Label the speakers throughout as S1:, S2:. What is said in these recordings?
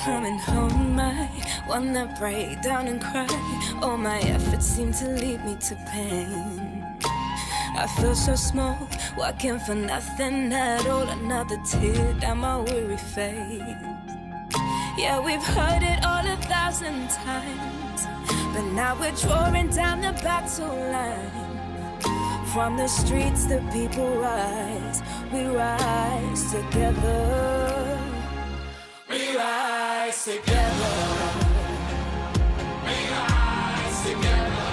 S1: coming home, I wanna break down and cry. All my efforts seem to lead me to pain. I feel so small, working for nothing at all. Another tear down my weary face. Yeah, we've heard it all 1,000 times, but now we're drawing down the battle line. From the streets the people rise, we rise together. We rise together. We rise together.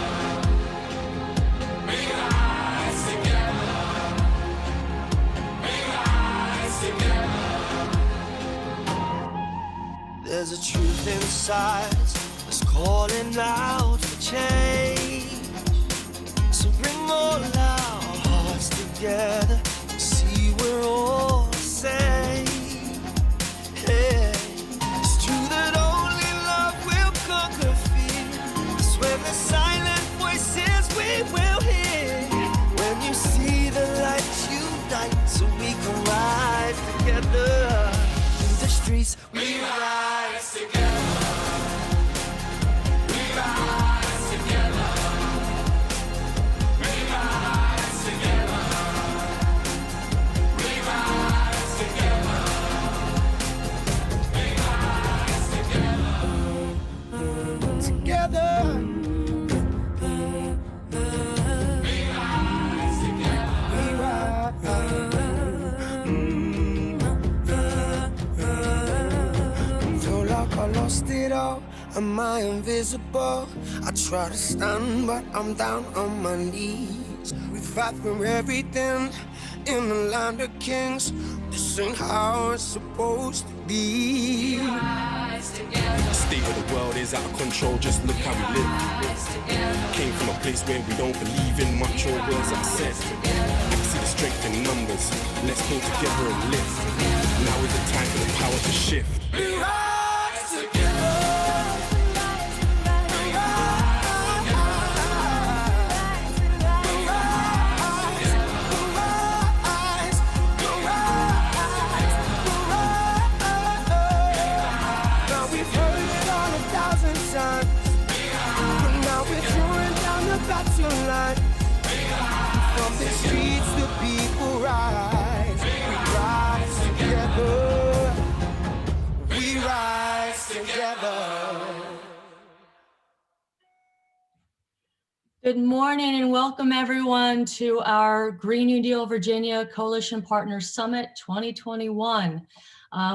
S1: We rise together. We rise together. There's a truth inside that's calling out for change. So bring all our hearts together and see we're all the same. Yeah. It's true that only love will conquer fear. It's when the silent voices we will hear. When you see the light unite, so we can rise together. In the streets, we rise together. We rise together. We rise together. We rise together. We rise together. Together. We rise together. We rise. Feel like I lost it all. Am I invisible? I try to stand, but I'm down on my knees. We fight for everything in the land of kings. This ain't how it's supposed to be.
S2: The state of the world is out of control, just look how we live. Came from a place where we don't believe in much or words that are said. I can see the strength in numbers, let's pull together and lift. Now is the time for the power to shift.
S1: We rise together. We rise together. We rise. We rise. We rise. Now we've heard it all 1,000 times, but now we're drawing down the battle line. From the streets the people rise. We rise together. We rise together.
S3: Good morning and welcome everyone to our Green New Deal Virginia Coalition Partners Summit 2021.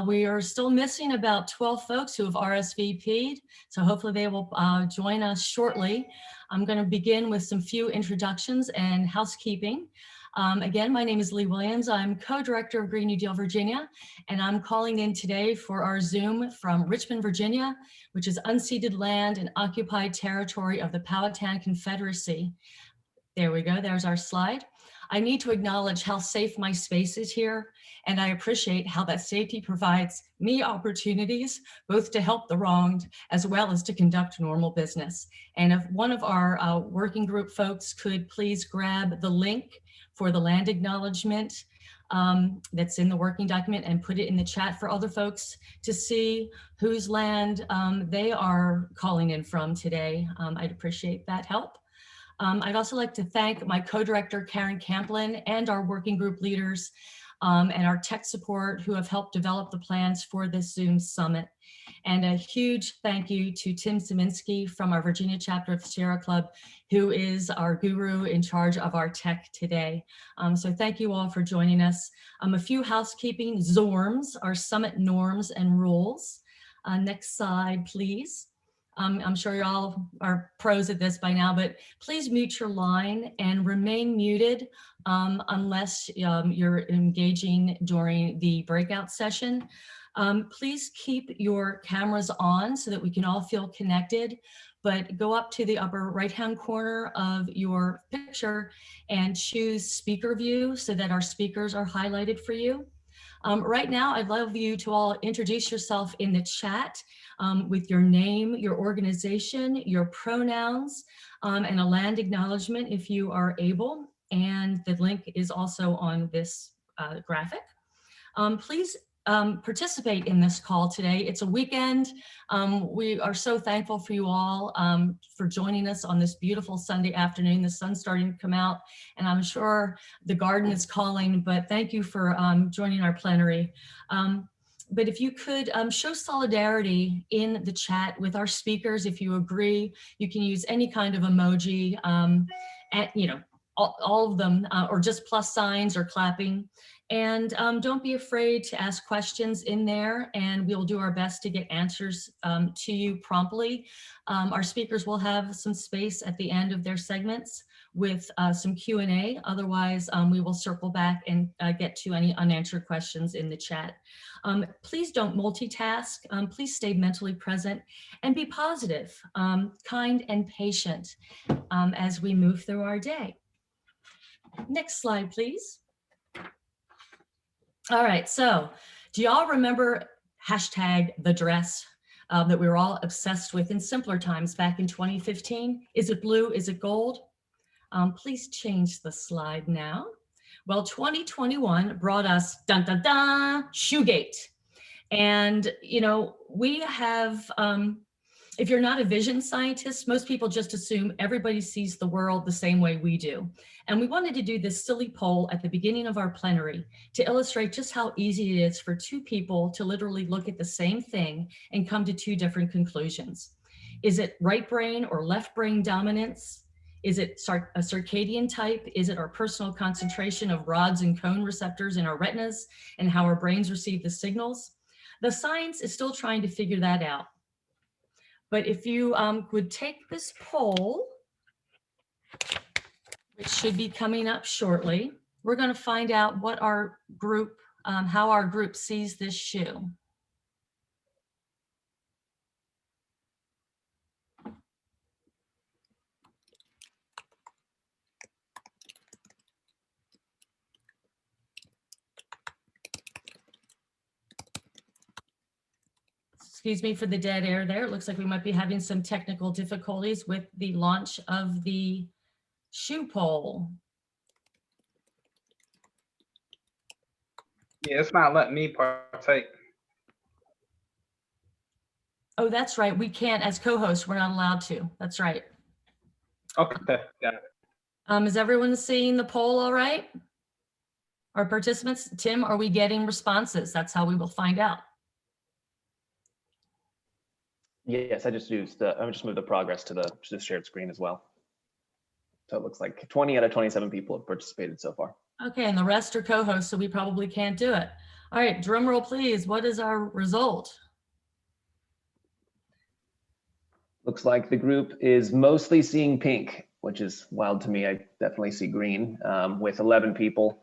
S3: We are still missing about 12 folks who have RSVP'd, so hopefully they will join us shortly. I'm going to begin with some few introductions and housekeeping. Again, my name is Lee Williams. I'm co-director of Green New Deal Virginia, and I'm calling in today for our Zoom from Richmond, Virginia, which is unceded land and occupied territory of the Powhatan Confederacy. There we go, there's our slide. I need to acknowledge how safe my space is here, and I appreciate how that safety provides me opportunities both to help the wronged as well as to conduct normal business. And if one of our working group folks could please grab the link for the land acknowledgement that's in the working document and put it in the chat for other folks to see whose land they are calling in from today. I'd appreciate that help. I'd also like to thank my co-director, Karen Campbell, and our working group leaders and our tech support who have helped develop the plans for this Zoom summit. And a huge thank you to Tim Szyminski from our Virginia chapter of the Sierra Club, who is our guru in charge of our tech today. So thank you all for joining us. A few housekeeping ZORMs, our summit norms and rules. Next slide, please. I'm sure you all are pros at this by now, but please mute your line and remain muted unless you're engaging during the breakout session. Please keep your cameras on so that we can all feel connected, but go up to the upper right-hand corner of your picture and choose speaker view so that our speakers are highlighted for you. Right now, I'd love you to all introduce yourself in the chat with your name, your organization, your pronouns, and a land acknowledgement if you are able. And the link is also on this graphic. Please participate in this call today. It's a weekend. We are so thankful for you all for joining us on this beautiful Sunday afternoon. The sun's starting to come out, and I'm sure the garden is calling, but thank you for joining our plenary. But if you could show solidarity in the chat with our speakers, if you agree, you can use any kind of emoji, and you know, all of them, or just plus signs or clapping. And don't be afraid to ask questions in there, and we'll do our best to get answers to you promptly. Our speakers will have some space at the end of their segments with some Q&A. Otherwise, we will circle back and get to any unanswered questions in the chat. Please don't multitask. Please stay mentally present and be positive, kind, and patient as we move through our day. Next slide, please. All right, so do y'all remember #the dress that we were all obsessed with in simpler times back in 2015? Is it blue? Is it gold? Please change the slide now. Well, 2021 brought us dun dun dun shoegate. And you know, we have if you're not a vision scientist, most people just assume everybody sees the world the same way we do. And we wanted to do this silly poll at the beginning of our plenary to illustrate just how easy it is for two people to literally look at the same thing and come to two different conclusions. Is it right brain or left brain dominance? Is it a circadian type? Is it our personal concentration of rods and cone receptors in our retinas and how our brains receive the signals? The science is still trying to figure that out. But if you would take this poll, which should be coming up shortly, we're going to find out what our group, how our group sees this shoe. Excuse me for the dead air there. It looks like we might be having some technical difficulties with the launch of the shoe poll.
S4: Yeah, it's not letting me partake.
S3: Oh, that's right. We can't, as co-hosts, we're not allowed to. That's right.
S4: Okay, got it.
S3: Is everyone seeing the poll all right? Our participants, Tim, are we getting responses? That's how we will find out.
S5: Yes, I just moved the progress to the shared screen as well. So it looks like 20 out of 27 people have participated so far.
S3: Okay, and the rest are co-hosts, so we probably can't do it. All right, drum roll, please. What is our result?
S5: Looks like the group is mostly seeing pink, which is wild to me. I definitely see green with 11 people.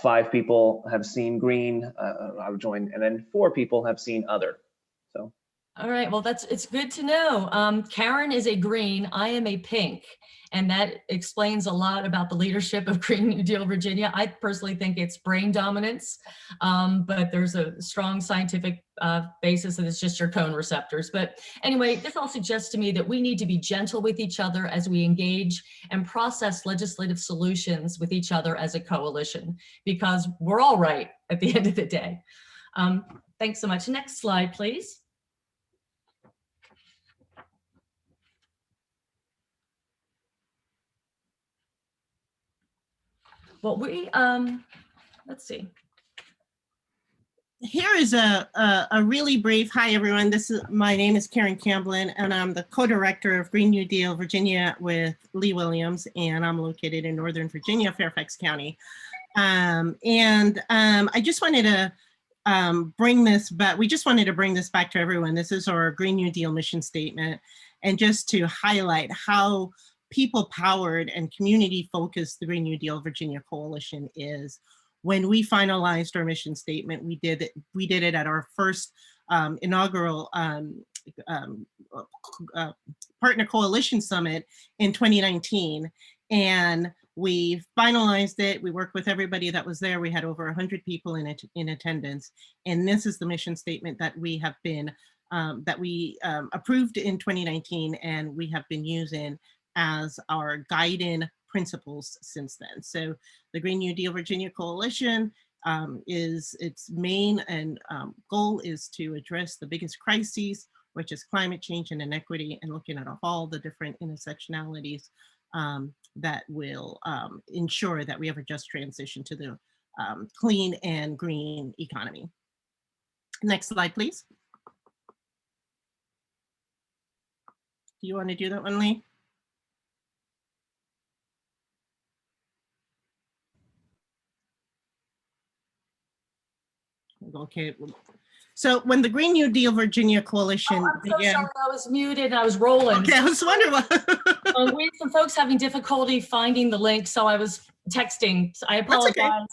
S5: 5 people have seen green, I would join, and then 4 people have seen other. So.
S3: All right, well, it's good to know. Karen is a green, I am a pink, and that explains a lot about the leadership of Green New Deal Virginia. I personally think it's brain dominance, but there's a strong scientific basis that it's just your cone receptors. But anyway, this all suggests to me that we need to be gentle with each other as we engage and process legislative solutions with each other as a coalition, because we're all right at the end of the day. Thanks so much. Next slide, please. Well, let's see.
S6: Here is a really brief, hi everyone, my name is Karen Campbell, and I'm the co-director of Green New Deal Virginia with Lee Williams, and I'm located in Northern Virginia, Fairfax County. I just wanted to bring this back, we just wanted to bring this back to everyone. This is our Green New Deal mission statement, and just to highlight how people-powered and community-focused the Green New Deal Virginia Coalition is. When we finalized our mission statement, we did it at our first inaugural Partner Coalition Summit in 2019. And we finalized it. We worked with everybody that was there. We had over 100 people in attendance. And this is the mission statement that we have been, approved in 2019, and we have been using as our guiding principles since then. So the Green New Deal Virginia Coalition is its main and goal is to address the biggest crises, which is climate change and inequity, and looking at all the different intersectionalities that will ensure that we have a just transition to the clean and green economy. Next slide, please. Do you want to do that one, Lee? Okay. So when the Green New Deal Virginia Coalition began,
S3: Sorry, I was muted. I was rolling.
S6: Okay, I was wondering what.
S3: We had some folks having difficulty finding the link, so I was texting. So I apologize.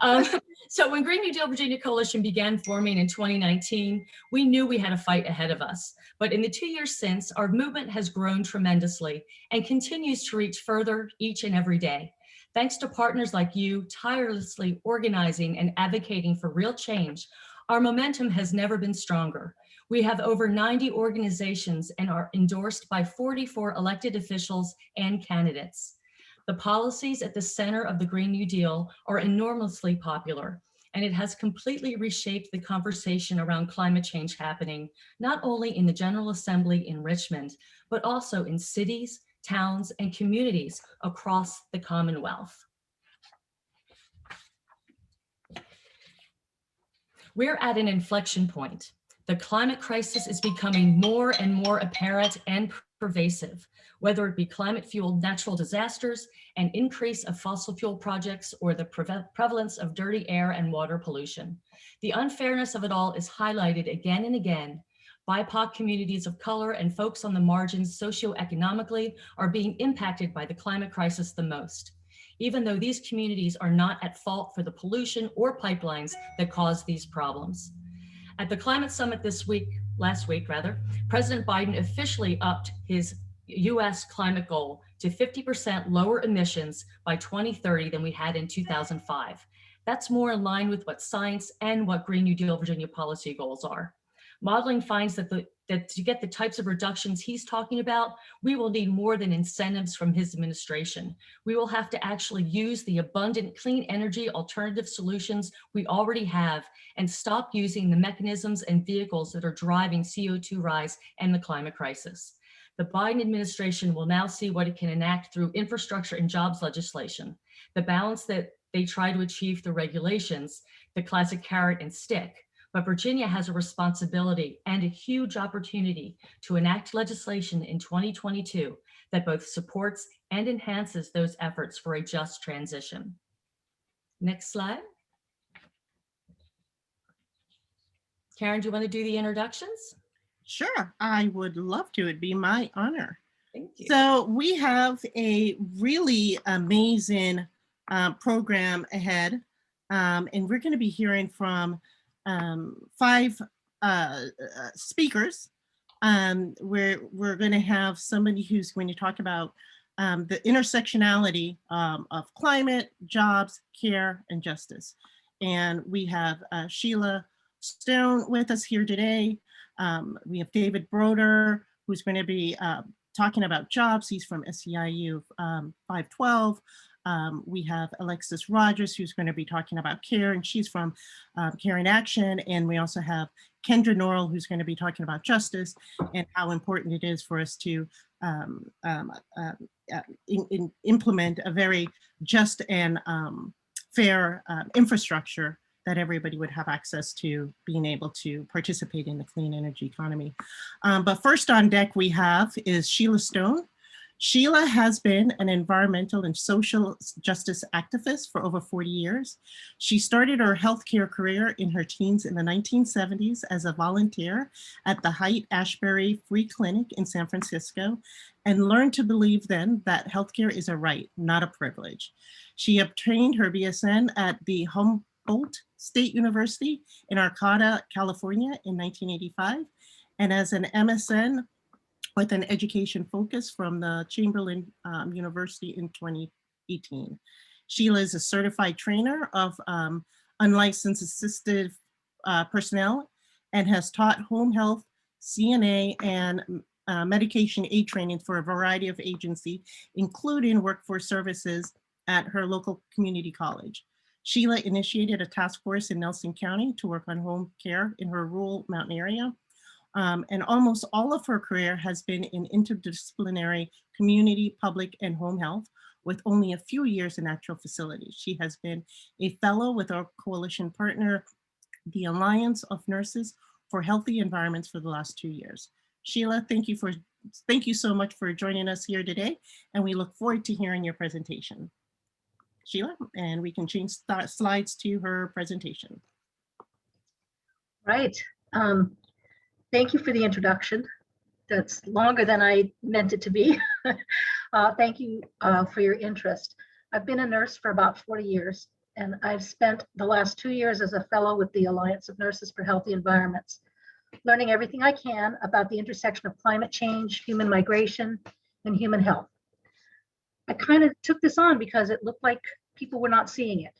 S3: Okay. So when Green New Deal Virginia Coalition began forming in 2019, we knew we had a fight ahead of us. But in the 2 years since, our movement has grown tremendously and continues to reach further each and every day. Thanks to partners like you tirelessly organizing and advocating for real change, our momentum has never been stronger. We have over 90 organizations and are endorsed by 44 elected officials and candidates. The policies at the center of the Green New Deal are enormously popular, and it has completely reshaped the conversation around climate change happening, not only in the General Assembly in Richmond, but also in cities, towns, and communities across the Commonwealth. We're at an inflection point. The climate crisis is becoming more and more apparent and pervasive, whether it be climate-fueled natural disasters, an increase of fossil fuel projects, or the prevalence of dirty air and water pollution. The unfairness of it all is highlighted again and again. BIPOC communities of color and folks on the margins socioeconomically are being impacted by the climate crisis the most, even though these communities are not at fault for the pollution or pipelines that cause these problems. At the climate summit last week, President Biden officially upped his US climate goal to 50% lower emissions by 2030 than we had in 2005. That's more in line with what science and what Green New Deal Virginia policy goals are. Modeling finds that to get the types of reductions he's talking about, we will need more than incentives from his administration. We will have to actually use the abundant clean energy alternative solutions we already have and stop using the mechanisms and vehicles that are driving CO2 rise and the climate crisis. The Biden administration will now see what it can enact through infrastructure and jobs legislation, the balance that they try to achieve through regulations, the classic carrot and stick. But Virginia has a responsibility and a huge opportunity to enact legislation in 2022 that both supports and enhances those efforts for a just transition. Next slide. Karen, do you want to do the introductions?
S6: Sure, I would love to. It'd be my honor.
S3: Thank you.
S6: So we have a really amazing program ahead, and we're going to be hearing from 5 speakers. We're going to have somebody who's going to talk about the intersectionality of climate, jobs, care, and justice. And we have Sheila Stone with us here today. We have David Broder, who's going to be talking about jobs. He's from SEIU 512. We have Alexis Rogers, who's going to be talking about care, and she's from Care in Action. And we also have Kendra Norrell, who's going to be talking about justice and how important it is for us to implement a very just and fair infrastructure that everybody would have access to being able to participate in the clean energy economy. But first on deck we have is Sheila Stone. Sheila has been an environmental and social justice activist for over 40 years. She started her healthcare career in her teens in the 1970s as a volunteer at the Haight-Ashbury Free Clinic in San Francisco and learned to believe then that healthcare is a right, not a privilege. She obtained her BSN at the Humboldt State University in Arcata, California in 1985, and as an MSN with an education focus from the Chamberlain University in 2018. Sheila is a certified trainer of unlicensed assistive personnel and has taught home health, CNA, and medication aid training for a variety of agencies, including workforce services at her local community college. Sheila initiated a task force in Nelson County to work on home care in her rural mountain area. And almost all of her career has been in interdisciplinary community, public, and home health, with only a few years in actual facilities. She has been a fellow with our coalition partner, the Alliance of Nurses for Healthy Environments, for the last 2 years. Sheila, thank you so much for joining us here today, and we look forward to hearing your presentation. Sheila, and we can change slides to her presentation.
S7: Right. Thank you for the introduction. That's longer than I meant it to be. Thank you for your interest. I've been a nurse for about 40 years, and I've spent the last 2 years as a fellow with the Alliance of Nurses for Healthy Environments, learning everything I can about the intersection of climate change, human migration, and human health. I kind of took this on because it looked like people were not seeing it.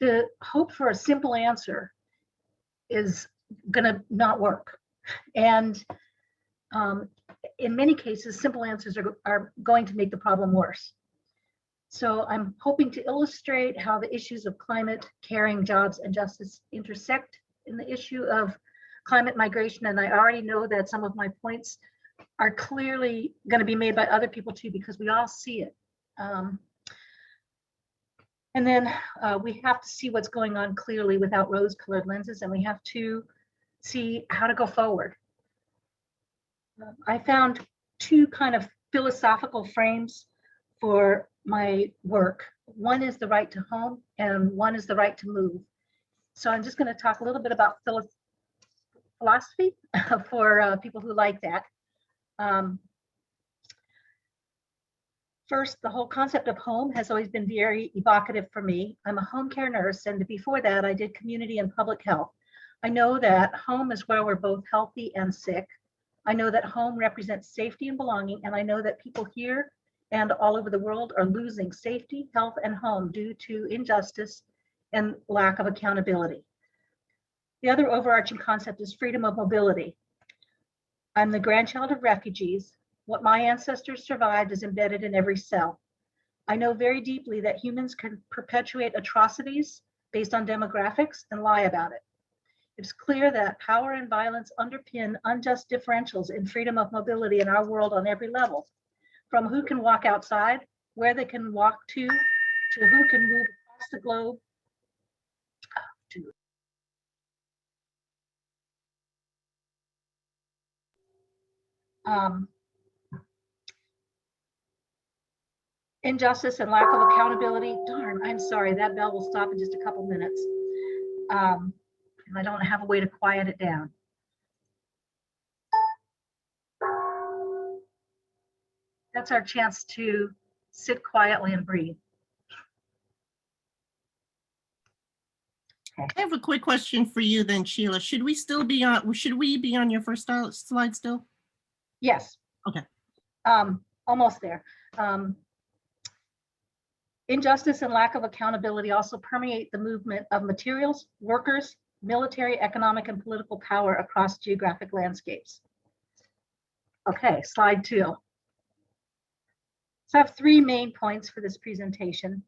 S7: The hope for a simple answer is gonna not work. And in many cases, simple answers are going to make the problem worse. So I'm hoping to illustrate how the issues of climate, caring, jobs, and justice intersect in the issue of climate migration. And I already know that some of my points are clearly going to be made by other people too, because we all see it. And then we have to see what's going on clearly without rose-colored lenses, and we have to see how to go forward. I found two kind of philosophical frames for my work. One is the right to home, and one is the right to move. So I'm just going to talk a little bit about philosophy for people who like that. First, the whole concept of home has always been very evocative for me. I'm a home care nurse, and before that, I did community and public health. I know that home is where we're both healthy and sick. I know that home represents safety and belonging, and I know that people here and all over the world are losing safety, health, and home due to injustice and lack of accountability. The other overarching concept is freedom of mobility. I'm the grandchild of refugees. What my ancestors survived is embedded in every cell. I know very deeply that humans can perpetuate atrocities based on demographics and lie about it. It's clear that power and violence underpin unjust differentials in freedom of mobility in our world on every level, from who can walk outside, where they can walk to who can move across the globe. Injustice and lack of accountability. Darn, I'm sorry, that bell will stop in just a couple minutes. And I don't have a way to quiet it down. That's our chance to sit quietly and breathe.
S6: I have a quick question for you then, Sheila. Should we be on your first slide still?
S7: Yes.
S6: Okay.
S7: Almost there. Injustice and lack of accountability also permeate the movement of materials, workers, military, economic, and political power across geographic landscapes. Okay, slide 2. So I have 3 main points for this presentation.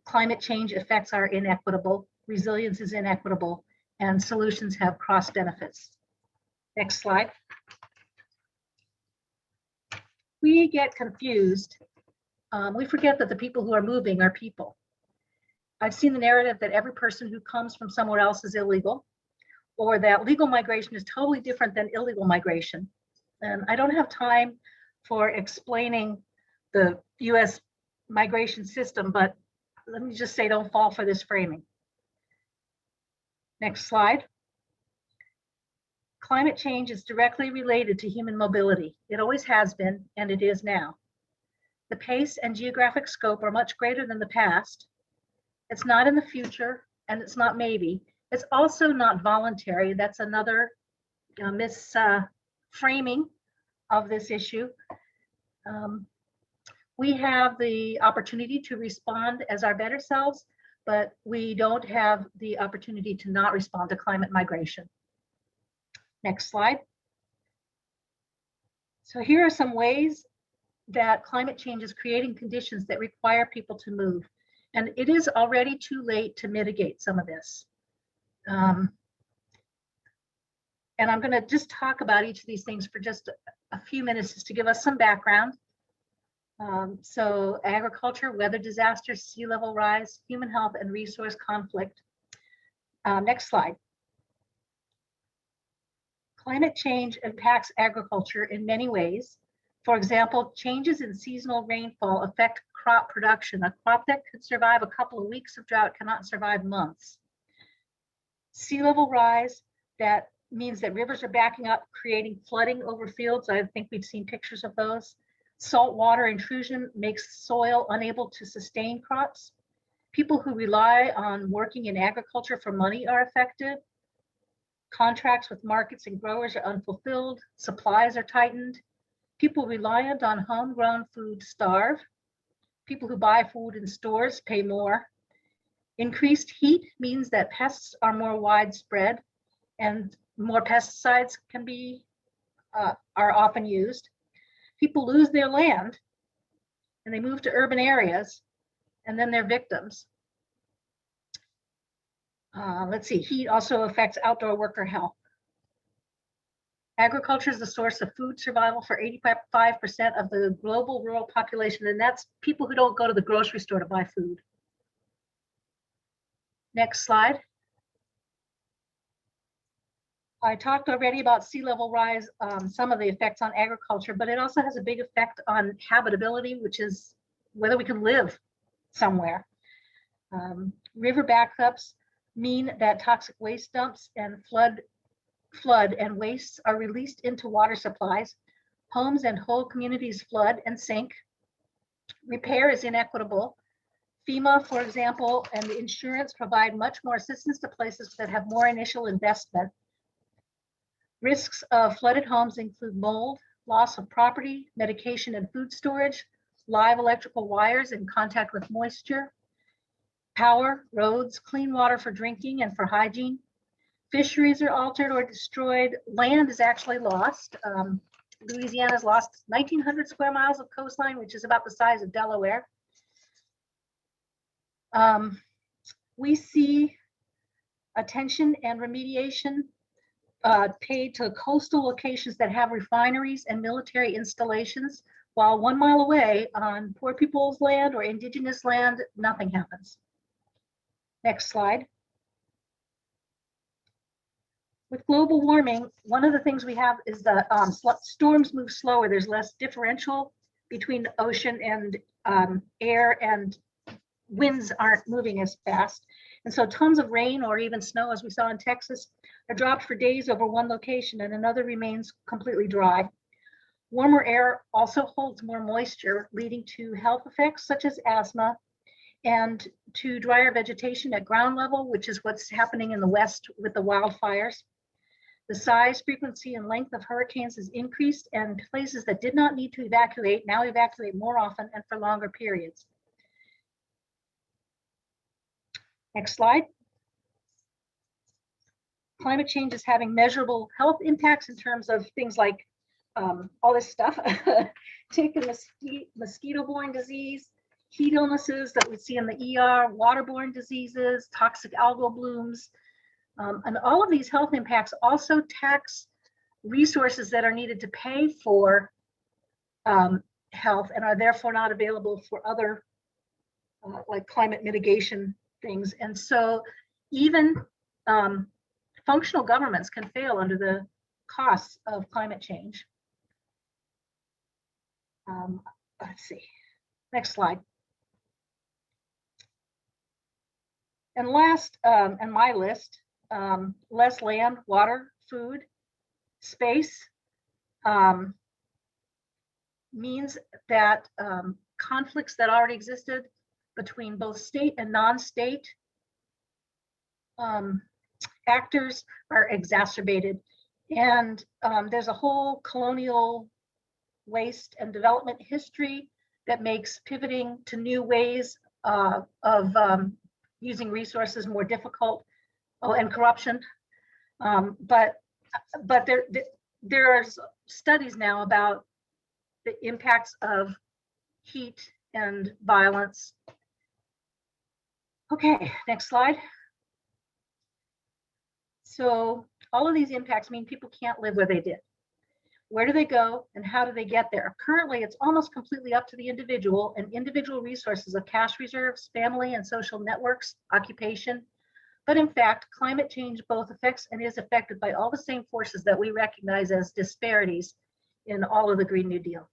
S7: Climate change effects are inequitable, resilience is inequitable, and solutions have cross benefits. Next slide. We get confused. We forget that the people who are moving are people. I've seen the narrative that every person who comes from somewhere else is illegal, or that legal migration is totally different than illegal migration. And I don't have time for explaining the US migration system, but let me just say, don't fall for this framing. Next slide. Climate change is directly related to human mobility. It always has been, and it is now. The pace and geographic scope are much greater than the past. It's not in the future, and it's not maybe. It's also not voluntary. That's another misframing of this issue. We have the opportunity to respond as our better selves, but we don't have the opportunity to not respond to climate migration. Next slide. So here are some ways that climate change is creating conditions that require people to move. And it is already too late to mitigate some of this. And I'm going to just talk about each of these things for just a few minutes, just to give us some background. So agriculture, weather disasters, sea level rise, human health, and resource conflict. Next slide. Climate change impacts agriculture in many ways. For example, changes in seasonal rainfall affect crop production. A crop that could survive a couple of weeks of drought cannot survive months. Sea level rise, that means that rivers are backing up, creating flooding over fields. I think we've seen pictures of those. Salt water intrusion makes soil unable to sustain crops. People who rely on working in agriculture for money are affected. Contracts with markets and growers are unfulfilled. Supplies are tightened. People reliant on homegrown food starve. People who buy food in stores pay more. Increased heat means that pests are more widespread and more pesticides can be are often used. People lose their land and they move to urban areas, and then they're victims. Let's see, heat also affects outdoor worker health. Agriculture is the source of food survival for 85% of the global rural population, and that's people who don't go to the grocery store to buy food. Next slide. I talked already about sea level rise, some of the effects on agriculture, but it also has a big effect on habitability, which is whether we can live somewhere. River backups mean that toxic waste dumps and flood and wastes are released into water supplies. Homes and whole communities flood and sink. Repair is inequitable. FEMA, for example, and the insurance provide much more assistance to places that have more initial investment. Risks of flooded homes include mold, loss of property, medication and food storage, live electrical wires in contact with moisture, power, roads, clean water for drinking and for hygiene. Fisheries are altered or destroyed. Land is actually lost. Louisiana's lost 1,900 square miles of coastline, which is about the size of Delaware. We see attention and remediation paid to coastal locations that have refineries and military installations, while 1 mile away on poor people's land or indigenous land, nothing happens. Next slide. With global warming, one of the things we have is that storms move slower. There's less differential between the ocean and air, and winds aren't moving as fast. And so tons of rain or even snow, as we saw in Texas, are dropped for days over one location and another remains completely dry. Warmer air also holds more moisture, leading to health effects such as asthma and to drier vegetation at ground level, which is what's happening in the West with the wildfires. The size, frequency, and length of hurricanes has increased, and places that did not need to evacuate now evacuate more often and for longer periods. Next slide. Climate change is having measurable health impacts in terms of things like all this stuff, tick and mosquito-borne disease, heat illnesses that we see in the ER, waterborne diseases, toxic algal blooms. And all of these health impacts also tax resources that are needed to pay for health and are therefore not available for other like climate mitigation things. And so even functional governments can fail under the costs of climate change. Let's see, next slide. And last, and my list, less land, water, food, space means that conflicts that already existed between both state and non-state actors are exacerbated. And there's a whole colonial waste and development history that makes pivoting to new ways of using resources more difficult. Oh, and corruption. But there are studies now about the impacts of heat and violence. Okay, next slide. So all of these impacts mean people can't live where they did. Where do they go and how do they get there? Currently, it's almost completely up to the individual and individual resources of cash reserves, family and social networks, occupation. But in fact, climate change both affects and is affected by all the same forces that we recognize as disparities in all of the Green New Deal.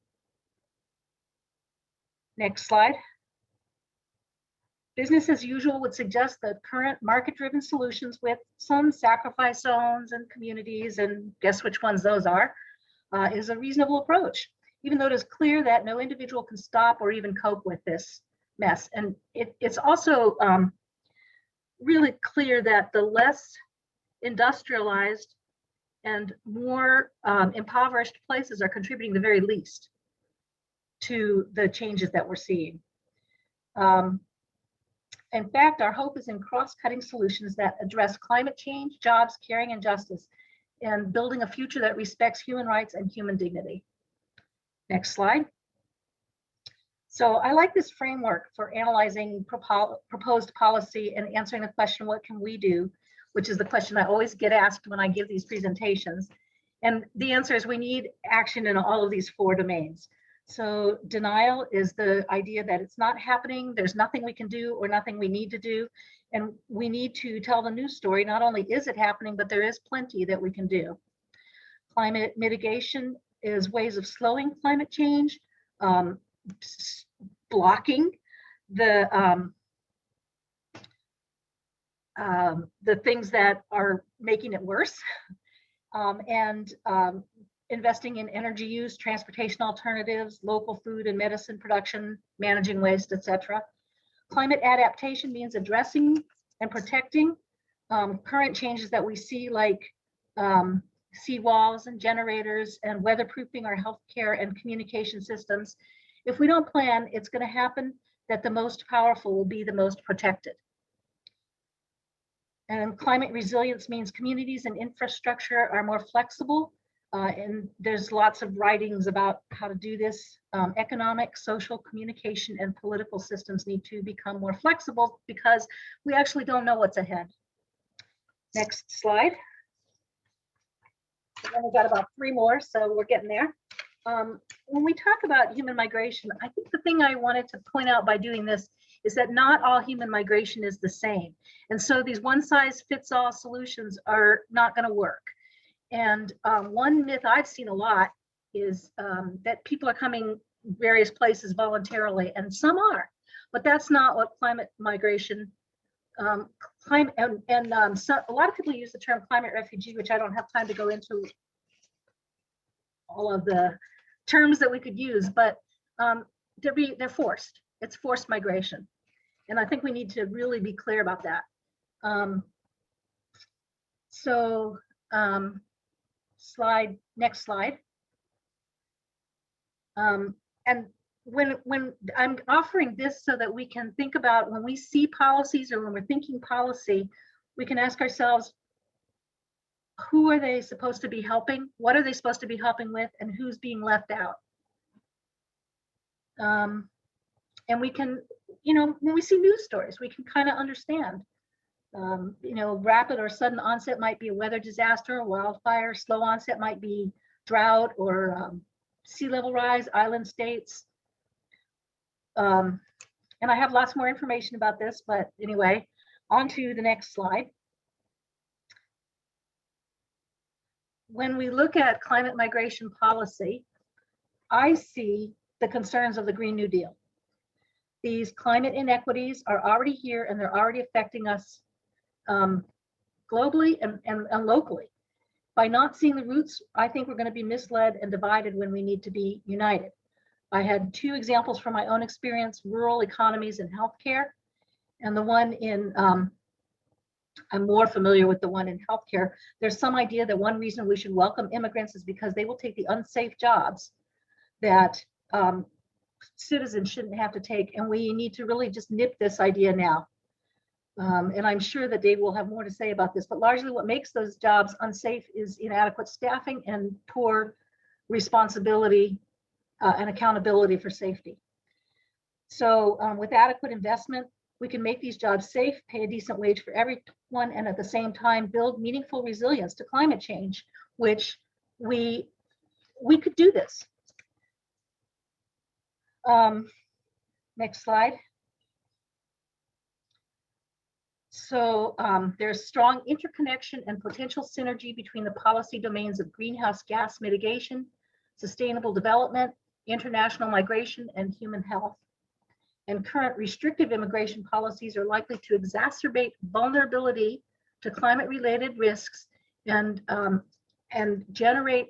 S7: Next slide. Business as usual would suggest that current market-driven solutions with some sacrifice zones and communities, and guess which ones those are, is a reasonable approach, even though it is clear that no individual can stop or even cope with this mess. And it's also really clear that the less industrialized and more impoverished places are contributing the very least to the changes that we're seeing. In fact, our hope is in cross-cutting solutions that address climate change, jobs, caring, and justice, and building a future that respects human rights and human dignity. Next slide. So I like this framework for analyzing proposed policy and answering the question, what can we do? Which is the question I always get asked when I give these presentations. And the answer is we need action in all of these 4 domains. So denial is the idea that it's not happening, there's nothing we can do or nothing we need to do. And we need to tell the news story. Not only is it happening, but there is plenty that we can do. Climate mitigation is ways of slowing climate change, blocking the things that are making it worse, and investing in energy use, transportation alternatives, local food and medicine production, managing waste, etc. Climate adaptation means addressing and protecting current changes that we see, like seawalls and generators and weatherproofing our healthcare and communication systems. If we don't plan, it's going to happen that the most powerful will be the most protected. And climate resilience means communities and infrastructure are more flexible. And there's lots of writings about how to do this. Economic, social, communication, and political systems need to become more flexible because we actually don't know what's ahead. Next slide. We've only got about 3 more, so we're getting there. When we talk about human migration, I think the thing I wanted to point out by doing this is that not all human migration is the same. And so these one-size-fits-all solutions are not going to work. And one myth I've seen a lot is that people are coming various places voluntarily, and some are, but that's not what climate migration, so a lot of people use the term climate refugee, which I don't have time to go into all of the terms that we could use, but they're forced. It's forced migration. And I think we need to really be clear about that. Next slide. And when I'm offering this so that we can think about when we see policies or when we're thinking policy, we can ask ourselves, who are they supposed to be helping? What are they supposed to be helping with? And who's being left out? And we can, when we see news stories, we can kind of understand. Rapid or sudden onset might be a weather disaster, wildfire. Slow onset might be drought or sea level rise, island states. And I have lots more information about this, but anyway, on to the next slide. When we look at climate migration policy, I see the concerns of the Green New Deal. These climate inequities are already here and they're already affecting us globally and locally. By not seeing the roots, I think we're going to be misled and divided when we need to be united. I had 2 examples from my own experience, rural economies and healthcare, and the one in, I'm more familiar with the one in healthcare. There's some idea that one reason we should welcome immigrants is because they will take the unsafe jobs that citizens shouldn't have to take, and we need to really just nip this idea now. And I'm sure that Dave will have more to say about this, but largely what makes those jobs unsafe is inadequate staffing and poor responsibility and accountability for safety. So with adequate investment, we can make these jobs safe, pay a decent wage for everyone, and at the same time build meaningful resilience to climate change, which we could do this. Next slide. So there's strong interconnection and potential synergy between the policy domains of greenhouse gas mitigation, sustainable development, international migration, and human health. And current restrictive immigration policies are likely to exacerbate vulnerability to climate-related risks and generate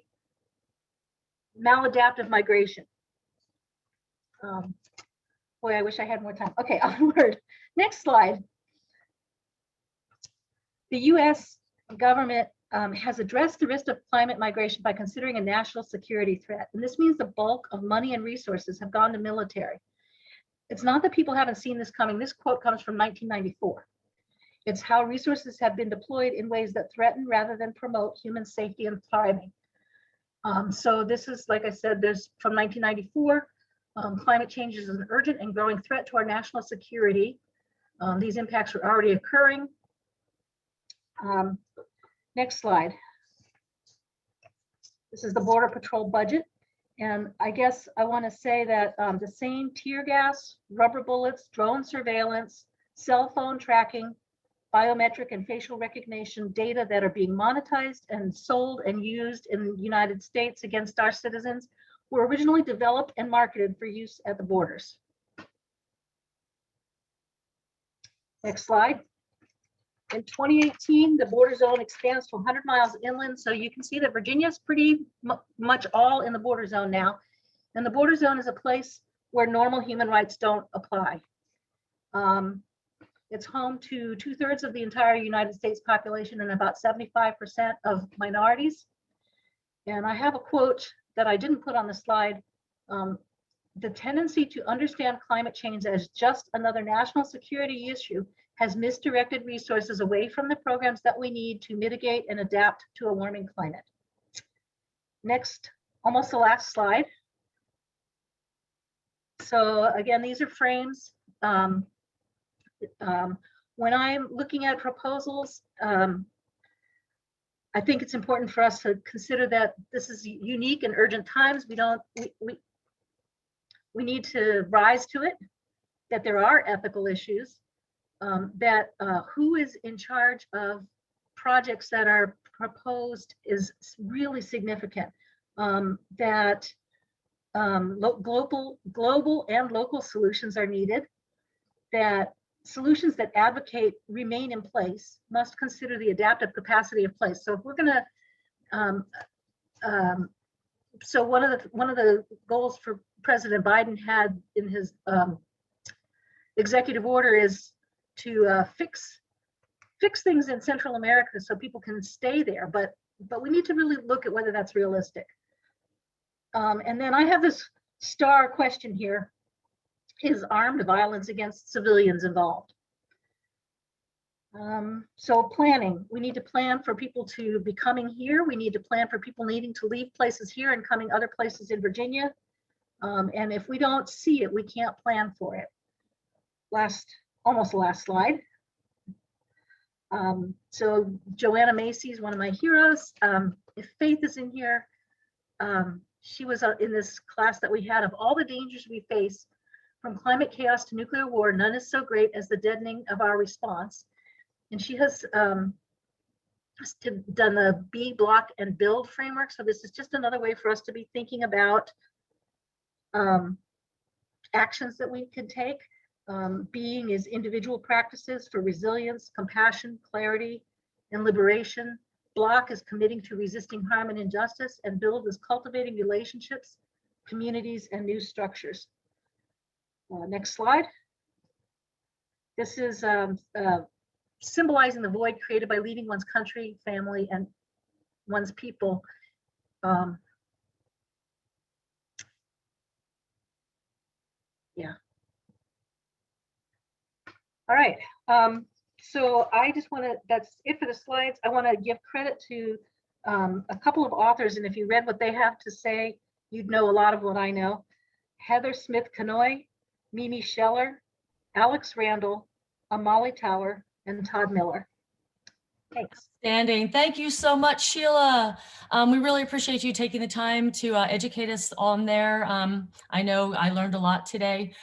S7: maladaptive migration. Boy, I wish I had more time. Okay, onward. Next slide. The US government has addressed the risk of climate migration by considering a national security threat. And this means the bulk of money and resources have gone to military. It's not that people haven't seen this coming. This quote comes from 1994. It's how resources have been deployed in ways that threaten rather than promote human safety and thriving. So this is, like I said, there's from 1994, climate change is an urgent and growing threat to our national security. These impacts are already occurring. Next slide. This is the Border Patrol budget. And I guess I want to say that the same tear gas, rubber bullets, drone surveillance, cell phone tracking, biometric and facial recognition data that are being monetized and sold and used in the United States against our citizens were originally developed and marketed for use at the borders. Next slide. In 2018, the border zone expands to 100 miles inland. So you can see that Virginia is pretty much all in the border zone now. And the border zone is a place where normal human rights don't apply. It's home to 2/3 of the entire United States population and about 75% of minorities. And I have a quote that I didn't put on the slide. The tendency to understand climate change as just another national security issue has misdirected resources away from the programs that we need to mitigate and adapt to a warming climate. Next, almost the last slide. So again, these are frames. When I'm looking at proposals, I think it's important for us to consider that this is unique and urgent times. We need to rise to it, that there are ethical issues, that who is in charge of projects that are proposed is really significant, that global and local solutions are needed, that solutions that advocate remain in place must consider the adaptive capacity of place. So if we're going to, so one of the goals for President Biden had in his executive order is to fix things in Central America so people can stay there, but we need to really look at whether that's realistic. And then I have this star question here. Is armed violence against civilians involved? So planning, we need to plan for people to be coming here. We need to plan for people needing to leave places here and coming other places in Virginia. And if we don't see it, we can't plan for it. Almost the last slide. So Joanna Macy is one of my heroes. If Faith is in here, she was in this class that we had of all the dangers we face. From climate chaos to nuclear war, none is so great as the deadening of our response. And she has done the be, block, and build framework. So this is just another way for us to be thinking about actions that we can take. Being is individual practices for resilience, compassion, clarity, and liberation. Block is committing to resisting harm and injustice, and build is cultivating relationships, communities, and new structures. Next slide. This is symbolizing the void created by leaving one's country, family, and one's people. Yeah. All right. So I just want to, that's it for the slides. I want to give credit to a couple of authors, and if you read what they have to say, you'd know a lot of what I know. Heather Smith-Canoy, Mimi Scheller, Alex Randall, Amali Tower, and Todd Miller. Thanks.
S3: Outstanding. Thank you so much, Sheila. We really appreciate you taking the time to educate us on there. I know I learned a lot today.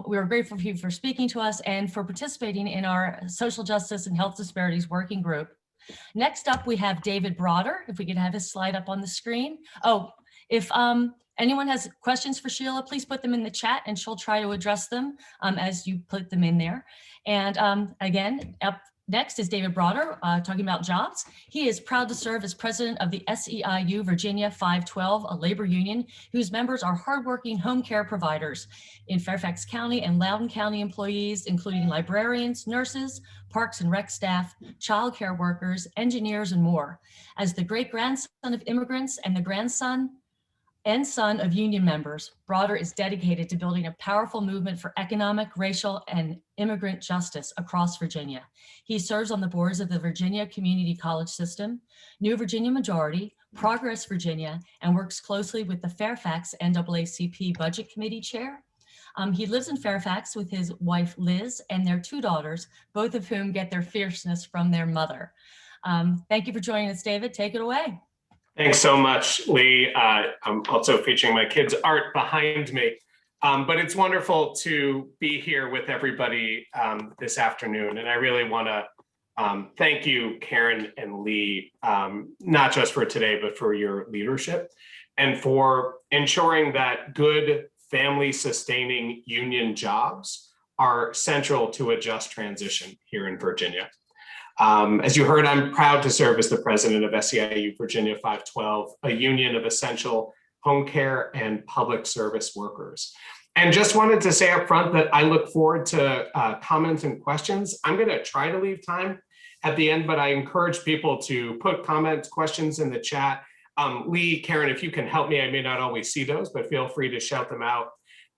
S3: We are grateful for you for speaking to us and for participating in our Social Justice and Health Disparities Working Group. Next up, we have David Broder. If we could have his slide up on the screen. Oh, if anyone has questions for Sheila, please put them in the chat and she'll try to address them as you put them in there. And again, up next is David Broder talking about jobs. He is proud to serve as president of the SEIU Virginia 512, a labor union whose members are hardworking home care providers in Fairfax County and Loudoun County employees, including librarians, nurses, parks and rec staff, child care workers, engineers, and more. As the great-grandson of immigrants and the grandson and son of union members, Broder is dedicated to building a powerful movement for economic, racial, and immigrant justice across Virginia. He serves on the boards of the Virginia Community College System, New Virginia Majority, Progress Virginia, and works closely with the Fairfax NAACP Budget Committee Chair. He lives in Fairfax with his wife, Liz, and their 2 daughters, both of whom get their fierceness from their mother. Thank you for joining us, David. Take it away.
S8: Thanks so much, Lee. I'm also featuring my kids' art behind me, but it's wonderful to be here with everybody this afternoon. And I really want to thank you, Karen and Lee, not just for today, but for your leadership and for ensuring that good family-sustaining union jobs are central to a just transition here in Virginia. As you heard, I'm proud to serve as the president of SEIU Virginia 512, a union of essential home care and public service workers. And just wanted to say up front that I look forward to comments and questions. I'm going to try to leave time at the end, but I encourage people to put comments, questions in the chat. Lee, Karen, if you can help me, I may not always see those, but feel free to shout them out.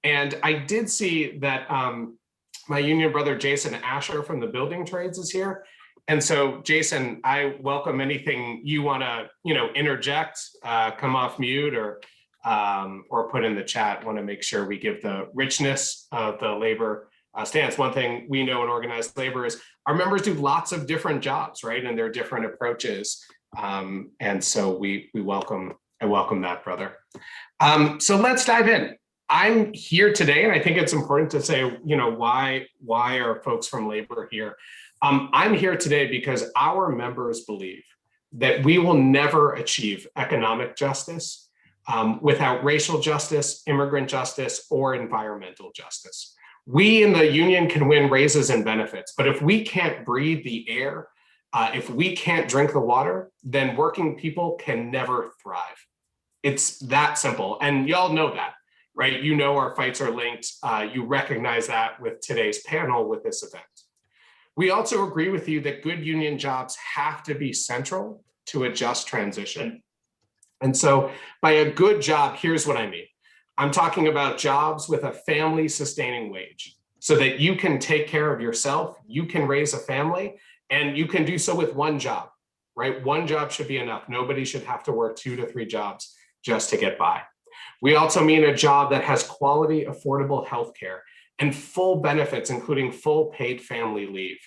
S8: And I did see that my union brother, Jason Asher from the building trades is here. And so, Jason, I welcome anything you want to, interject, come off mute, or put in the chat. Want to make sure we give the richness of the labor stance. One thing we know in organized labor is our members do lots of different jobs, right? And there are different approaches. And so I welcome that, brother. So let's dive in. I'm here today, and I think it's important to say, why are folks from labor here? I'm here today because our members believe that we will never achieve economic justice without racial justice, immigrant justice, or environmental justice. We in the union can win raises and benefits, but if we can't breathe the air, if we can't drink the water, then working people can never thrive. It's that simple, and y'all know that, right? You know our fights are linked. You recognize that with today's panel, with this event. We also agree with you that good union jobs have to be central to a just transition. And so by a good job, here's what I mean. I'm talking about jobs with a family sustaining wage so that you can take care of yourself, you can raise a family, and you can do so with one job, right? One job should be enough. Nobody should have to work 2 to 3 jobs just to get by. We also mean a job that has quality, affordable healthcare and full benefits, including full paid family leave,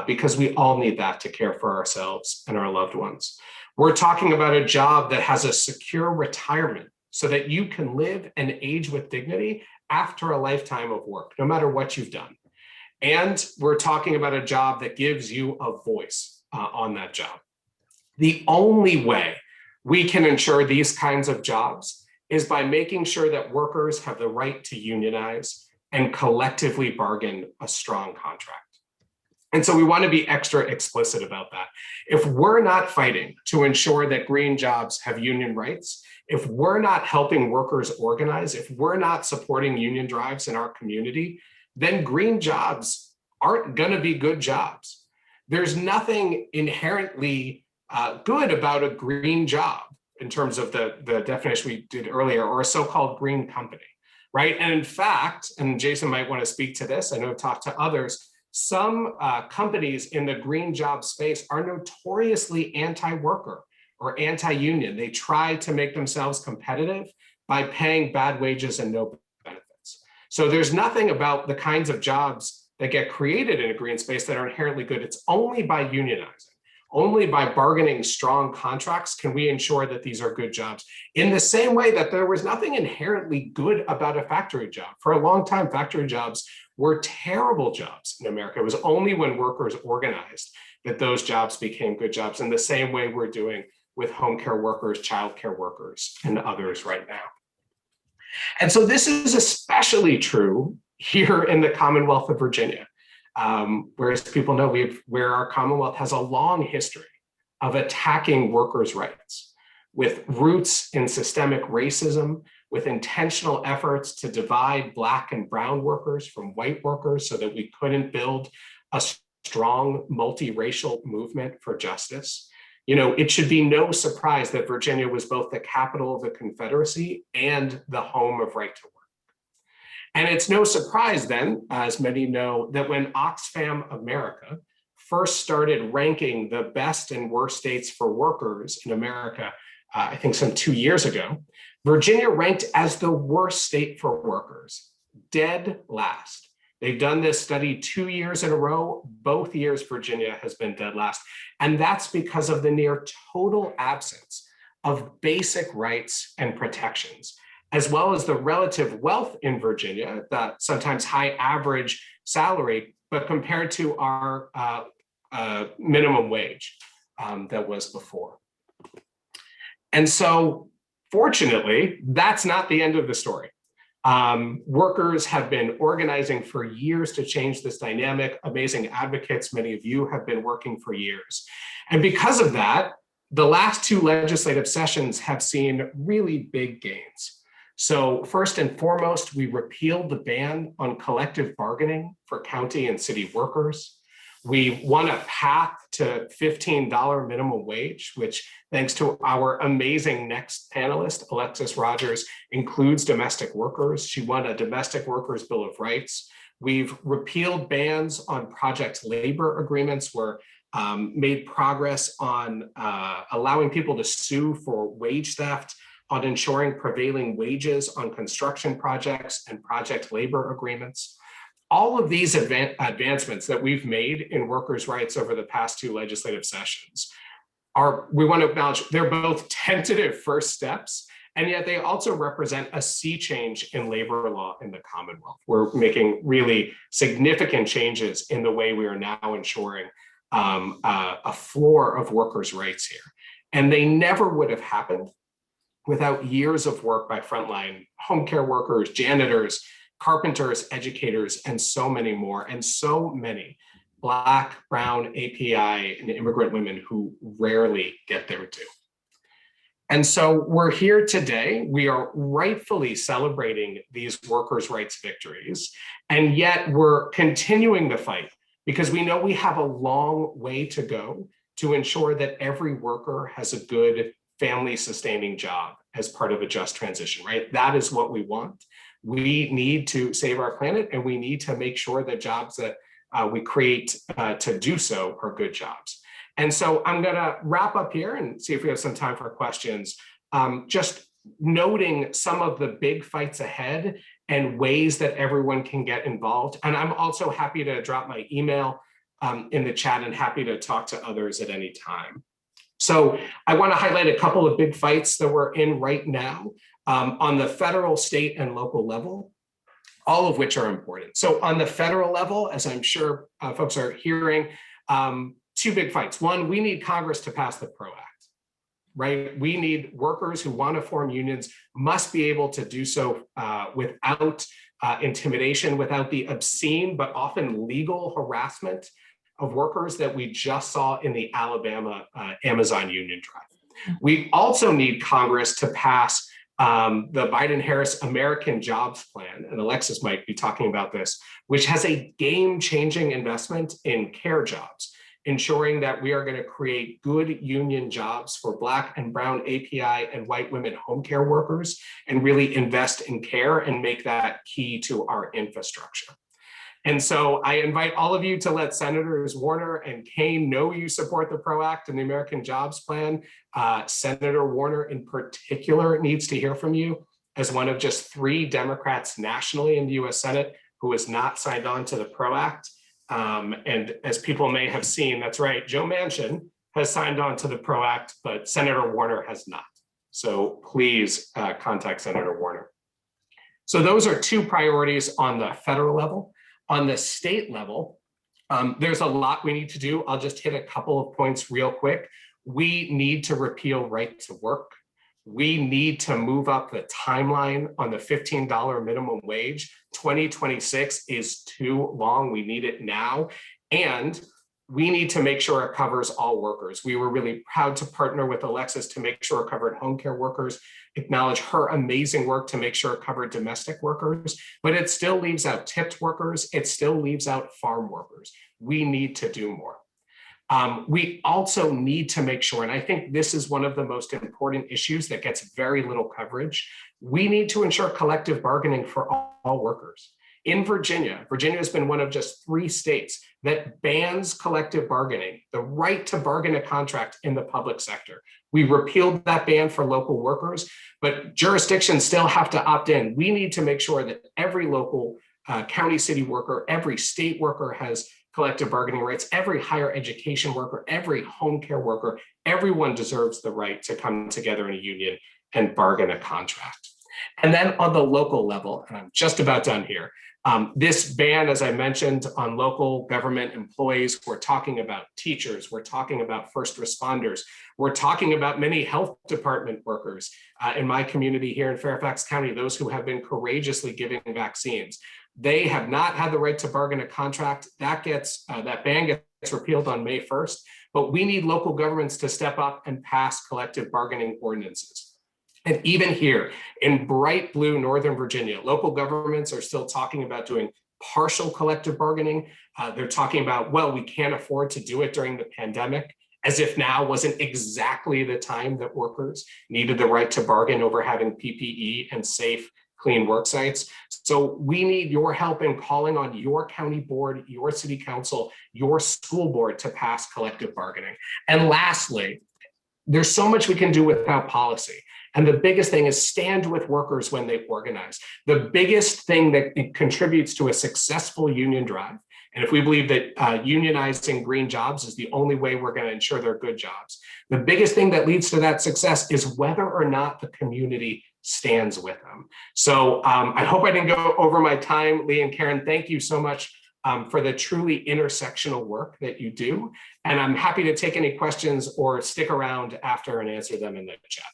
S8: because we all need that to care for ourselves and our loved ones. We're talking about a job that has a secure retirement so that you can live and age with dignity after a lifetime of work, no matter what you've done. And we're talking about a job that gives you a voice on that job. The only way we can ensure these kinds of jobs is by making sure that workers have the right to unionize and collectively bargain a strong contract. And so we want to be extra explicit about that. If we're not fighting to ensure that green jobs have union rights, if we're not helping workers organize, if we're not supporting union drives in our community, then green jobs aren't going to be good jobs. There's nothing inherently good about a green job in terms of the definition we did earlier, or a so-called green company, right? And in fact, and Jason might want to speak to this, I know I've talked to others, some companies in the green job space are notoriously anti-worker or anti-union. They try to make themselves competitive by paying bad wages and no benefits. So there's nothing about the kinds of jobs that get created in a green space that are inherently good. It's only by unionizing, only by bargaining strong contracts can we ensure that these are good jobs. In the same way that there was nothing inherently good about a factory job. For a long time, factory jobs were terrible jobs in America. It was only when workers organized that those jobs became good jobs, in the same way we're doing with home care workers, childcare workers, and others right now. And so this is especially true here in the Commonwealth of Virginia. Whereas people know where our Commonwealth has a long history of attacking workers' rights, with roots in systemic racism, with intentional efforts to divide Black and brown workers from white workers so that we couldn't build a strong multiracial movement for justice. You know, it should be no surprise that Virginia was both the capital of the Confederacy and the home of right to work. And it's no surprise then, as many know, that when Oxfam America first started ranking the best and worst states for workers in America, I think some 2 years ago, Virginia ranked as the worst state for workers, dead last. They've done this study 2 years in a row. Both years, Virginia has been dead last. And that's because of the near total absence of basic rights and protections, as well as the relative wealth in Virginia, that sometimes high average salary, but compared to our minimum wage that was before. And so fortunately, that's not the end of the story. Workers have been organizing for years to change this dynamic. Amazing advocates, many of you have been working for years. And because of that, the last 2 legislative sessions have seen really big gains. So first and foremost, we repealed the ban on collective bargaining for county and city workers. We won a path to $15 minimum wage, which, thanks to our amazing next panelist, Alexis Rogers, includes domestic workers. She won a domestic workers bill of rights. We've repealed bans on project labor agreements. We're made progress on allowing people to sue for wage theft, on ensuring prevailing wages on construction projects and project labor agreements. All of these advancements that we've made in workers' rights over the past 2 legislative sessions we want to acknowledge they're both tentative first steps, and yet they also represent a sea change in labor law in the Commonwealth. We're making really significant changes in the way we are now ensuring a floor of workers' rights here. And they never would have happened without years of work by frontline home care workers, janitors, carpenters, educators, and so many more, and so many Black, brown, API, and immigrant women who rarely get there too. And so we're here today. We are rightfully celebrating these workers' rights victories, and yet we're continuing the fight because we know we have a long way to go to ensure that every worker has a good family-sustaining job as part of a just transition, right? That is what we want. We need to save our planet, and we need to make sure that jobs that we create to do so are good jobs. And so I'm gonna wrap up here and see if we have some time for questions. Just noting some of the big fights ahead and ways that everyone can get involved. And I'm also happy to drop my email in the chat and happy to talk to others at any time. So I want to highlight a couple of big fights that we're in right now on the federal, state, and local level, all of which are important. So on the federal level, as I'm sure folks are hearing, 2 big fights. One, we need Congress to pass the PRO Act, right? We need workers who want to form unions must be able to do so without intimidation, without the obscene but often legal harassment of workers that we just saw in the Alabama Amazon union drive. We also need Congress to pass the Biden-Harris American Jobs Plan, and Alexis might be talking about this, which has a game-changing investment in care jobs, ensuring that we are going to create good union jobs for Black and brown API and white women home care workers, and really invest in care and make that key to our infrastructure. And so I invite all of you to let Senators Warner and Kaine know you support the PRO Act and the American Jobs Plan. Senator Warner in particular needs to hear from you as one of just 3 Democrats nationally in the US Senate who has not signed on to the PRO Act. And as people may have seen, that's right, Joe Manchin has signed on to the PRO Act, but Senator Warner has not. So please contact Senator Warner. So those are 2 priorities on the federal level. On the state level, there's a lot we need to do. I'll just hit a couple of points real quick. We need to repeal right to work. We need to move up the timeline on the $15 minimum wage. 2026 is too long. We need it now. And we need to make sure it covers all workers. We were really proud to partner with Alexis to make sure it covered home care workers, acknowledge her amazing work to make sure it covered domestic workers, but it still leaves out tipped workers. It still leaves out farm workers. We need to do more. We also need to make sure, and I think this is one of the most important issues that gets very little coverage, we need to ensure collective bargaining for all workers. In Virginia, Virginia has been one of just 3 states that bans collective bargaining, the right to bargain a contract in the public sector. We repealed that ban for local workers, but jurisdictions still have to opt in. We need to make sure that every local county city worker, every state worker has collective bargaining rights, every higher education worker, every home care worker, everyone deserves the right to come together in a union and bargain a contract. And then on the local level, and I'm just about done here, this ban, as I mentioned, on local government employees, we're talking about teachers, we're talking about first responders, we're talking about many health department workers in my community here in Fairfax County, those who have been courageously giving vaccines. They have not had the right to bargain a contract. That ban gets repealed on May 1st, but we need local governments to step up and pass collective bargaining ordinances. And even here in bright blue Northern Virginia, local governments are still talking about doing partial collective bargaining. They're talking about, well, we can't afford to do it during the pandemic, as if now wasn't exactly the time that workers needed the right to bargain over having PPE and safe, clean work sites. So we need your help in calling on your county board, your city council, your school board to pass collective bargaining. And lastly, there's so much we can do without policy. And the biggest thing is stand with workers when they organize. The biggest thing that contributes to a successful union drive, and if we believe that unionizing green jobs is the only way we're going to ensure they're good jobs, the biggest thing that leads to that success is whether or not the community stands with them. So I hope I didn't go over my time. Lee and Karen, thank you so much for the truly intersectional work that you do. And I'm happy to take any questions or stick around after and answer them in the chat.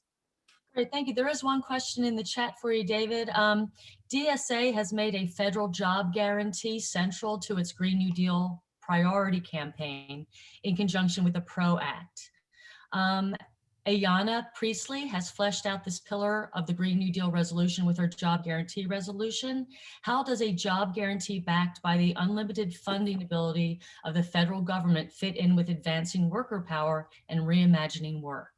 S3: Great, thank you. There is one question in the chat for you, David. DSA has made a federal job guarantee central to its Green New Deal priority campaign in conjunction with the PRO Act. Ayanna Priestley has fleshed out this pillar of the Green New Deal resolution with her job guarantee resolution. How does a job guarantee backed by the unlimited funding ability of the federal government fit in with advancing worker power and reimagining work?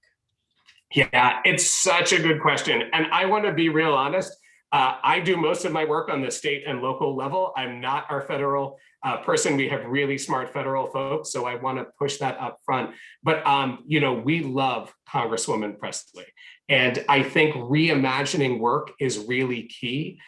S8: Yeah, it's such a good question. And I want to be real honest. I do most of my work on the state and local level. I'm not our federal person. We have really smart federal folks, so I want to push that up front. But you know, we love Congresswoman Presley, and I think reimagining work is really key.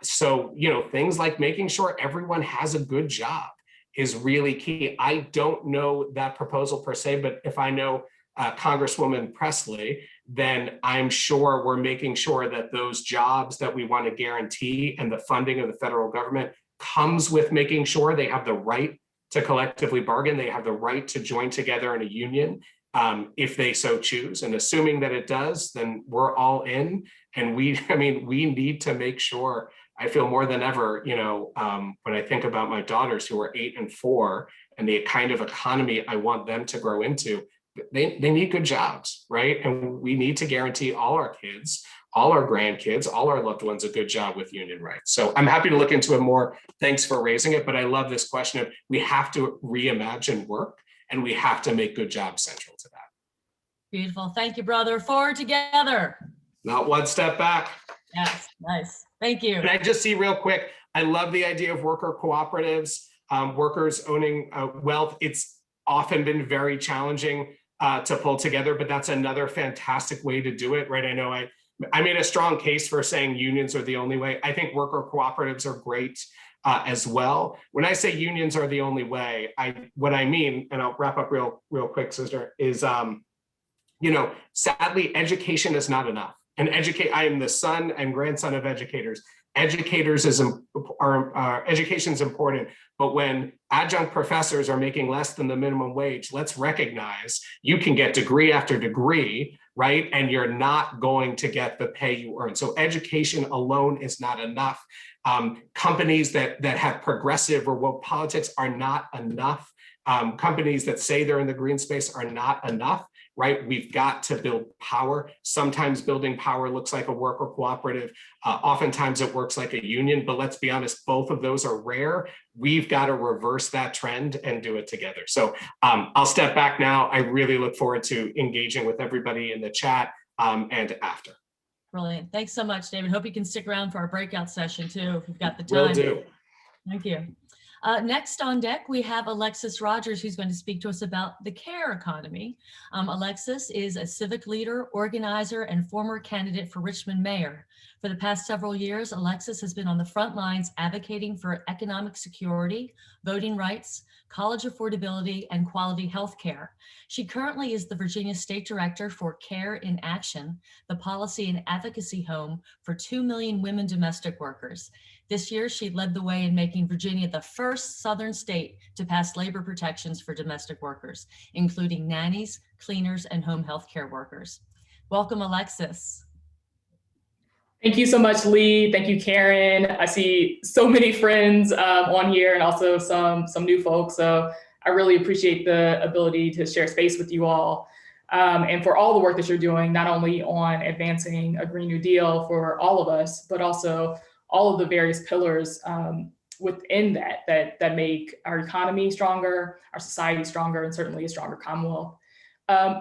S8: So you know, things like making sure everyone has a good job is really key. I don't know that proposal per se, but if I know Congresswoman Presley, then I'm sure we're making sure that those jobs that we want to guarantee and the funding of the federal government comes with making sure they have the right to collectively bargain, they have the right to join together in a union if they so choose. And assuming that it does, then we're all in. And we need to make sure, I feel more than ever, you know, when I think about my daughters who are 8 and 4 and the kind of economy I want them to grow into, they need good jobs, right? And we need to guarantee all our kids, all our grandkids, all our loved ones a good job with union rights. So I'm happy to look into it more. Thanks for raising it. But I love this question of we have to reimagine work and we have to make good jobs central to that.
S3: Beautiful. Thank you, brother. Forward together.
S8: Not one step back.
S3: Yes, nice. Thank you.
S8: Can I just see real quick? I love the idea of worker cooperatives, workers owning wealth. It's often been very challenging to pull together, but that's another fantastic way to do it, right? I know I made a strong case for saying unions are the only way. I think worker cooperatives are great as well. When I say unions are the only way, what I mean, and I'll wrap up real quick, sister, is sadly, education is not enough. And I am the son and grandson of educators. Education is important, but when adjunct professors are making less than the minimum wage, let's recognize you can get degree after degree, right? And you're not going to get the pay you earn. So education alone is not enough. Companies that have progressive or woke politics are not enough. Companies that say they're in the green space are not enough, right? We've got to build power. Sometimes building power looks like a worker cooperative. Oftentimes it works like a union, but let's be honest, both of those are rare. We've got to reverse that trend and do it together. So I'll step back now. I really look forward to engaging with everybody in the chat and after.
S3: Brilliant. Thanks so much, David. Hope you can stick around for our breakout session too, if you've got the time.
S8: Will do.
S3: Thank you. Next on deck, we have Alexis Rogers, who's going to speak to us about the care economy. Alexis is a civic leader, organizer, and former candidate for Richmond mayor. For the past several years, Alexis has been on the front lines advocating for economic security, voting rights, college affordability, and quality health care. She currently is the Virginia State Director for Care in Action, the policy and advocacy home for 2 million women domestic workers. This year, she led the way in making Virginia the first Southern state to pass labor protections for domestic workers, including nannies, cleaners, and home health care workers. Welcome, Alexis.
S9: Thank you so much, Lee. Thank you, Karen. I see so many friends on here and also some new folks. So I really appreciate the ability to share space with you all and for all the work that you're doing, not only on advancing a Green New Deal for all of us, but also all of the various pillars within that make our economy stronger, our society stronger, and certainly a stronger Commonwealth.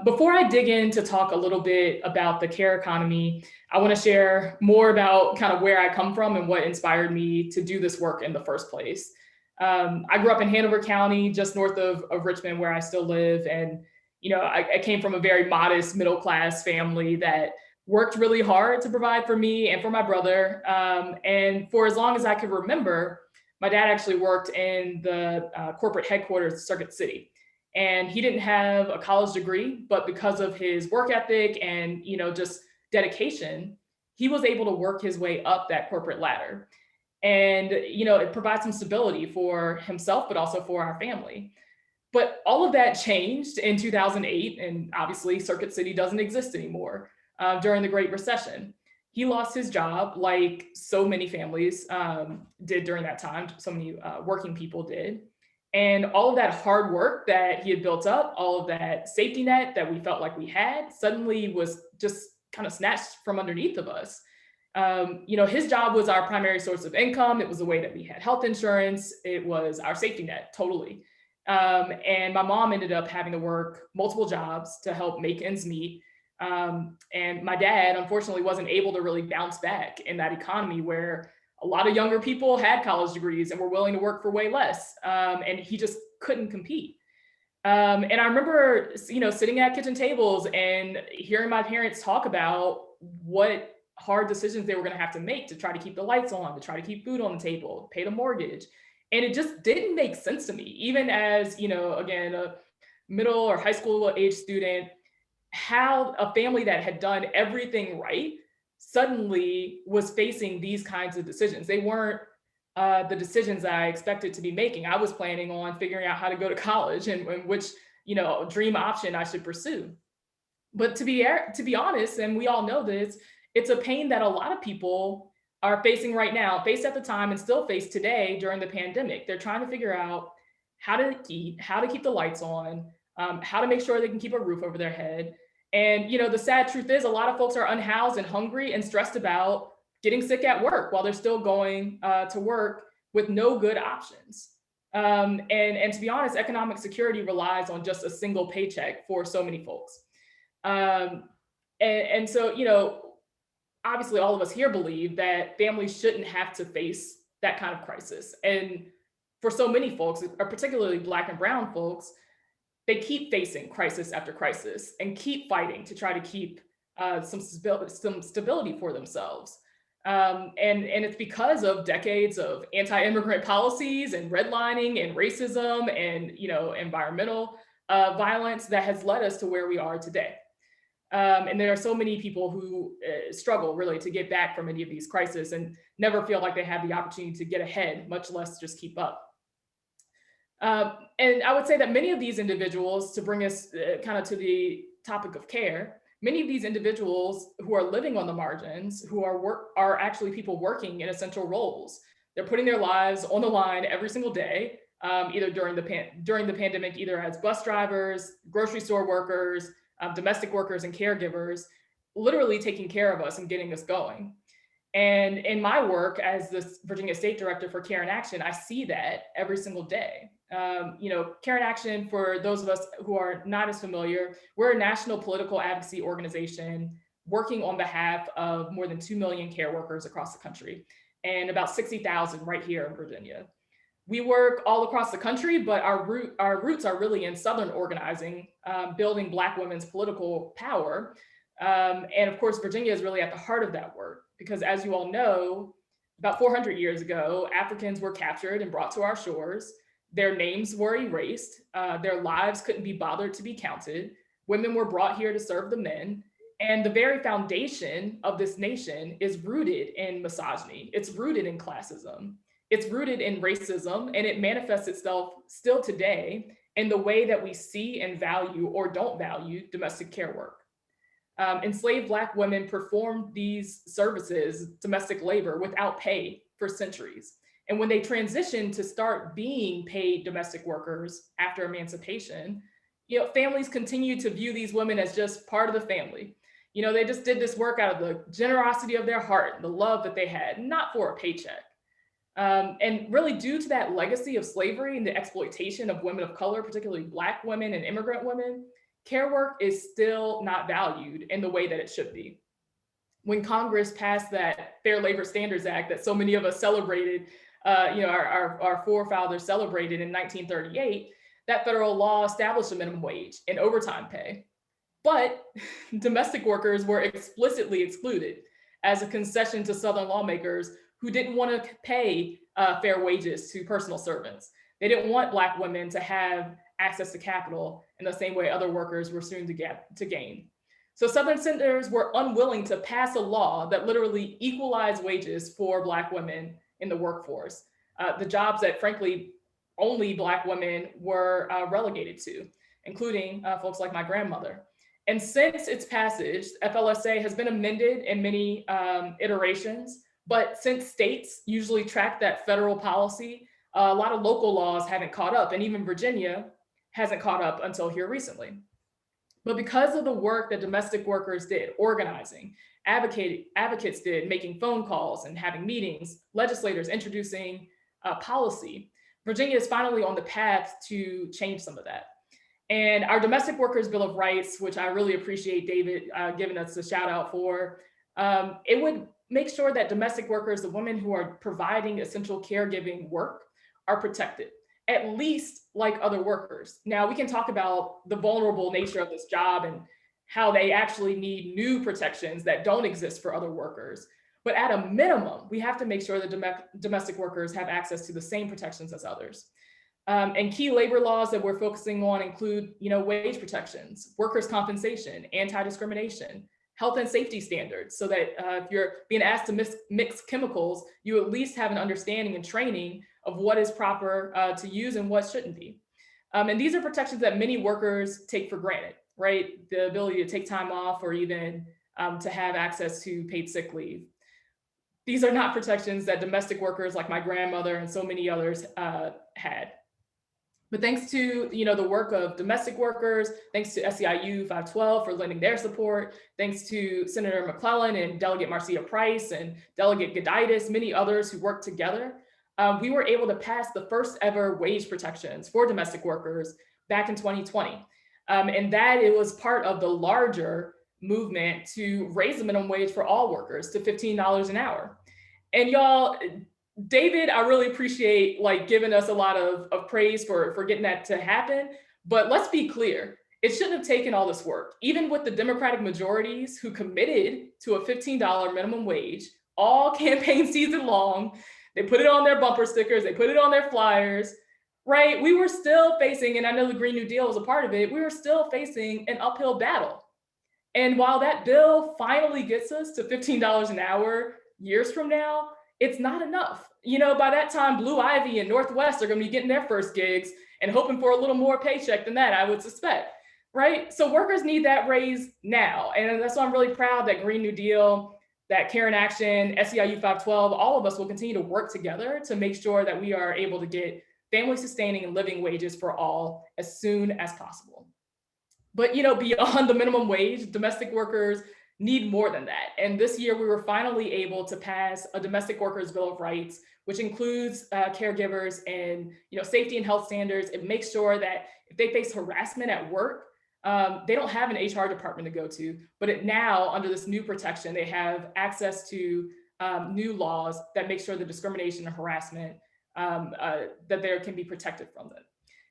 S9: Before I dig in to talk a little bit about the care economy, I want to share more about kind of where I come from and what inspired me to do this work in the first place. I grew up in Hanover County, just north of Richmond, where I still live. And, I came from a very modest middle-class family that worked really hard to provide for me and for my brother. And for as long as I could remember, my dad actually worked in the corporate headquarters of Circuit City. And he didn't have a college degree, but because of his work ethic and, just dedication, he was able to work his way up that corporate ladder. And, it provides some stability for himself, but also for our family. But all of that changed in 2008. And obviously Circuit City doesn't exist anymore. During the Great Recession. He lost his job like so many families did during that time, so many working people did. And all of that hard work that he had built up, all of that safety net that we felt like we had, suddenly was just kind of snatched from underneath of us. His job was our primary source of income. It was the way that we had health insurance. It was our safety net, totally. And my mom ended up having to work multiple jobs to help make ends meet. And my dad, unfortunately, wasn't able to really bounce back in that economy where a lot of younger people had college degrees and were willing to work for way less. And he just couldn't compete. And I remember, sitting at kitchen tables and hearing my parents talk about what hard decisions they were going to have to make to try to keep the lights on, to try to keep food on the table, pay the mortgage. And it just didn't make sense to me, even as, again, a middle or high school age student, how a family that had done everything right suddenly was facing these kinds of decisions. They weren't the decisions I expected to be making. I was planning on figuring out how to go to college and which, dream option I should pursue. But to be honest, and we all know this, it's a pain that a lot of people are facing right now, faced at the time and still face today during the pandemic. They're trying to figure out how to eat, how to keep the lights on, how to make sure they can keep a roof over their head. And, the sad truth is a lot of folks are unhoused and hungry and stressed about getting sick at work while they're still going to work with no good options. And to be honest, economic security relies on just a single paycheck for so many folks. And so, obviously all of us here believe that families shouldn't have to face that kind of crisis. And for so many folks, or particularly Black and brown folks, they keep facing crisis after crisis and keep fighting to try to keep some stability for themselves. And it's because of decades of anti-immigrant policies and redlining and racism and environmental violence that has led us to where we are today. And there are so many people who struggle really to get back from any of these crises and never feel like they have the opportunity to get ahead, much less just keep up. And I would say that many of these individuals, to bring us kind of to the topic of care, many of these individuals who are living on the margins, who are actually people working in essential roles. They're putting their lives on the line every single day, either during the pandemic, either as bus drivers, grocery store workers, domestic workers, and caregivers, literally taking care of us and getting us going. And in my work as the Virginia State Director for Care in Action, I see that every single day. Care in Action, for those of us who are not as familiar, we're a national political advocacy organization working on behalf of more than 2 million care workers across the country and about 60,000 right here in Virginia. We work all across the country, but our roots are really in Southern organizing, building Black women's political power. And of course, Virginia is really at the heart of that work, because as you all know, about 400 years ago, Africans were captured and brought to our shores. Their names were erased. Their lives couldn't be bothered to be counted. Women were brought here to serve the men. And the very foundation of this nation is rooted in misogyny. It's rooted in classism. It's rooted in racism, and it manifests itself still today in the way that we see and value or don't value domestic care work. Enslaved Black women performed these services, domestic labor, without pay for centuries. And when they transitioned to start being paid domestic workers after emancipation, families continued to view these women as just part of the family. They just did this work out of the generosity of their heart, the love that they had, not for a paycheck. And really, due to that legacy of slavery and the exploitation of women of color, particularly Black women and immigrant women, care work is still not valued in the way that it should be. When Congress passed that Fair Labor Standards Act that so many of us celebrated, our forefathers celebrated in 1938, that federal law established a minimum wage and overtime pay. But domestic workers were explicitly excluded as a concession to Southern lawmakers who didn't want to pay fair wages to personal servants. They didn't want Black women to have access to capital in the same way other workers were soon to gain. So Southern senators were unwilling to pass a law that literally equalized wages for Black women in the workforce, the jobs that frankly only Black women were relegated to, including folks like my grandmother. And since its passage, FLSA has been amended in many iterations, but since states usually track that federal policy, a lot of local laws haven't caught up, and even Virginia hasn't caught up until here recently. But because of the work that domestic workers did, organizing, advocates did, making phone calls and having meetings, legislators introducing policy, Virginia is finally on the path to change some of that. And our Domestic Workers Bill of Rights, which I really appreciate David giving us a shout out for, it would make sure that domestic workers, the women who are providing essential caregiving work, are protected, at least like other workers. Now, we can talk about the vulnerable nature of this job and how they actually need new protections that don't exist for other workers. But at a minimum, we have to make sure that domestic workers have access to the same protections as others. And key labor laws that we're focusing on include, wage protections, workers' compensation, anti-discrimination, health and safety standards, so that if you're being asked to mix chemicals, you at least have an understanding and training of what is proper to use and what shouldn't be. And these are protections that many workers take for granted, right? The ability to take time off or even to have access to paid sick leave. These are not protections that domestic workers like my grandmother and so many others had. But thanks to the work of domestic workers, thanks to SEIU 512 for lending their support, thanks to Senator McClellan and Delegate Marcia Price and Delegate Goditis, many others who worked together, we were able to pass the first ever wage protections for domestic workers back in 2020. And that it was part of the larger movement to raise the minimum wage for all workers to $15 an hour. And y'all, David, I really appreciate giving us a lot of praise for getting that to happen. But let's be clear, it shouldn't have taken all this work. Even with the Democratic majorities who committed to a $15 minimum wage all campaign season long, they put it on their bumper stickers, they put it on their flyers, right? We were still facing, and I know the Green New Deal was a part of it, we were still facing an uphill battle. And while that bill finally gets us to $15 an hour years from now, it's not enough. You know, by that time, Blue Ivy and Northwest are going to be getting their first gigs and hoping for a little more paycheck than that, I would suspect, right? So workers need that raise now. And that's why I'm really proud that Green New Deal, that Care in Action, SEIU 512, all of us will continue to work together to make sure that we are able to get family sustaining and living wages for all as soon as possible. But, you know, beyond the minimum wage, domestic workers need more than that. And this year, we were finally able to pass a Domestic Workers Bill of Rights, which includes caregivers and, you know, safety and health standards. It makes sure that if they face harassment at work, they don't have an HR department to go to, but now under this new protection, they have access to new laws that make sure the discrimination and harassment, that there can be protected from them.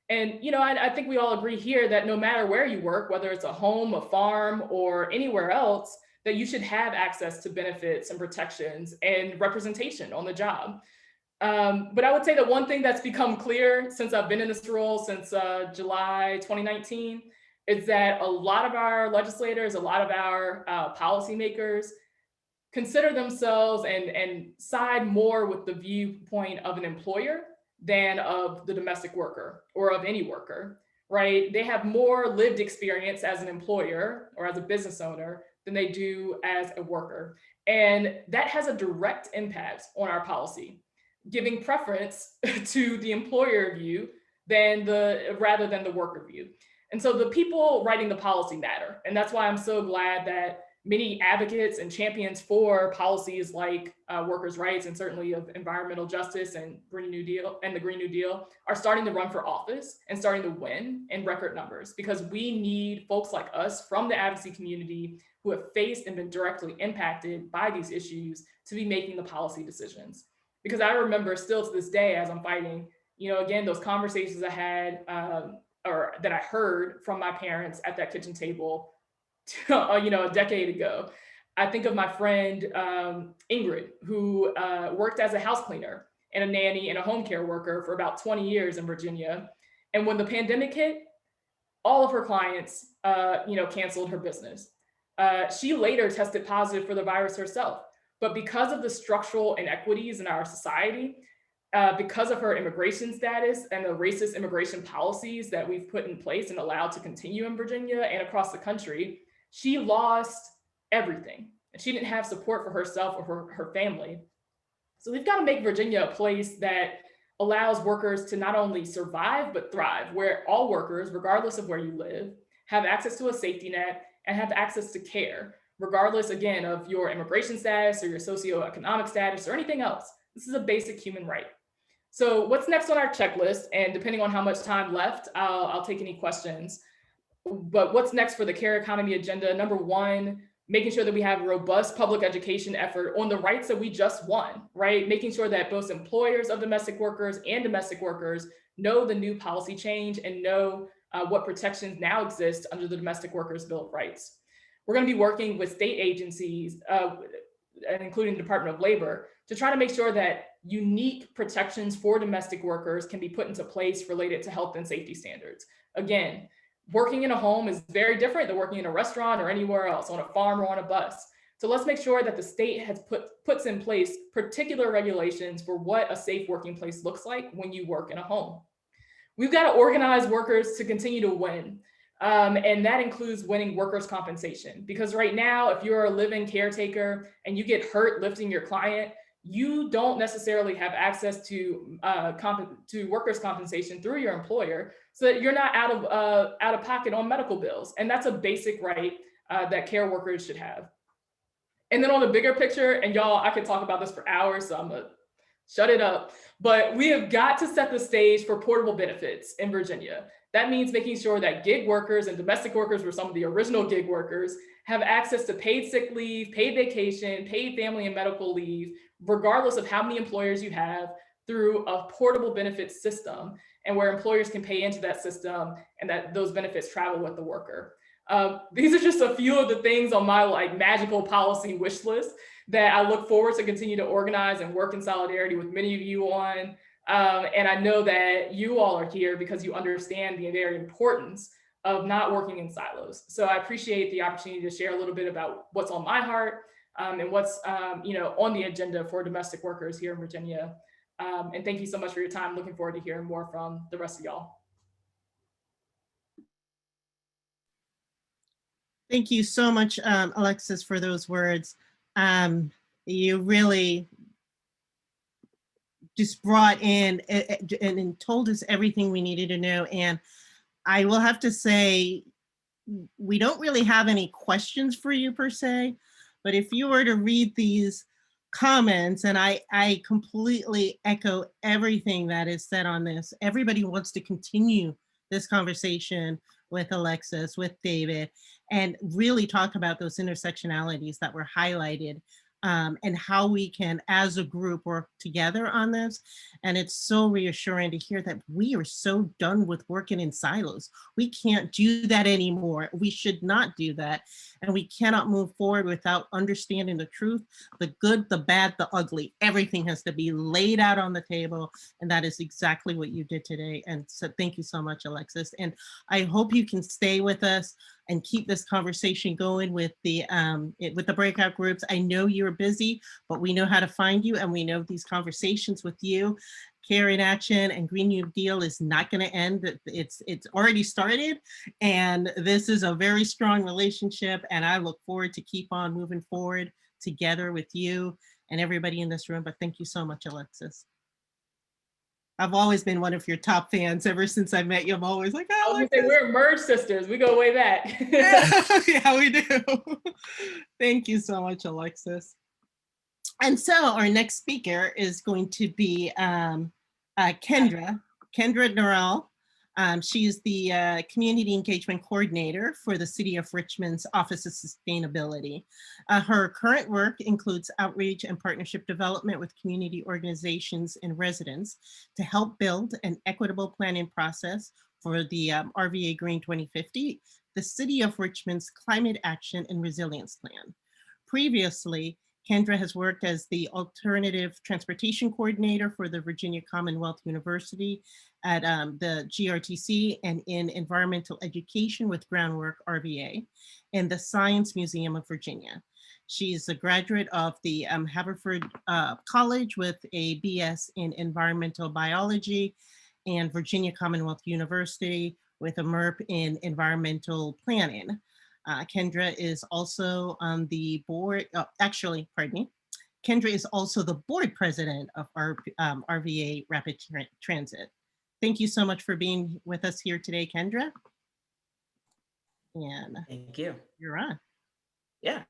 S9: And, you know, I think we all agree here that no matter where you work, whether it's a home, a farm, or anywhere else, that you should have access to benefits and protections and representation on the job. But I would say that one thing that's become clear since I've been in this role since July 2019 is that a lot of our legislators, a lot of our policymakers consider themselves and side more with the viewpoint of an employer than of the domestic worker or of any worker, right? They have more lived experience as an employer or as a business owner than they do as a worker. And that has a direct impact on our policy, giving preference to the employer view rather than the worker view. And so the people writing the policy matter. And that's why I'm so glad that many advocates and champions for policies like workers' rights and certainly of environmental justice and Green New Deal and the Green New Deal are starting to run for office and starting to win in record numbers, because we need folks like us from the advocacy community who have faced and been directly impacted by these issues to be making the policy decisions. Because I remember still to this day, as I'm fighting, you know, again, those conversations I had or that I heard from my parents at that kitchen table, you know, a decade ago. I think of my friend Ingrid, who worked as a house cleaner and a nanny and a home care worker for about 20 years in Virginia. And when the pandemic hit, all of her clients, you know, canceled her business. She later tested positive for the virus herself. But because of the structural inequities in our society, because of her immigration status and the racist immigration policies that we've put in place and allowed to continue in Virginia and across the country, she lost everything. And she didn't have support for herself or her family. So we've got to make Virginia a place that allows workers to not only survive, but thrive, where all workers, regardless of where you live, have access to a safety net and have access to care, regardless, again, of your immigration status or your socioeconomic status or anything else. This is a basic human right. So what's next on our checklist? And depending on how much time left, I'll take any questions. But what's next for the care economy agenda? Number one, making sure that we have a robust public education effort on the rights that we just won, right? Making sure that both employers of domestic workers and domestic workers know the new policy change and know what protections now exist under the Domestic Workers Bill of Rights. We're going to be working with state agencies, including the Department of Labor, to try to make sure that unique protections for domestic workers can be put into place related to health and safety standards. Again, working in a home is very different than working in a restaurant or anywhere else, on a farm or on a bus. So let's make sure that the state has puts in place particular regulations for what a safe working place looks like when you work in a home. We've got to organize workers to continue to win. And that includes winning workers' compensation. Because right now, if you're a live-in caretaker and you get hurt lifting your client, you don't necessarily have access to workers' compensation through your employer, so that you're not out of pocket on medical bills. And that's a basic right that care workers should have. And then on the bigger picture, and y'all, I could talk about this for hours, so I'm gonna shut it up. But we have got to set the stage for portable benefits in Virginia. That means making sure that gig workers and domestic workers, were some of the original gig workers, have access to paid sick leave, paid vacation, paid family and medical leave, regardless of how many employers you have, through a portable benefits system. and where employers can pay into that system and that those benefits travel with the worker. These are just a few of the things on my like magical policy wish list that I look forward to continue to organize and work in solidarity with many of you on. And I know that you all are here because you understand the very importance of not working in silos. So I appreciate the opportunity to share a little bit about what's on my heart and what's on the agenda for domestic workers here in Virginia. And thank you so much for your time. Looking forward to hearing more from the rest of y'all.
S6: Thank you so much, Alexis, for those words. You really just brought in and told us everything we needed to know. And I will have to say, we don't really have any questions for you per se, but if you were to read these comments, and I completely echo everything that is said on this, everybody wants to continue this conversation with Alexis, with David, and really talk about those intersectionalities that were highlighted and how we can, as a group, work together on this. And it's so reassuring to hear that we are so done with working in silos. We can't do that anymore. We should not do that. And we cannot move forward without understanding the truth, the good, the bad, the ugly. Everything has to be laid out on the table. And that is exactly what you did today. And so thank you so much, Alexis. And I hope you can stay with us and keep this conversation going with the breakout groups. I know you're busy, but we know how to find you, and we know these conversations with you, Care in Action and Green New Deal, is not going to end. It's already started, and this is a very strong relationship, and I look forward to keep on moving forward together with you and everybody in this room. But thank you so much, Alexis. I've always been one of your top fans ever since I met you. I'm always like, oh,
S9: I was gonna say, we're merged sisters. We go way back.
S6: Yeah, we do. Thank you so much, Alexis. And so our next speaker is going to be Kendra Norrell. She's the Community Engagement Coordinator for the City of Richmond's Office of Sustainability. Her current work includes outreach and partnership development with community organizations and residents to help build an equitable planning process for the RVA Green 2050, the City of Richmond's Climate Action and Resilience Plan. Previously, Kendra has worked as the Alternative Transportation Coordinator for the Virginia Commonwealth University at the GRTC and in Environmental Education with Groundwork RVA and the Science Museum of Virginia. She's a graduate of the Haverford College with a BS in Environmental Biology and Virginia Commonwealth University with a MERP in Environmental Planning. Kendra is also on the board, Kendra is also the board president of RVA Rapid Transit. Thank you so much for being with us here today, Kendra. And
S10: thank you.
S6: You're on.
S10: Yeah.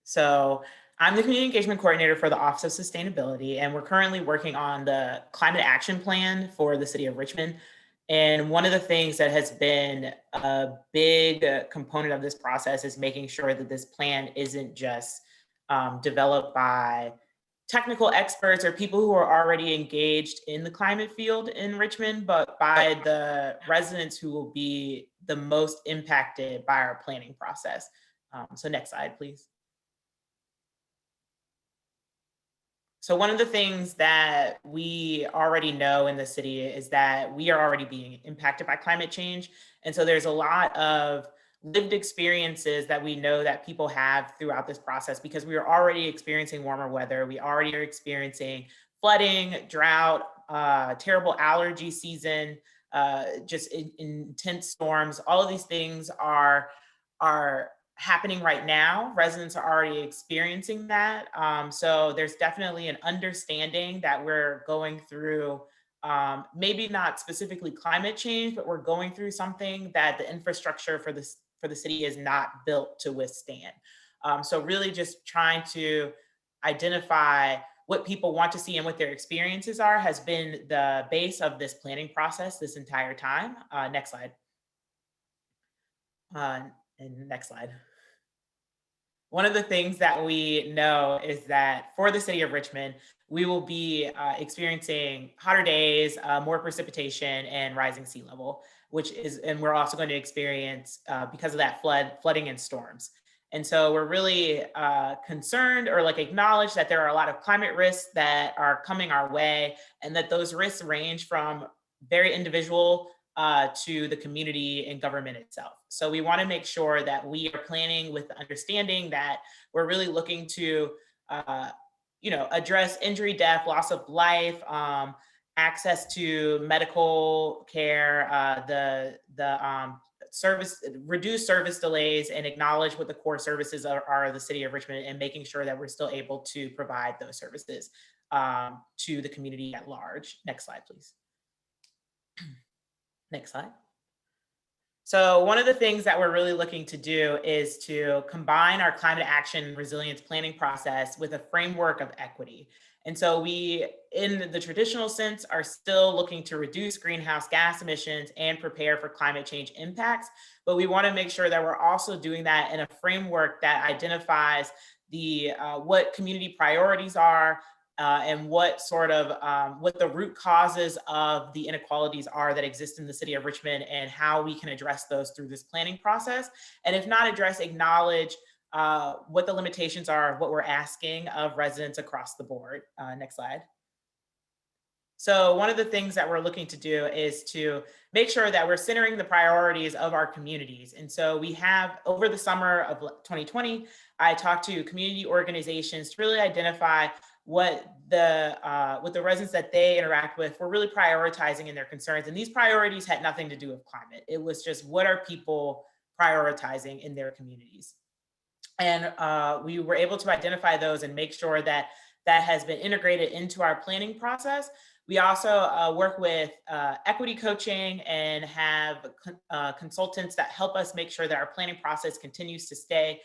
S10: So I'm the Community Engagement Coordinator for the Office of Sustainability, and we're currently working on the Climate Action Plan for the City of Richmond. And one of the things that has been a big component of this process is making sure that this plan isn't just developed by technical experts or people who are already engaged in the climate field in Richmond, but by the residents who will be the most impacted by our planning process. So next slide, please. So one of the things that we already know in the city is that we are already being impacted by climate change. And so there's a lot of lived experiences that we know that people have throughout this process because we are already experiencing warmer weather. We already are experiencing flooding, drought, terrible allergy season, just intense storms. All of these things are happening right now. Residents are already experiencing that. So there's definitely an understanding that we're going through, maybe not specifically climate change, but we're going through something that the infrastructure for the city is not built to withstand. So really just trying to identify what people want to see and what their experiences are has been the base of this planning process this entire time. Next slide. And next slide. one of the things that we know is that for the city of Richmond, we will be experiencing hotter days, more precipitation, and rising sea level, and we're also going to experience, because of that, flooding and storms. And so we're really concerned, or like acknowledge that there are a lot of climate risks that are coming our way, and that those risks range from very individual to the community and government itself. So we want to make sure that we are planning with the understanding that we're really looking to address injury, death, loss of life, access to medical care, reduce service delays, and acknowledge what the core services are of the city of Richmond, and making sure that we're still able to provide those services to the community at large. Next slide, please. Next slide. So one of the things that we're really looking to do is to combine our climate action resilience planning process with a framework of equity. And so we, in the traditional sense, are still looking to reduce greenhouse gas emissions and prepare for climate change impacts. But we want to make sure that we're also doing that in a framework that identifies what community priorities are, and what the root causes of the inequalities are that exist in the city of Richmond, and how we can address those through this planning process. And if not address, acknowledge what the limitations are of what we're asking of residents across the board. Next slide. So one of the things that we're looking to do is to make sure that we're centering the priorities of our communities. And so we have, over the summer of 2020, I talked to community organizations to really identify what the residents that they interact with were really prioritizing in their concerns. And these priorities had nothing to do with climate. It was just, what are people prioritizing in their communities? And we were able to identify those and make sure that that has been integrated into our planning process. We also work with equity coaching and have consultants that help us make sure that our planning process continues to stay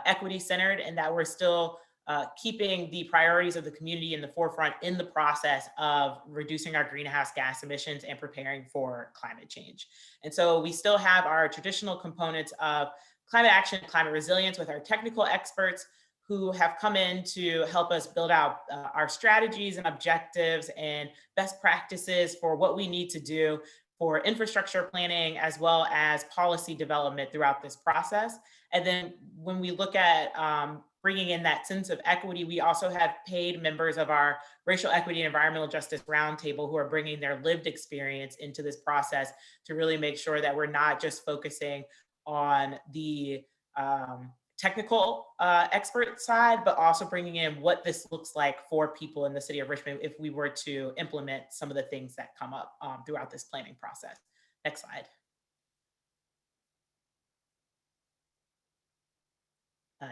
S10: equity centered, and that we're still keeping the priorities of the community in the forefront in the process of reducing our greenhouse gas emissions and preparing for climate change. And so we still have our traditional components of climate action, climate resilience with our technical experts who have come in to help us build out our strategies and objectives and best practices for what we need to do for infrastructure planning, as well as policy development throughout this process. And then when we look at bringing in that sense of equity, we also have paid members of our Racial Equity and Environmental Justice Roundtable who are bringing their lived experience into this process to really make sure that we're not just focusing on the technical expert side, but also bringing in what this looks like for people in the city of Richmond if we were to implement some of the things that come up throughout this planning process. Next slide.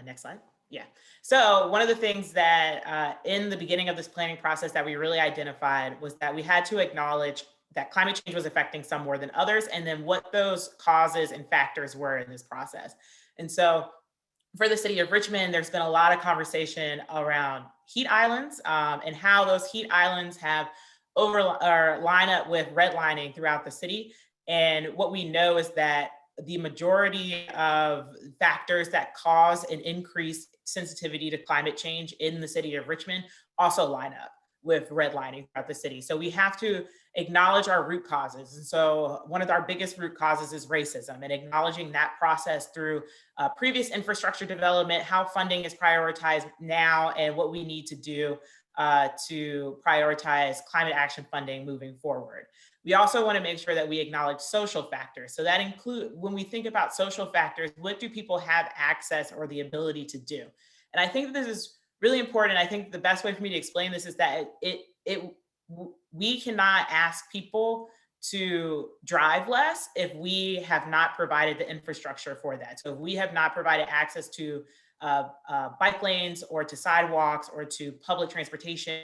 S10: Next slide. Yeah. So one of the things that in the beginning of this planning process that we really identified was that we had to acknowledge that climate change was affecting some more than others, and then what those causes and factors were in this process. And so for the city of Richmond, there's been a lot of conversation around heat islands and how those heat islands have line up with redlining throughout the city. And what we know is that the majority of factors that cause an increased sensitivity to climate change in the city of Richmond also line up with redlining throughout the city. So we have to acknowledge our root causes. And so one of our biggest root causes is racism, and acknowledging that process through previous infrastructure development, how funding is prioritized now, and what we need to do to prioritize climate action funding moving forward. We also want to make sure that we acknowledge social factors. So that include, when we think about social factors, what do people have access or the ability to do? And I think this is really important. I think the best way for me to explain this is that we cannot ask people to drive less if we have not provided the infrastructure for that. So if we have not provided access to bike lanes or to sidewalks or to public transportation,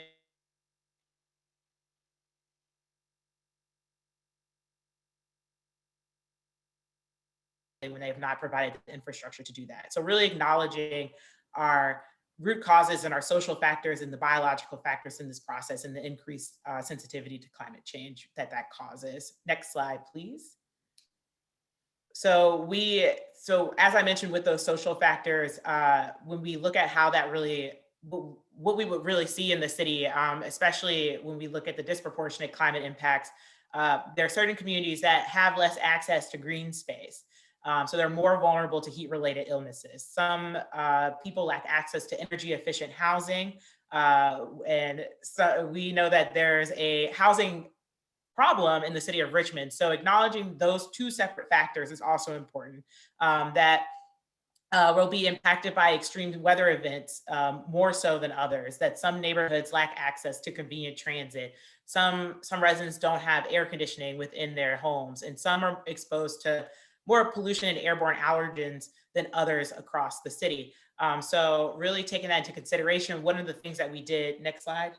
S10: when they have not provided the infrastructure to do that. So really acknowledging our root causes and our social factors and the biological factors in this process and the increased sensitivity to climate change that causes. Next slide, please. So as I mentioned with those social factors, when we look at how that really, what we would really see in the city, especially when we look at the disproportionate climate impacts, there are certain communities that have less access to green space. So they're more vulnerable to heat-related illnesses. Some people lack access to energy-efficient housing. And so we know that there's a housing problem in the city of Richmond. So acknowledging those two separate factors is also important, that will be impacted by extreme weather events more so than others, that some neighborhoods lack access to convenient transit. Some residents don't have air conditioning within their homes, and some are exposed to more pollution and airborne allergens than others across the city. So really taking that into consideration, one of the things that we did, next slide,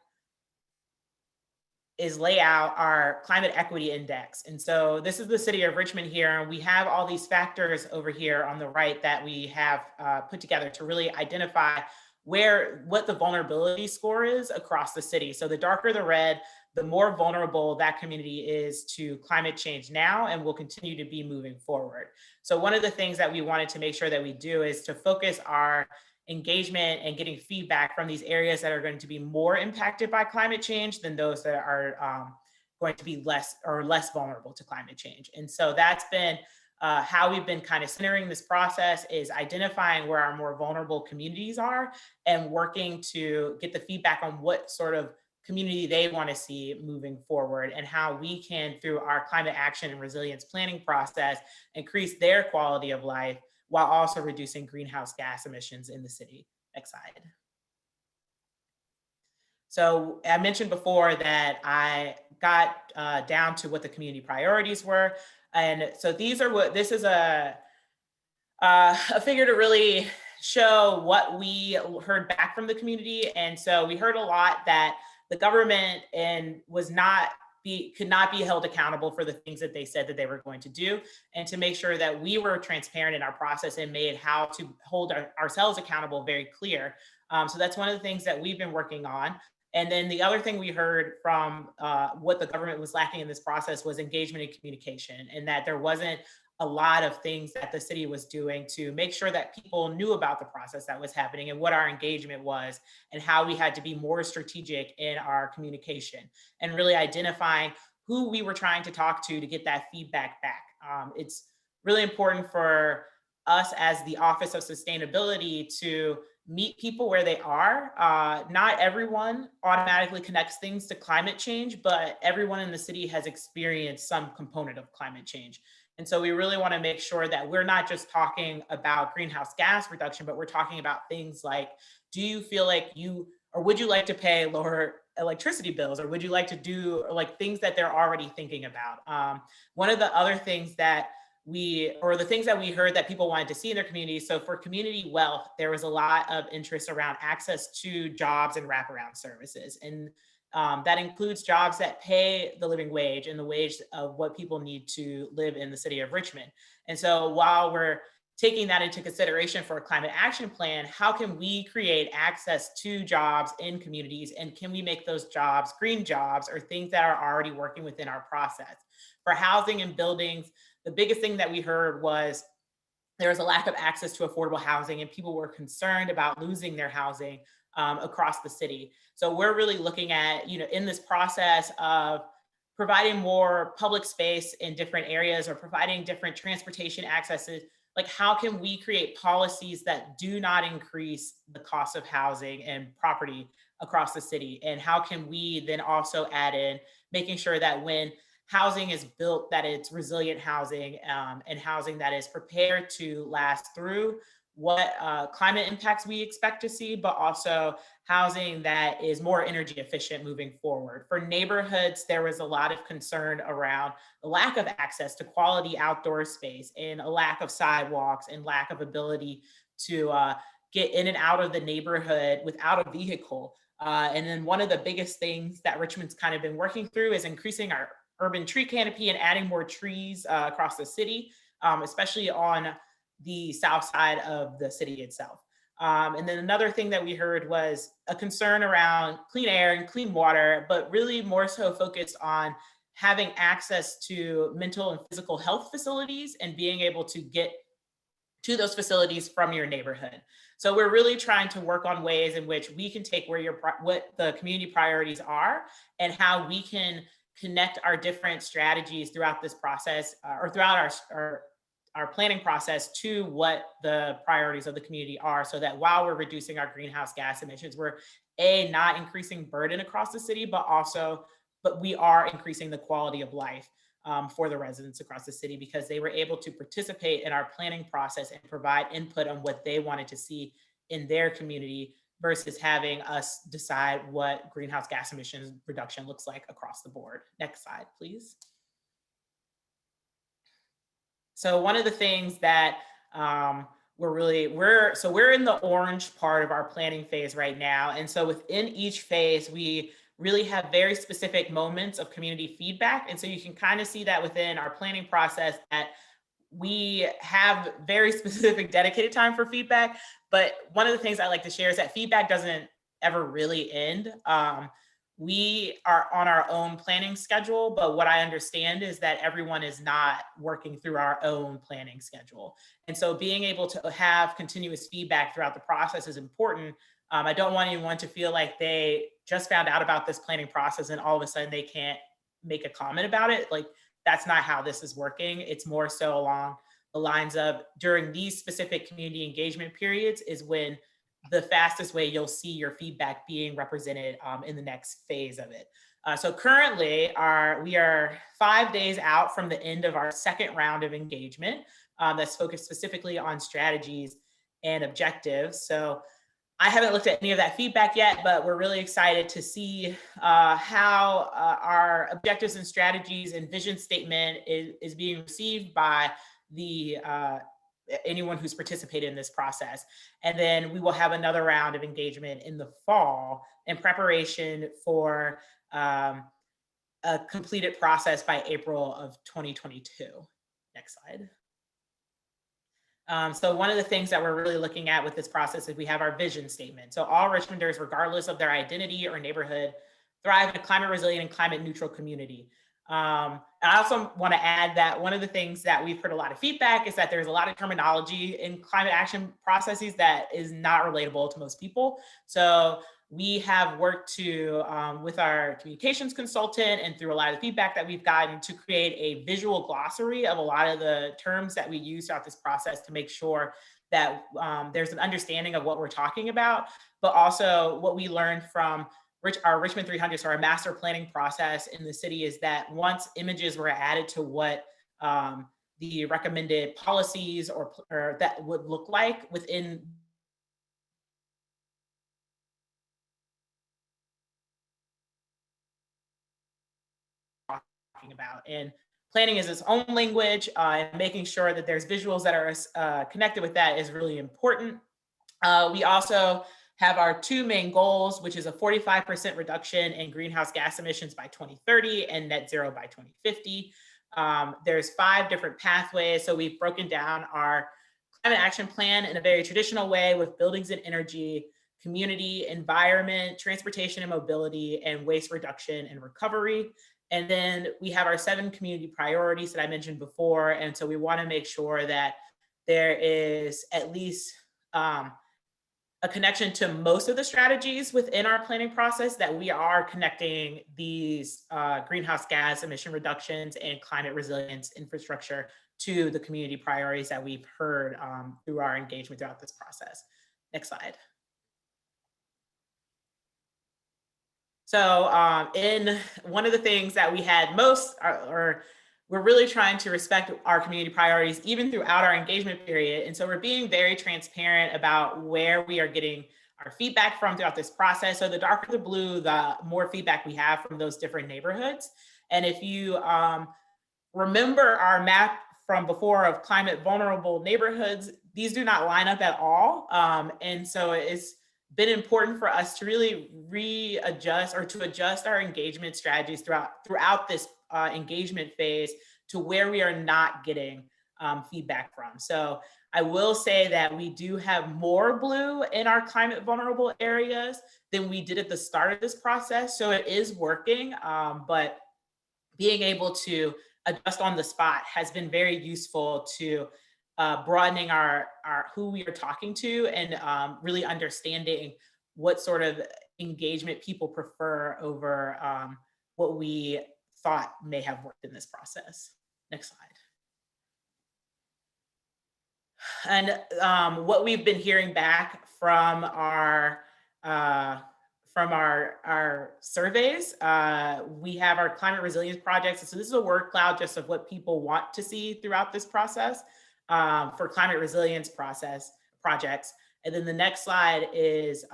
S10: is lay out our climate equity index. And so this is the city of Richmond here. And we have all these factors over here on the right that we have put together to really identify what the vulnerability score is across the city. So the darker the red, the more vulnerable that community is to climate change now and will continue to be moving forward. So one of the things that we wanted to make sure that we do is to focus our engagement and getting feedback from these areas that are going to be more impacted by climate change than those that are going to be less vulnerable to climate change. And so that's been how we've been kind of centering this process, is identifying where our more vulnerable communities are and working to get the feedback on what sort of community they want to see moving forward, and how we can, through our climate action and resilience planning process, increase their quality of life while also reducing greenhouse gas emissions in the city. Next slide. So I mentioned before that I got down to what the community priorities were. And so this is a figure to really show what we heard back from the community. And so we heard a lot that the government could not be held accountable for the things that they said that they were going to do, and to make sure that we were transparent in our process and made how to hold ourselves accountable very clear. So that's one of the things that we've been working on. And then the other thing we heard from what the government was lacking in this process was engagement and communication, and that there wasn't a lot of things that the city was doing to make sure that people knew about the process that was happening and what our engagement was, and how we had to be more strategic in our communication and really identifying who we were trying to talk to get that feedback back. It's really important for us as the Office of Sustainability to meet people where they are. Not everyone automatically connects things to climate change, but everyone in the city has experienced some component of climate change. And so we really want to make sure that we're not just talking about greenhouse gas reduction, but we're talking about things like, do you feel like would you like to pay lower electricity bills, or would you like to do things that they're already thinking about? One of the other things that the things that we heard that people wanted to see in their community. So for community wealth, there was a lot of interest around access to jobs and wraparound services. And that includes jobs that pay the living wage and the wage of what people need to live in the city of Richmond. And so while we're taking that into consideration for a climate action plan, how can we create access to jobs in communities, and can we make those jobs green jobs or things that are already working within our process? For housing and buildings, the biggest thing that we heard was there was a lack of access to affordable housing, and people were concerned about losing their housing across the city. So we're really looking at, in this process of providing more public space in different areas or providing different transportation accesses, how can we create policies that do not increase the cost of housing and property across the city? And how can we then also add in making sure that when housing is built, that it's resilient housing and housing that is prepared to last through what climate impacts we expect to see, but also housing that is more energy efficient moving forward. For neighborhoods, there was a lot of concern around the lack of access to quality outdoor space and a lack of sidewalks and lack of ability to get in and out of the neighborhood without a vehicle. And then one of the biggest things that Richmond's kind of been working through is increasing our urban tree canopy and adding more trees across the city, especially on the south side of the city itself. And then another thing that we heard was a concern around clean air and clean water, but really more so focused on having access to mental and physical health facilities and being able to get to those facilities from your neighborhood. So we're really trying to work on ways in which we can take what the community priorities are and how we can connect our different strategies throughout this process or throughout our planning process to what the priorities of the community are, so that while we're reducing our greenhouse gas emissions, we're not increasing burden across the city, but we are increasing the quality of life for the residents across the city, because they were able to participate in our planning process and provide input on what they wanted to see in their community versus having us decide what greenhouse gas emissions reduction looks like across the board. Next slide, please. So one of the things that we're in the orange part of our planning phase right now. And so within each phase, we really have very specific moments of community feedback. And so you can kind of see that within our planning process that we have very specific dedicated time for feedback. But one of the things I like to share is that feedback doesn't ever really end. We are on our own planning schedule, but what I understand is that everyone is not working through our own planning schedule. And so being able to have continuous feedback throughout the process is important. I don't want anyone to feel like they just found out about this planning process and all of a sudden they can't make a comment about it. Like, that's not how this is working. It's more so along the lines of during these specific community engagement periods is when the fastest way you'll see your feedback being represented in the next phase of it. So currently we are 5 days out from the end of our second round of engagement that's focused specifically on strategies and objectives. So I haven't looked at any of that feedback yet, but we're really excited to see how our objectives and strategies and vision statement is being received by anyone who's participated in this process. And then we will have another round of engagement in the fall in preparation for a completed process by April of 2022. Next slide. So one of the things that we're really looking at with this process is we have our vision statement. So all Richmonders, regardless of their identity or neighborhood, thrive in a climate resilient and climate neutral community. And I also want to add that one of the things that we've heard a lot of feedback is that there's a lot of terminology in climate action processes that is not relatable to most people. So we have worked with our communications consultant and through a lot of feedback that we've gotten to create a visual glossary of a lot of the terms that we use throughout this process to make sure that there's an understanding of what we're talking about, but also what we learned from our Richmond 300, so our master planning process in the city, is that once images were added to what the recommended policies or that would look like within talking about. And planning is its own language, and making sure that there's visuals that are connected with that is really important. We also have our two main goals, which is a 45% reduction in greenhouse gas emissions by 2030 and net zero by 2050. There's 5 different pathways. So we've broken down our climate action plan in a very traditional way with buildings and energy, community, environment, transportation and mobility, and waste reduction and recovery. And then we have our 7 community priorities that I mentioned before. And so we want to make sure that there is at least a connection to most of the strategies within our planning process, that we are connecting these greenhouse gas emission reductions and climate resilience infrastructure to the community priorities that we've heard through our engagement throughout this process. Next slide. So in one of the things that we had most, we're really trying to respect our community priorities even throughout our engagement period. And so we're being very transparent about where we are getting our feedback from throughout this process. So the darker the blue, the more feedback we have from those different neighborhoods. And if you remember our map from before of climate vulnerable neighborhoods, these do not line up at all. And so it's been important for us to really readjust or to adjust our engagement strategies throughout this engagement phase to where we are not getting feedback from. So I will say that we do have more blue in our climate vulnerable areas than we did at the start of this process. So it is working, but being able to adjust on the spot has been very useful to broadening our who we are talking to, and really understanding what sort of engagement people prefer over what we thought may have worked in this process. Next slide. And what we've been hearing back from our surveys, we have our climate resilience projects. So this is a word cloud just of what people want to see throughout this process for climate resilience projects. And then the next slide is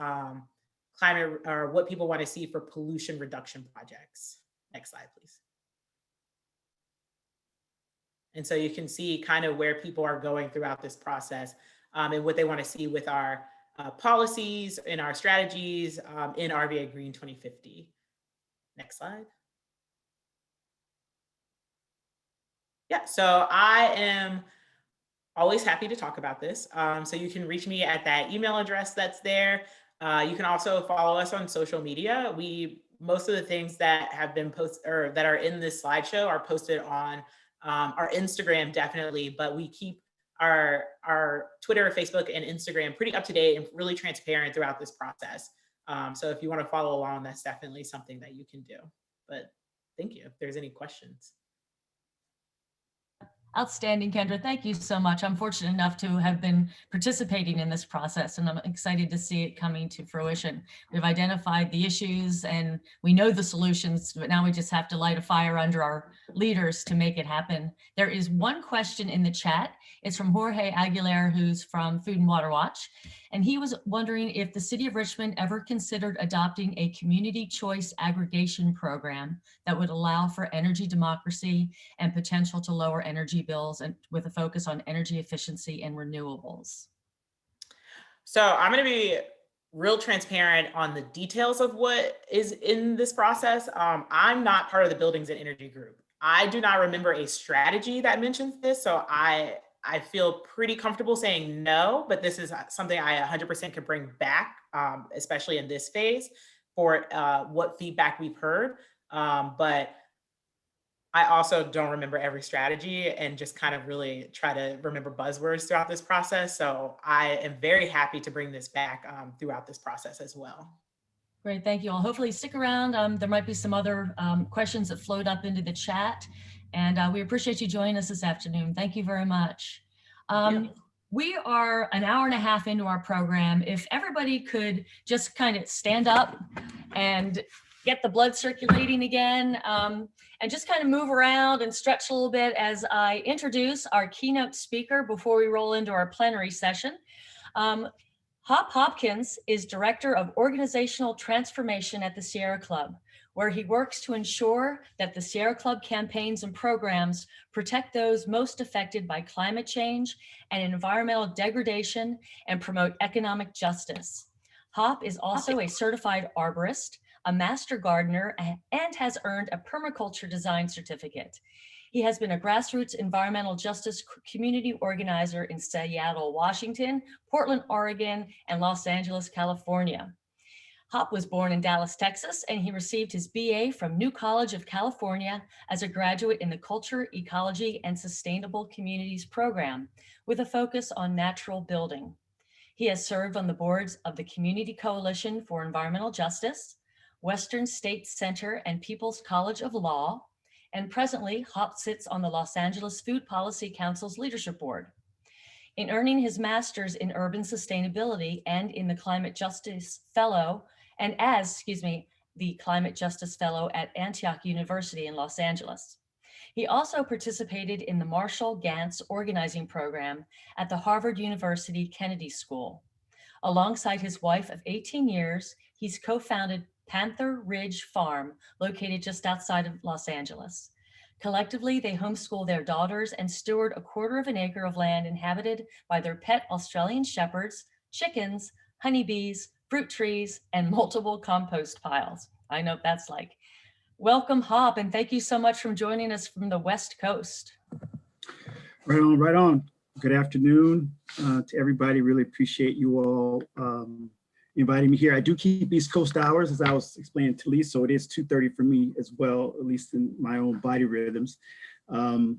S10: climate, or what people want to see for pollution reduction projects. Next slide, please. And so you can see kind of where people are going throughout this process and what they want to see with our policies, in our strategies, in RVA Green 2050. Next slide. Yeah, so I am always happy to talk about this. So you can reach me at that email address that's there. You can also follow us on social media. Most of the things that have been posted or that are in this slideshow are posted on our Instagram, definitely, but we keep our Twitter, Facebook, and Instagram pretty up to date and really transparent throughout this process. So if you want to follow along, that's definitely something that you can do. But thank you. If there's any questions.
S3: Outstanding, Kendra. Thank you so much. I'm fortunate enough to have been participating in this process, and I'm excited to see it coming to fruition. We've identified the issues and we know the solutions, but now we just have to light a fire under our leaders to make it happen. There is one question in the chat. It's from Jorge Aguilar, who's from Food and Water Watch. And he was wondering if the city of Richmond ever considered adopting a community choice aggregation program that would allow for energy democracy and potential to lower energy bills, and with a focus on energy efficiency and renewables.
S10: So I'm going to be real transparent on the details of what is in this process. I'm not part of the Buildings and Energy group. I do not remember a strategy that mentions this, so I feel pretty comfortable saying no, but this is something I 100% could bring back, especially in this phase, for what feedback we've heard. But I also don't remember every strategy and just kind of really try to remember buzzwords throughout this process. So I am very happy to bring this back throughout this process as well.
S3: Great, thank you all. Hopefully stick around. There might be some other questions that float up into the chat. And we appreciate you joining us this afternoon. Thank you very much. We are an hour and a half into our program. If everybody could just kind of stand up and get the blood circulating again, and just kind of move around and stretch a little bit as I introduce our keynote speaker before we roll into our plenary session. Hop Hopkins is Director of Organizational Transformation at the Sierra Club, where he works to ensure that the Sierra Club campaigns and programs protect those most affected by climate change and environmental degradation and promote economic justice. Hop is also a certified arborist, a master gardener, and has earned a Permaculture Design Certificate. He has been a grassroots environmental justice community organizer in Seattle, Washington, Portland, Oregon, and Los Angeles, California. Hop was born in Dallas, Texas, and he received his BA from New College of California as a graduate in the Culture, Ecology, and Sustainable Communities program with a focus on natural building. He has served on the boards of the Community Coalition for Environmental Justice, Western State Center and People's College of Law, and presently Hop sits on the Los Angeles Food Policy Council's Leadership Board. In earning his master's in urban sustainability and in the Climate Justice Fellow, the Climate Justice Fellow at Antioch University in Los Angeles. He also participated in the Marshall Gantz organizing program at the Harvard University Kennedy School. Alongside his wife of 18 years, he's co-founded Panther Ridge Farm, located just outside of Los Angeles. Collectively, they homeschool their daughters and steward a quarter of an acre of land inhabited by their pet Australian shepherds, chickens, honeybees, fruit trees, and multiple compost piles. I know what that's like. Welcome, Hop, and thank you so much for joining us from the West Coast.
S11: Right on, right on. Good afternoon to everybody. Really appreciate you all inviting me here. I do keep East Coast hours, as I was explaining to Lee, so it is 2:30 for me as well, at least in my own body rhythms. My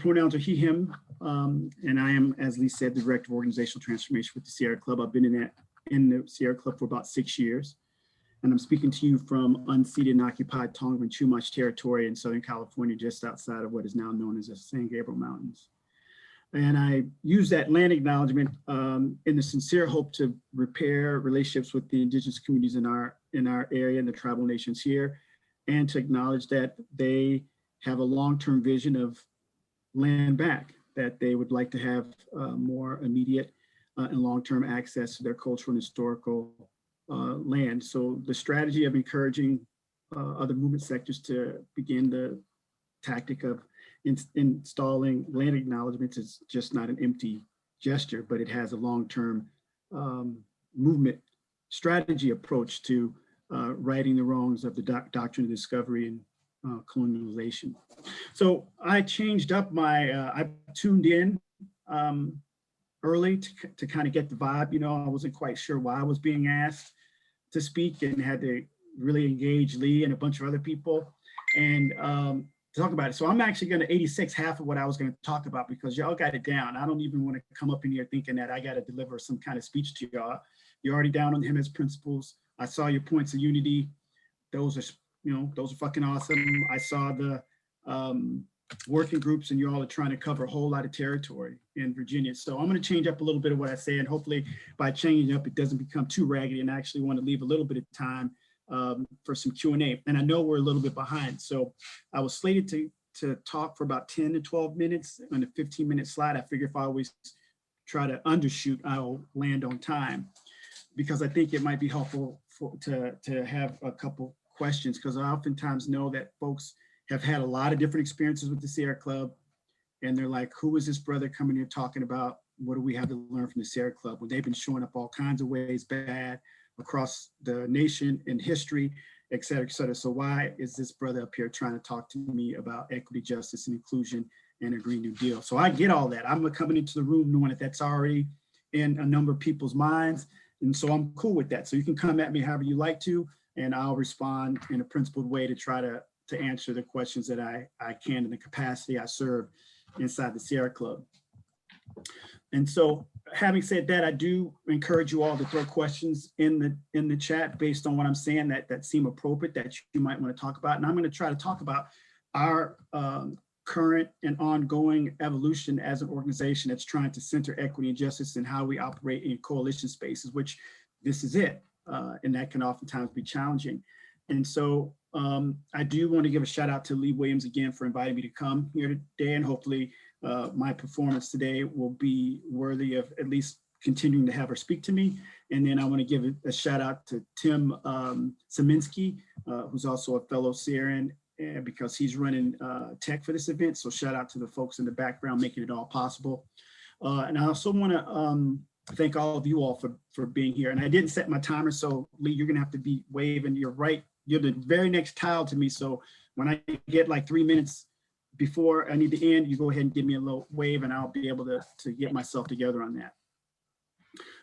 S11: pronouns are he, him, and I am, as Lee said, the Director of Organizational Transformation with the Sierra Club. I've been in the Sierra Club for about 6 years, and I'm speaking to you from unceded and occupied Tonga and Chumash territory in Southern California, just outside of what is now known as the San Gabriel Mountains. And I use that land acknowledgement in the sincere hope to repair relationships with the indigenous communities in our area and the tribal nations here, and to acknowledge that they have a long-term vision of land back, that they would like to have more immediate and long-term access to their cultural and historical land. So the strategy of encouraging other movement sectors to begin the tactic of installing land acknowledgements is just not an empty gesture, but it has a long-term movement strategy approach to righting the wrongs of the doctrine of discovery and colonialization. So I changed up I tuned in early to kind of get the vibe. You know, I wasn't quite sure why I was being asked to speak, and had to really engage Lee and a bunch of other people and talk about it. So I'm actually going to 86 half of what I was going to talk about, because y'all got it down. I don't even want to come up in here thinking that I got to deliver some kind of speech to y'all. You're already down on him as principles. I saw your points of unity. Those are fucking awesome. I saw the working groups, and you all are trying to cover a whole lot of territory in Virginia. So I'm going to change up a little bit of what I say, and hopefully by changing up, it doesn't become too raggedy, and I actually want to leave a little bit of time for some Q&A. And I know we're a little bit behind. So I was slated to talk for about 10 to 12 minutes on a 15-minute slide. I figure if I always try to undershoot, I'll land on time, because I think it might be helpful to have a couple questions, because I oftentimes know that folks have had a lot of different experiences with the Sierra Club, and they're like, who is this brother coming here talking about what do we have to learn from the Sierra Club? Well, they've been showing up all kinds of ways bad across the nation and history, et cetera, et cetera. So why is this brother up here trying to talk to me about equity, justice, and inclusion and a Green New Deal? So I get all that. I'm coming into the room knowing that that's already in a number of people's minds. And so I'm cool with that. So you can come at me however you like to, and I'll respond in a principled way to try to answer the questions that I can in the capacity I serve inside the Sierra Club. And so having said that, I do encourage you all to throw questions in the chat based on what I'm saying that seem appropriate, that you might want to talk about. And I'm going to try to talk about our current and ongoing evolution as an organization that's trying to center equity and justice, and how we operate in coalition spaces, which this is it. And that can oftentimes be challenging. And so I do want to give a shout out to Lee Williams again for inviting me to come here today, and hopefully my performance today will be worthy of at least continuing to have her speak to me. And then I want to give a shout out to Tim Saminsky, who's also a fellow Sierran, because he's running tech for this event. So shout out to the folks in the background making it all possible. And I also want to thank all of you all for being here. And I didn't set my timer, so Lee, you're gonna have to be waving. You're right, you're the very next tile to me. So when I get like 3 minutes before I need to end, you go ahead and give me a little wave, and I'll be able to get myself together on that.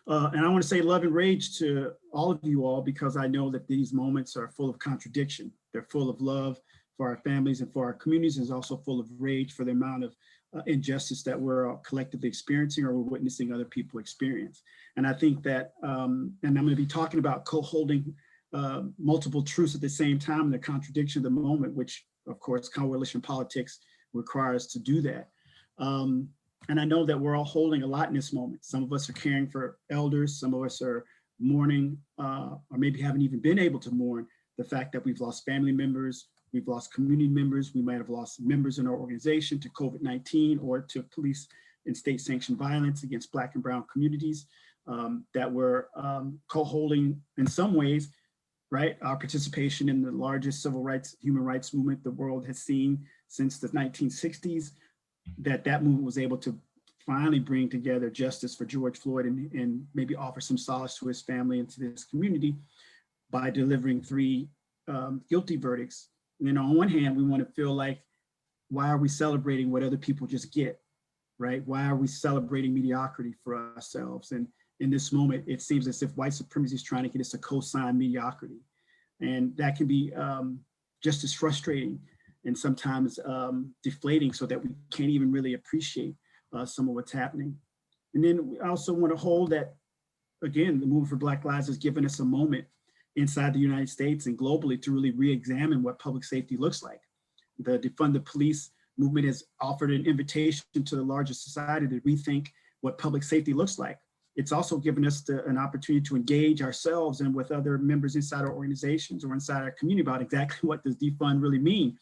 S11: And I want to say love and rage to all of you all, because I know that these moments are full of contradiction. They're full of love for our families and for our communities, and also full of rage for the amount of injustice that we're collectively experiencing, or we're witnessing other people experience. And I think that, and I'm going to be talking about co-holding multiple truths at the same time, and the contradiction of the moment, which of course coalition politics requires to do that. And I know that we're all holding a lot in this moment. Some of us are caring for elders, some of us are mourning, or maybe haven't even been able to mourn the fact that we've lost family members, we've lost community members, we might have lost members in our organization to COVID-19 or to police and state-sanctioned violence against Black and Brown communities, that we're co-holding in some ways, right? Our participation in the largest civil rights, human rights movement the world has seen since the 1960s, that movement was able to finally bring together justice for George Floyd, and maybe offer some solace to his family and to this community by delivering 3 guilty verdicts. And then on one hand, we want to feel like, why are we celebrating what other people just get, right? Why are we celebrating mediocrity for ourselves? And in this moment, it seems as if white supremacy is trying to get us to co-sign mediocrity. And that can be just as frustrating and sometimes deflating, so that we can't even really appreciate some of what's happening. And then we also want to hold that, again, the movement for Black Lives has given us a moment inside the United States and globally to really re-examine what public safety looks like. The Defund the Police movement has offered an invitation to the larger society to rethink what public safety looks like. It's also given us an opportunity to engage ourselves and with other members inside our organizations or inside our community about exactly what does defund really mean,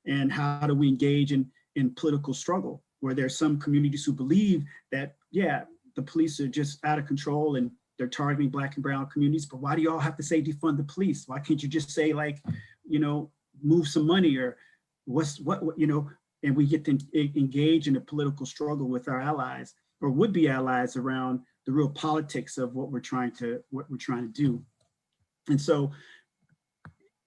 S11: and how do we engage in political struggle, where there's some communities who believe that, yeah, the police are just out of control and they're targeting Black and brown communities, but why do you all have to say defund the police? Why can't you just say, like, you know, move some money, or what, you know, and we get to engage in a political struggle with our allies or would-be allies around the real politics of what we're trying to do. And so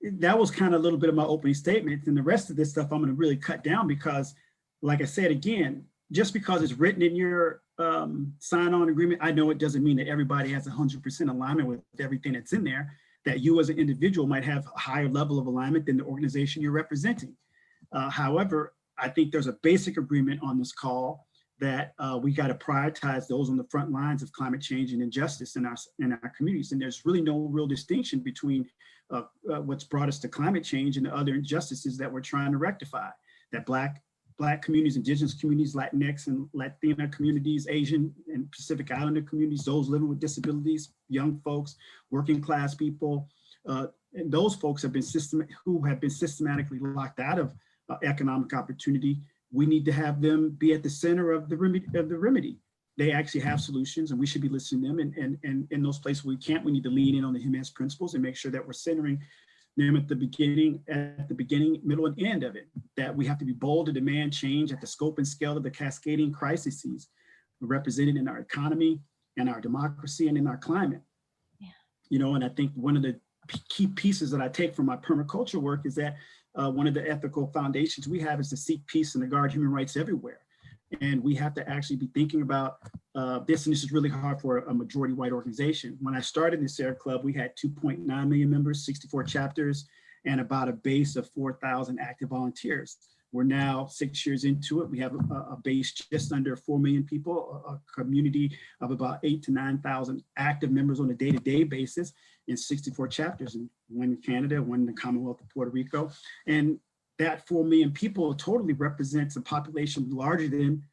S11: that was kind of a little bit of my opening statement. And the rest of this stuff I'm going to really cut down, because like I said, again, just because it's written in your sign-on agreement, I know it doesn't mean that everybody has 100% alignment with everything that's in there, that you as an individual might have a higher level of alignment than the organization you're representing. However, I think there's a basic agreement on this call that we got to prioritize those on the front lines of climate change and injustice in our communities. And there's really no real distinction between what's brought us to climate change and the other injustices that we're trying to rectify. That Black communities, Indigenous communities, Latinx and Latina communities, Asian and Pacific Islander communities, those living with disabilities, young folks, working class people, and those folks have been systematically locked out of economic opportunity. We need to have them be at the center of the remedy. They actually have solutions, and we should be listening to them. And in those places where we can't, we need to lean in on the Jimenez principles and make sure that we're centering them at the beginning, middle, and end of it. That we have to be bold to demand change at the scope and scale of the cascading crises represented in our economy and our democracy and in our climate. Yeah. You know, and I think one of the key pieces that I take from my permaculture work is that one of the ethical foundations we have is to seek peace and to guard human rights everywhere. And we have to actually be thinking about this, and this is really hard for a majority white organization. When I started the Sierra Club, we had 2.9 million members, 64 chapters, and about a base of 4,000 active volunteers. We're now 6 years into it. We have a base just under 4 million people, a community of about 8,000 to 9,000 active members on a day-to-day basis in 64 chapters, and one in Canada, one in the Commonwealth of Puerto Rico. And that 4 million people totally represents a population larger than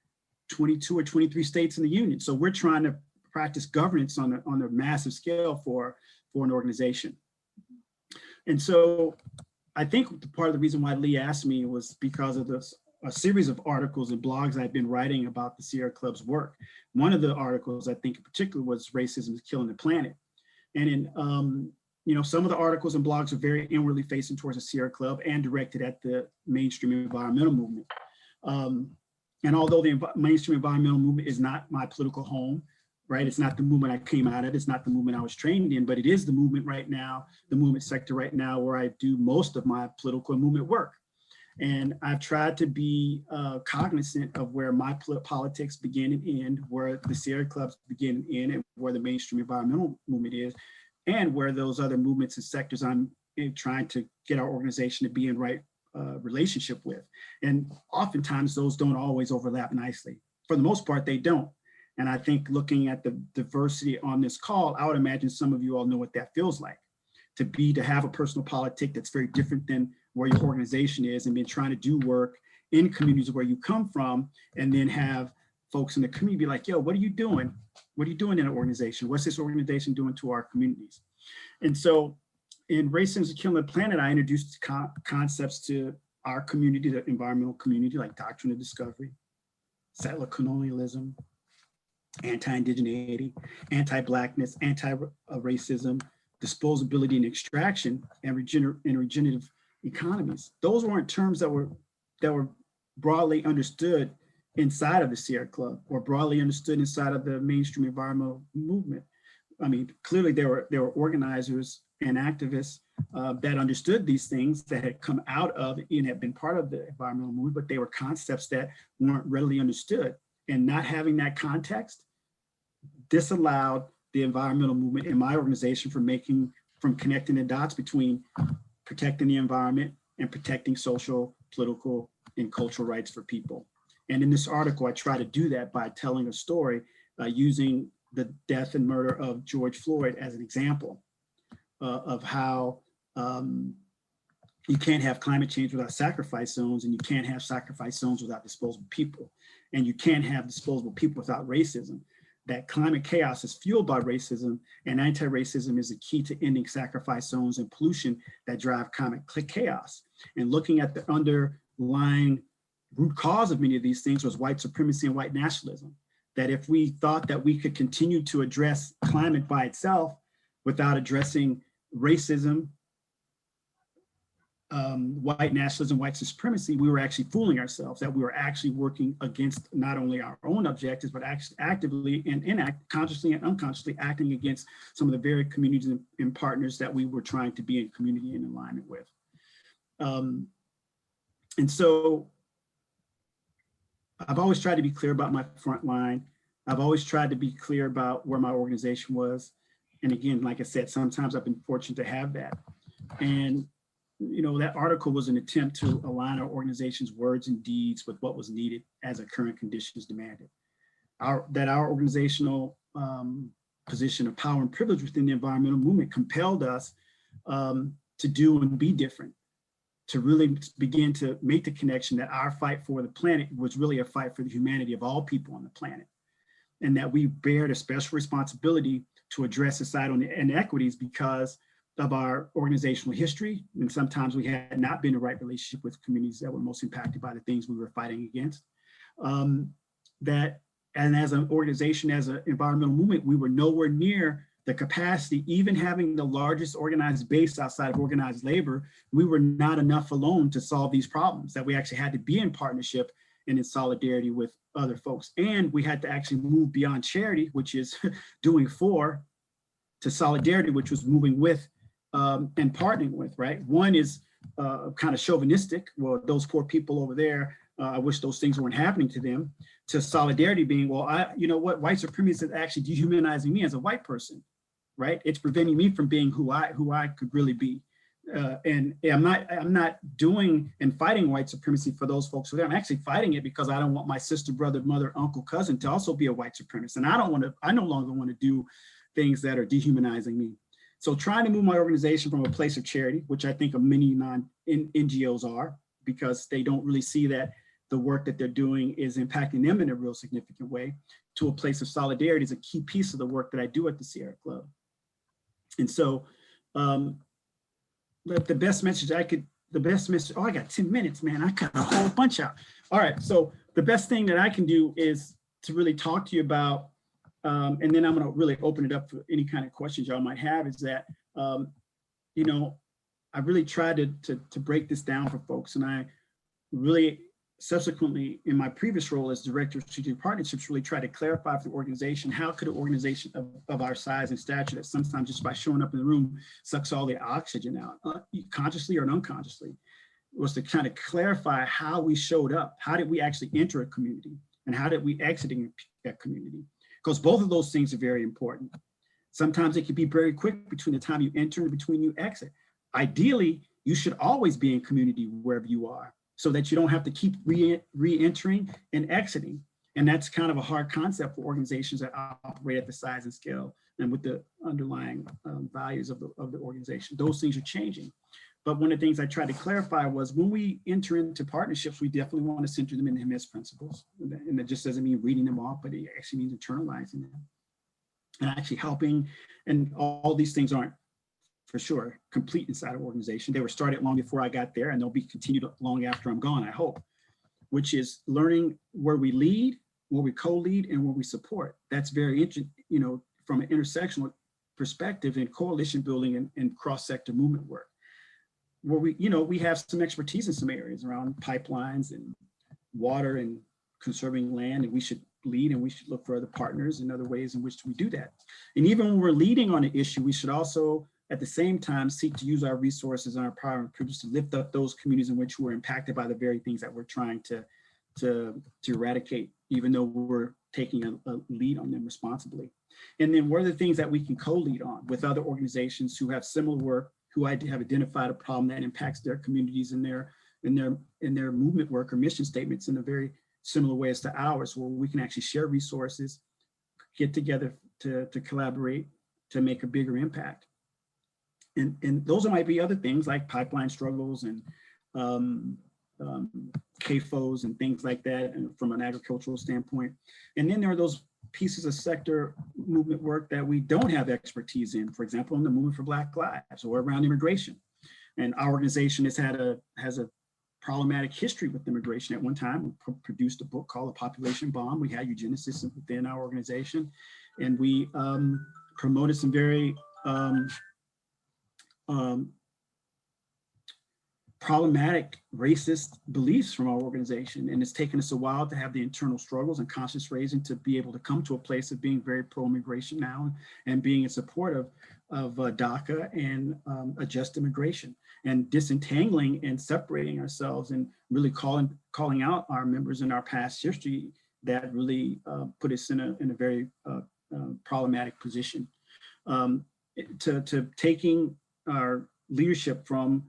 S11: 22 or 23 states in the union. So we're trying to practice governance on a massive scale for an organization. And so I think part of the reason why Lee asked me was because of a series of articles and blogs I've been writing about the Sierra Club's work. One of the articles I think in particular was Racism is Killing the Planet. And in you know, some of the articles and blogs are very inwardly facing towards the Sierra Club and directed at the mainstream environmental movement. And although the mainstream environmental movement is not my political home, right? It's not the movement I came out of, it's not the movement I was trained in, but it is the movement right now, the movement sector right now where I do most of my political and movement work. And I've tried to be cognizant of where my politics begin and end, where the Sierra Clubs begin and end, and where the mainstream environmental movement is, and where those other movements and sectors I'm trying to get our organization to be in right relationship with. And oftentimes those don't always overlap nicely. For the most part, they don't. And I think looking at the diversity on this call, I would imagine some of you all know what that feels like, to have a personal politic that's very different than where your organization is, and been trying to do work in communities where you come from, and then have folks in the community be like, yo, what are you doing? What are you doing in an organization? What's this organization doing to our communities? And so in Racism is Killing the Planet, I introduced concepts to our community, the environmental community, like doctrine of discovery, settler colonialism, anti-indigeneity, anti-Blackness, anti-racism, disposability and extraction, and regenerative economies. Those weren't terms that were broadly understood inside of the Sierra Club or broadly understood inside of the mainstream environmental movement. I mean, clearly there were organizers and activists that understood these things, that had come out of and had been part of the environmental movement, but they were concepts that weren't readily understood. And not having that context disallowed the environmental movement in my organization from connecting the dots between protecting the environment and protecting social, political, and cultural rights for people. And in this article, I try to do that by telling a story using the death and murder of George Floyd as an example of how you can't have climate change without sacrifice zones, and you can't have sacrifice zones without disposable people, and you can't have disposable people without racism. That climate chaos is fueled by racism, and anti-racism is the key to ending sacrifice zones and pollution that drive climate chaos. And looking at the underlying root cause of many of these things was white supremacy and white nationalism. That if we thought that we could continue to address climate by itself without addressing racism, white nationalism, white supremacy, we were actually fooling ourselves, that we were actually working against not only our own objectives, but actually actively and consciously and unconsciously acting against some of the very communities and partners that we were trying to be in community and alignment with. And so I've always tried to be clear about my front line. I've always tried to be clear about where my organization was. And again, like I said, sometimes I've been fortunate to have that. And you know, that article was an attempt to align our organization's words and deeds with what was needed as the current conditions demanded. That our organizational position of power and privilege within the environmental movement compelled us to do and be different, to really begin to make the connection that our fight for the planet was really a fight for the humanity of all people on the planet, and that we bared a special responsibility to address societal inequities because of our organizational history. And sometimes we had not been in the right relationship with communities that were most impacted by the things we were fighting against. And as an organization, as an environmental movement, we were nowhere near the capacity, even having the largest organized base outside of organized labor, we were not enough alone to solve these problems, that we actually had to be in partnership and in solidarity with other folks. And we had to actually move beyond charity, which is doing for, to solidarity, which was moving with and partnering with, right? One is kind of chauvinistic. Well, those poor people over there, I wish those things weren't happening to them. To solidarity being, well, you know what, white supremacy is actually dehumanizing me as a white person, right? It's preventing me from being who I could really be. And I'm not doing and fighting white supremacy for those folks over there. I'm actually fighting it because I don't want my sister, brother, mother, uncle, cousin to also be a white supremacist. And I no longer want to do things that are dehumanizing me. So trying to move my organization from a place of charity, which I think of many NGOs are, because they don't really see that the work that they're doing is impacting them in a real significant way, to a place of solidarity is a key piece of the work that I do at the Sierra Club. And so the best message I got 10 minutes, man, I got a whole bunch out. All right, so the best thing that I can do is to really talk to you about, and then I'm going to really open it up for any kind of questions y'all might have, is that, you know, I really tried to break this down for folks. And I really subsequently, in my previous role as Director of Strategic Partnerships, really tried to clarify for the organization, how could an organization of our size and stature that sometimes just by showing up in the room sucks all the oxygen out, consciously or unconsciously, was to kind of clarify how we showed up. How did we actually enter a community? And how did we exit a community? Because both of those things are very important. Sometimes it can be very quick between the time you enter and between you exit. Ideally, you should always be in community wherever you are, so that you don't have to keep re-entering and exiting. And that's kind of a hard concept for organizations that operate at the size and scale and with the underlying values of the organization. Those things are changing. But one of the things I tried to clarify was, when we enter into partnerships, we definitely want to center them in the HMS principles. And that just doesn't mean reading them off, but it actually means internalizing them and actually helping. And all these things aren't, for sure, complete inside an organization. They were started long before I got there, and they'll be continued long after I'm gone, I hope, which is learning where we lead, where we co-lead, and where we support. That's very interesting, you know, from an intersectional perspective in coalition building and cross-sector movement work, where we have some expertise in some areas around pipelines and water and conserving land, and we should lead, and we should look for other partners and other ways in which we do that. And even when we're leading on an issue, we should also, at the same time, seek to use our resources and our power and privilege to lift up those communities in which we're impacted by the very things that we're trying to eradicate, even though we're taking a lead on them responsibly. And then what are the things that we can co-lead on with other organizations who have similar work, who have identified a problem that impacts their communities and their movement work or mission statements in a very similar way as to ours, where we can actually share resources, get together to collaborate to make a bigger impact. And those might be other things like pipeline struggles and CAFOs and things like that, and from an agricultural standpoint. And then there are those pieces of sector movement work that we don't have expertise in, for example, in the movement for Black Lives or around immigration. And our organization has a problematic history with immigration. At one time, we produced a book called A Population Bomb. We had eugenicists within our organization, and we promoted some very problematic racist beliefs from our organization. And it's taken us a while to have the internal struggles and conscious raising to be able to come to a place of being very pro-immigration now and being in support of DACA and a just immigration, and disentangling and separating ourselves and really calling out our members in our past history that really put us in a very problematic position. To taking our leadership from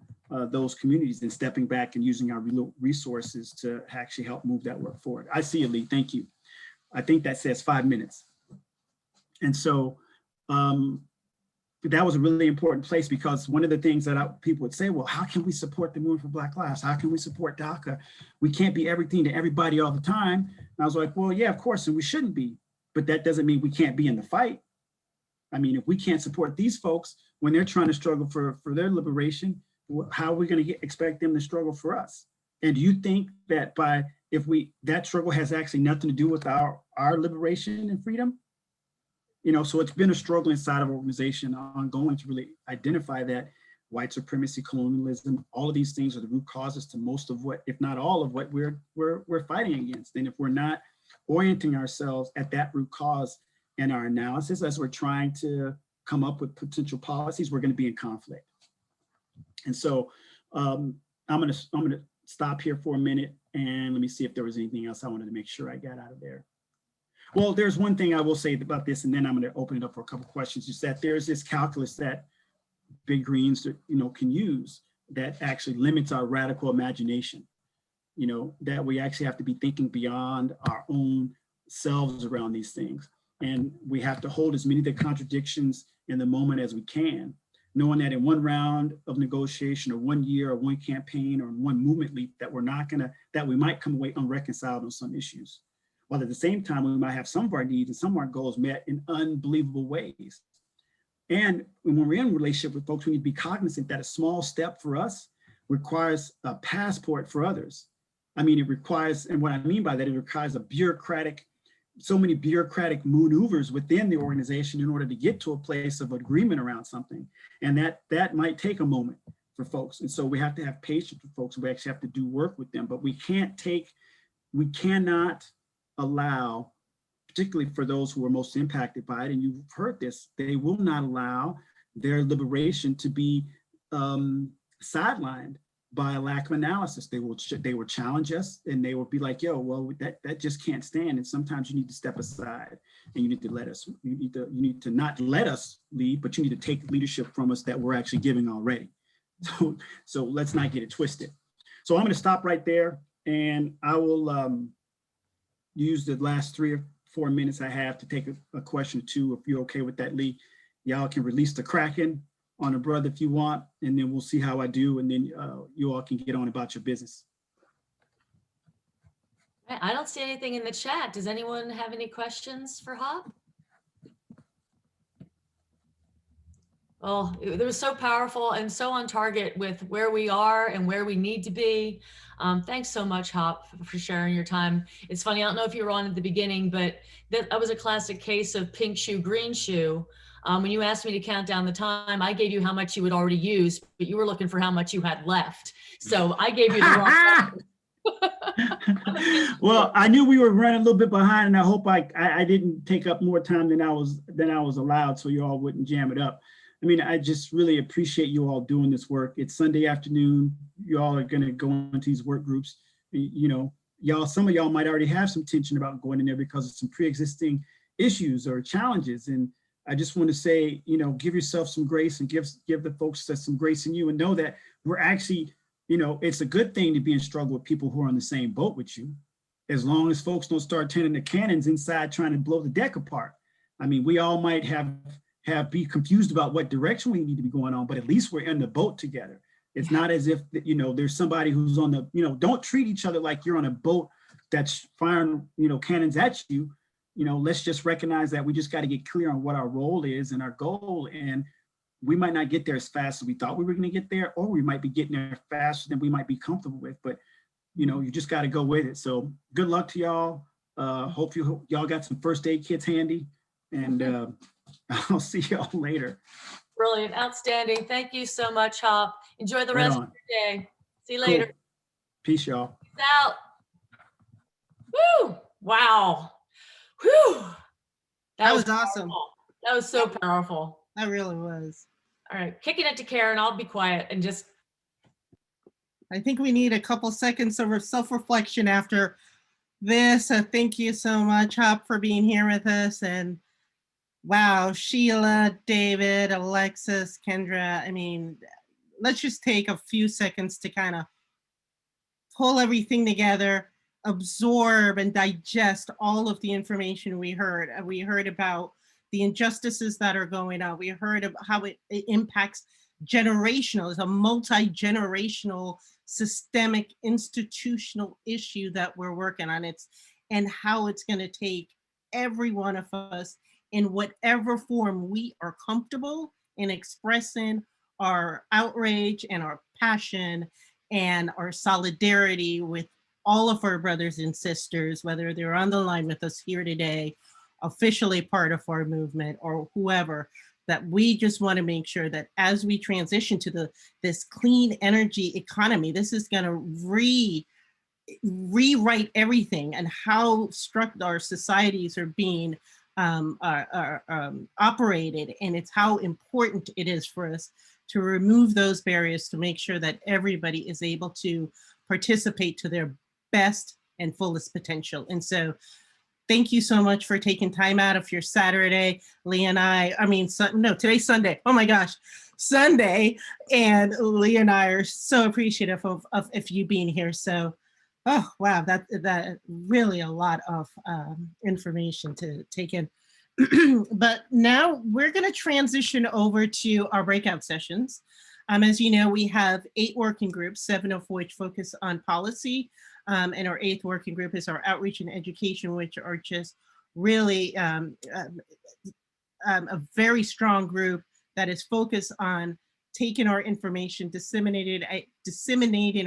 S11: those communities and stepping back and using our resources to actually help move that work forward. I see you, Lee, thank you. I think that says 5 minutes. And so that was a really important place, because one of the things that people would say, well, how can we support the movement for Black Lives? How can we support DACA? We can't be everything to everybody all the time. And I was like, well, yeah, of course, and we shouldn't be, but that doesn't mean we can't be in the fight. I mean, if we can't support these folks when they're trying to struggle for their liberation, how are we going to expect them to struggle for us? And do you think that that struggle has actually nothing to do with our liberation and freedom? You know, so it's been a struggle inside of our organization ongoing to really identify that white supremacy, colonialism, all of these things are the root causes to most of what, if not all of what we're fighting against. And if we're not orienting ourselves at that root cause in our analysis as we're trying to come up with potential policies, we're going to be in conflict. And so I'm gonna stop here for a minute and let me see if there was anything else I wanted to make sure I got out of there. Well, there's one thing I will say about this, and then I'm going to open it up for a couple of questions, is that there's this calculus that Big Greens, can use that actually limits our radical imagination, that we actually have to be thinking beyond our own selves around these things. And we have to hold as many of the contradictions in the moment as we can, knowing that in one round of negotiation or 1 year or one campaign or one movement leap that we might come away unreconciled on some issues. While at the same time, we might have some of our needs and some of our goals met in unbelievable ways. And when we're in a relationship with folks, we need to be cognizant that a small step for us requires a passport for others. I mean, it requires, and what I mean by that, it requires so many bureaucratic maneuvers within the organization in order to get to a place of agreement around something. And that might take a moment for folks. And so we have to have patience with folks. We actually have to do work with them, but we cannot allow, particularly for those who are most impacted by it, and you've heard this, they will not allow their liberation to be sidelined by a lack of analysis. They will challenge us, and they will be like, yo, well, that just can't stand. And sometimes you need to step aside and you need to let us, you need to not let us lead, but you need to take leadership from us that we're actually giving already. So let's not get it twisted. So I'm going to stop right there, and I will use the last 3 or 4 minutes I have to take a question or two. If you're okay with that, Lee, y'all can release the Kraken on a brother if you want, and then we'll see how I do, and then you all can get on about your business.
S3: I don't see anything in the chat. Does anyone have any questions for Hop? Well, it was so powerful and so on target with where we are and where we need to be. Thanks so much, Hop, for sharing your time. It's funny, I don't know if you were on at the beginning, but that was a classic case of pink shoe, green shoe. When you asked me to count down the time, I gave you how much you would already use, but you were looking for how much you had left. So I gave you the wrong
S11: Well, I knew we were running a little bit behind, and I hope I didn't take up more time than I was allowed, so you all wouldn't jam it up. I mean, I just really appreciate you all doing this work. It's Sunday afternoon. You all are going to go into these work groups. Some of y'all might already have some tension about going in there because of some pre-existing issues or challenges. And I just want to say, you know, give yourself some grace and give the folks that some grace in you, and know that we're actually, you know, it's a good thing to be in struggle with people who are on the same boat with you, as long as folks don't start turning the cannons inside trying to blow the deck apart. I mean, we all might be confused about what direction we need to be going on, but at least we're in the boat together. It's not as if, you know, there's somebody who's on the, you know, don't treat each other like you're on a boat that's firing, you know, cannons at you. You know, let's just recognize that we just got to get clear on what our role is and our goal. And we might not get there as fast as we thought we were going to get there, or we might be getting there faster than we might be comfortable with. But, you know, you just got to go with it. So good luck to y'all. Hope y'all got some first aid kits handy, and I'll see y'all later.
S3: Brilliant, outstanding. Thank you so much, Hop. Enjoy the rest of your day. See you later.
S11: Cool. Peace, y'all.
S3: Peace out. Woo! Wow. Whew.
S6: That was awesome.
S3: Powerful. That was so powerful.
S6: That really was.
S3: All right, kicking it to Karen. I'll be quiet and just.
S6: I think we need a couple seconds of self-reflection after this. Thank you so much, Hop, for being here with us. And wow, Sheila, David, Alexis, Kendra. I mean, let's just take a few seconds to kind of pull everything together, absorb and digest all of the information we heard. We heard about the injustices that are going on. We heard of how it impacts generational. It's a multi-generational, systemic, institutional issue that we're working on. And how it's going to take every one of us in whatever form we are comfortable in expressing our outrage and our passion and our solidarity with all of our brothers and sisters, whether they're on the line with us here today, officially part of our movement, or whoever, that we just want to make sure that as we transition to this clean energy economy, this is going to rewrite everything and how our societies are being operated. And it's how important it is for us to remove those barriers to make sure that everybody is able to participate to their best and fullest potential. And so thank you so much for taking time out of your Saturday. Lee and today's Sunday. Oh my gosh, Sunday. And Lee and I are so appreciative of you being here. So, oh, wow, that really a lot of information to take in. But now we're going to transition over to our breakout sessions. As you know, we have 8 working groups, 7 of which focus on policy. And our 8th working group is our outreach and education, which are just really a very strong group that is focused on taking our information, disseminating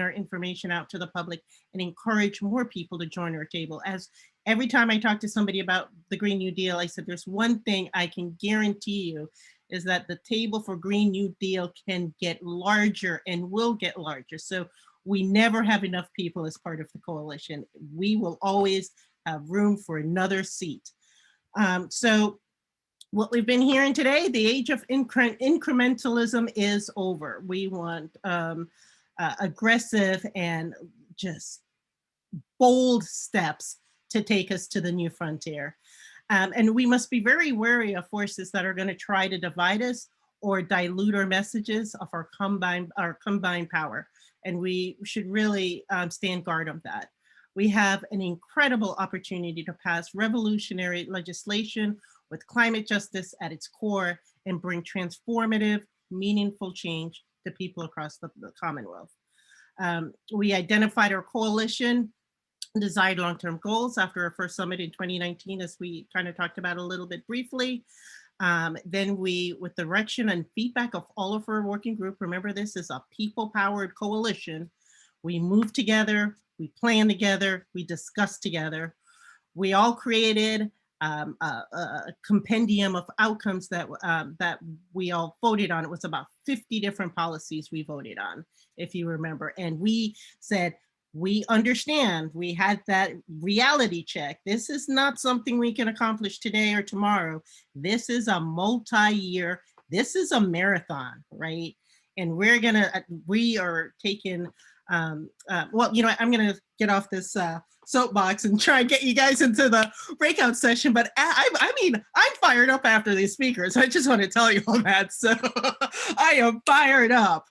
S6: our information out to the public, and encourage more people to join our table. As every time I talk to somebody about the Green New Deal, I said, there's one thing I can guarantee you is that the table for Green New Deal can get larger and will get larger. So we never have enough people as part of the coalition. We will always have room for another seat. So what we've been hearing today, the age of incrementalism is over. We want aggressive and just bold steps to take us to the new frontier. And we must be very wary of forces that are going to try to divide us or dilute our messages of our combined power. And we should really stand guard of that. We have an incredible opportunity to pass revolutionary legislation with climate justice at its core and bring transformative, meaningful change to people across the Commonwealth. We identified our coalition desired long-term goals after our first summit in 2019, as we kind of talked about a little bit briefly. Then we, with direction and feedback of all of our working group, remember this is a people-powered coalition, we move together, we plan together, we discuss together. We all created a compendium of outcomes that we all voted on. It was about 50 different policies we voted on, if you remember. And we said, we understand, we had that reality check. This is not something we can accomplish today or tomorrow. This is a multi-year, this is a marathon, right? and we are taking, well, you know, I'm gonna get off this soapbox and try and get you guys into the breakout session, but I mean, I'm fired up after these speakers. I just want to tell you all that. So I am fired up.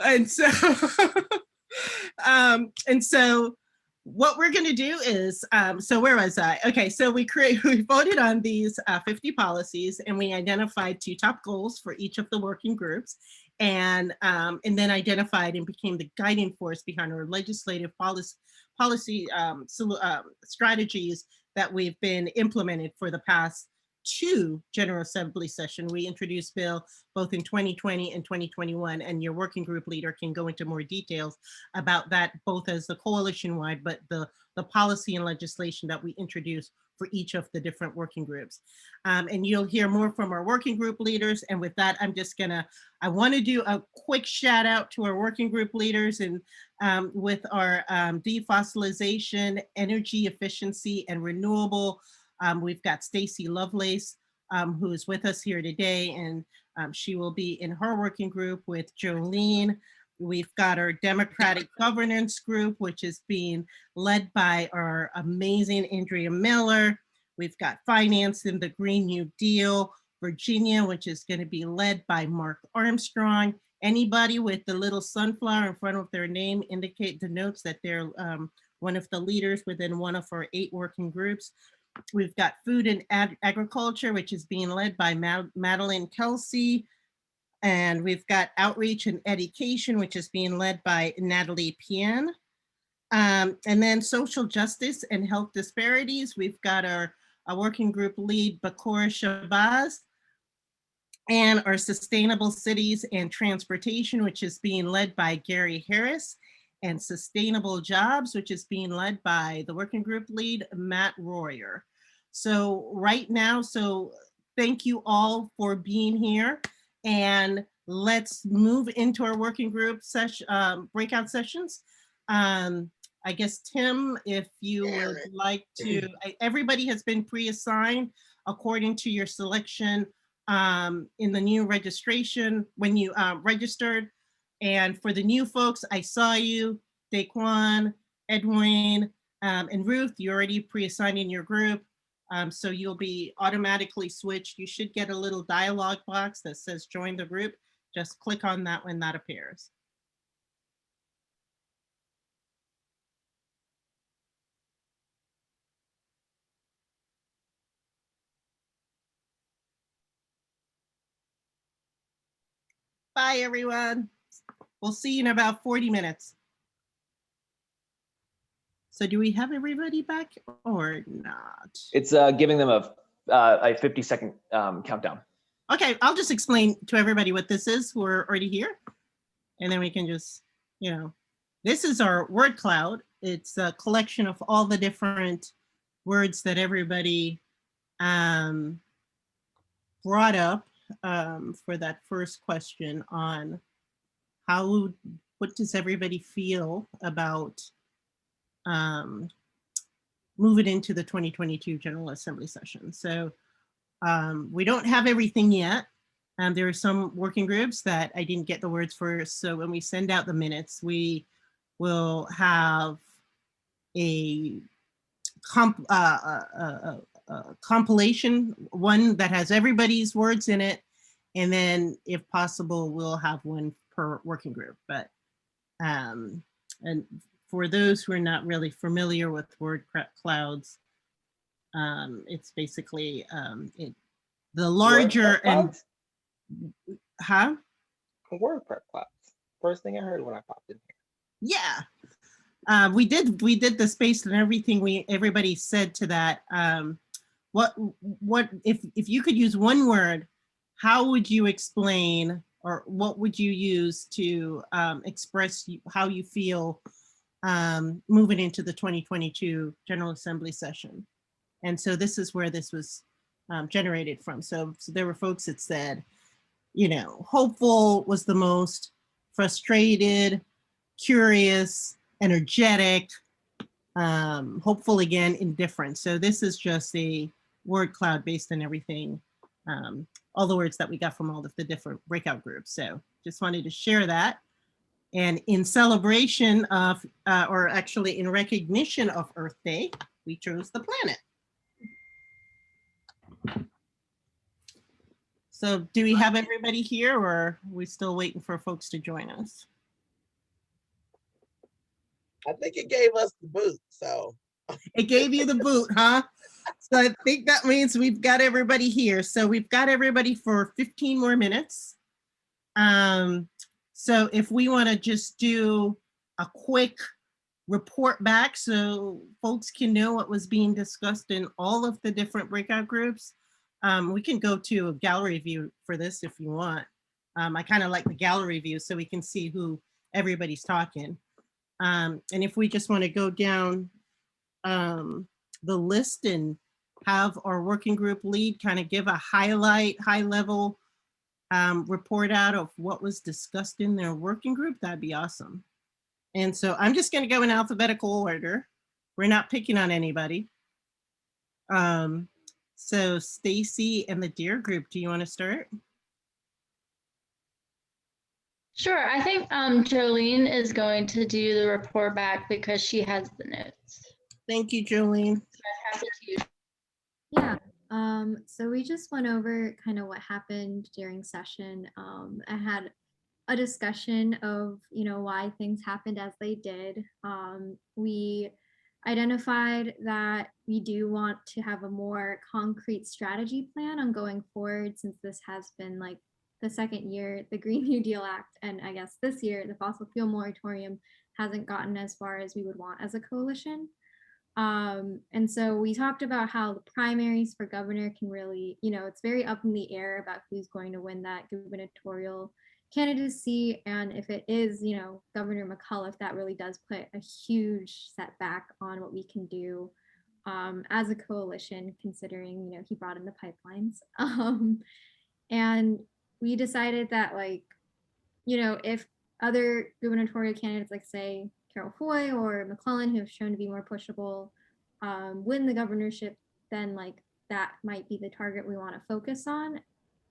S6: And so what we're going to do is, so where was I? Okay, so we voted on these 50 policies, and we identified 2 top goals for each of the working groups, and then identified and became the guiding force behind our legislative policy strategies that we've been implemented for the past 2 General Assembly sessions. We introduced bill both in 2020 and 2021, and your working group leader can go into more details about that, both as the coalition-wide, but the policy and legislation that we introduced for each of the different working groups. And you'll hear more from our working group leaders. And with that, I want to do a quick shout out to our working group leaders, and with our defossilization, energy efficiency, and renewable. We've got Stacy Lovelace, who is with us here today, and she will be in her working group with Jolene. We've got our Democratic Governance Group, which is being led by our amazing Andrea Miller. We've got Finance in the Green New Deal, Virginia, which is going to be led by Mark Armstrong. Anybody with the little sunflower in front of their name denotes that they're one of the leaders within one of our 8 working groups. We've got Food and Agriculture, which is being led by Madeline Kelsey. And we've got Outreach and Education, which is being led by Natalie Pien. And then Social Justice and Health Disparities, we've got our working group lead, Bakor Shabazz. And our Sustainable Cities and Transportation, which is being led by Gary Harris. And Sustainable Jobs, which is being led by the working group lead, Matt Royer. So right now, thank you all for being here, and let's move into our working group breakout sessions. I guess, Tim, if you would like to, everybody has been pre-assigned according to your selection in the new registration when you registered. And for the new folks, I saw you, Daquan, Edwin, and Ruth, you already pre-assigned in your group. So you'll be automatically switched. You should get a little dialog box that says join the group. Just click on that when that appears. Bye, everyone. We'll see you in about 40 minutes. So do we have everybody back or not?
S5: It's giving them a 50-second countdown.
S6: Okay, I'll just explain to everybody what this is who are already here. And then we can just, this is our word cloud. It's a collection of all the different words that everybody brought up for that first question on what does everybody feel about moving into the 2022 General Assembly session. So we don't have everything yet. There are some working groups that I didn't get the words for. So when we send out the minutes, we will have a compilation, one that has everybody's words in it. And then if possible, we'll have one per working group. But and for those who are not really familiar with word clouds, it's basically the larger and
S4: word clouds. First thing I heard when I popped in here.
S6: Yeah, we did the space and everything. Everybody said to that. What if you could use one word? How would you explain, or what would you use to express how you feel moving into the 2022 General Assembly session? And so this is where this was generated from. So there were folks that said, hopeful was the most, frustrated, curious, energetic, hopeful again, indifferent. So this is just a word cloud based on everything all the words that we got from all of the different breakout groups. So just wanted to share that. And in celebration of, or actually in recognition of Earth Day, we chose the planet. So do we have everybody here, or are we still waiting for folks to join us?
S12: I think it gave us the boot, so.
S6: It gave you the boot, huh? So I think that means we've got everybody here. So we've got everybody for 15 more minutes. So if we want to just do a quick report back so folks can know what was being discussed in all of the different breakout groups, we can go to a gallery view for this if you want. I kind of like the gallery view so we can see who everybody's talking. And if we just want to go down the list and have our working group lead kind of give a high level report out of what was discussed in their working group, that'd be awesome. And so I'm just going to go in alphabetical order. We're not picking on anybody. So Stacy and the Deer group, do you want to start?
S13: Sure, I think Jolene is going to do the report back because she has the notes.
S6: Thank you, Jolene.
S13: So I pass it to you.
S14: Yeah, so we just went over kind of what happened during session. I had a discussion of, why things happened as they did. We identified that we do want to have a more concrete strategy plan on going forward, since this has been like the second year, the Green New Deal Act, and I guess this year, the fossil fuel moratorium hasn't gotten as far as we would want as a coalition. And so we talked about how the primaries for governor can really, it's very up in the air about who's going to win that gubernatorial candidacy. And if it is, Governor McAuliffe, that really does put a huge setback on what we can do as a coalition, considering, he brought in the pipelines. And we decided that, if other gubernatorial candidates, like say Carol Foy or McClellan, who have shown to be more pushable, win the governorship, then that might be the target we want to focus on.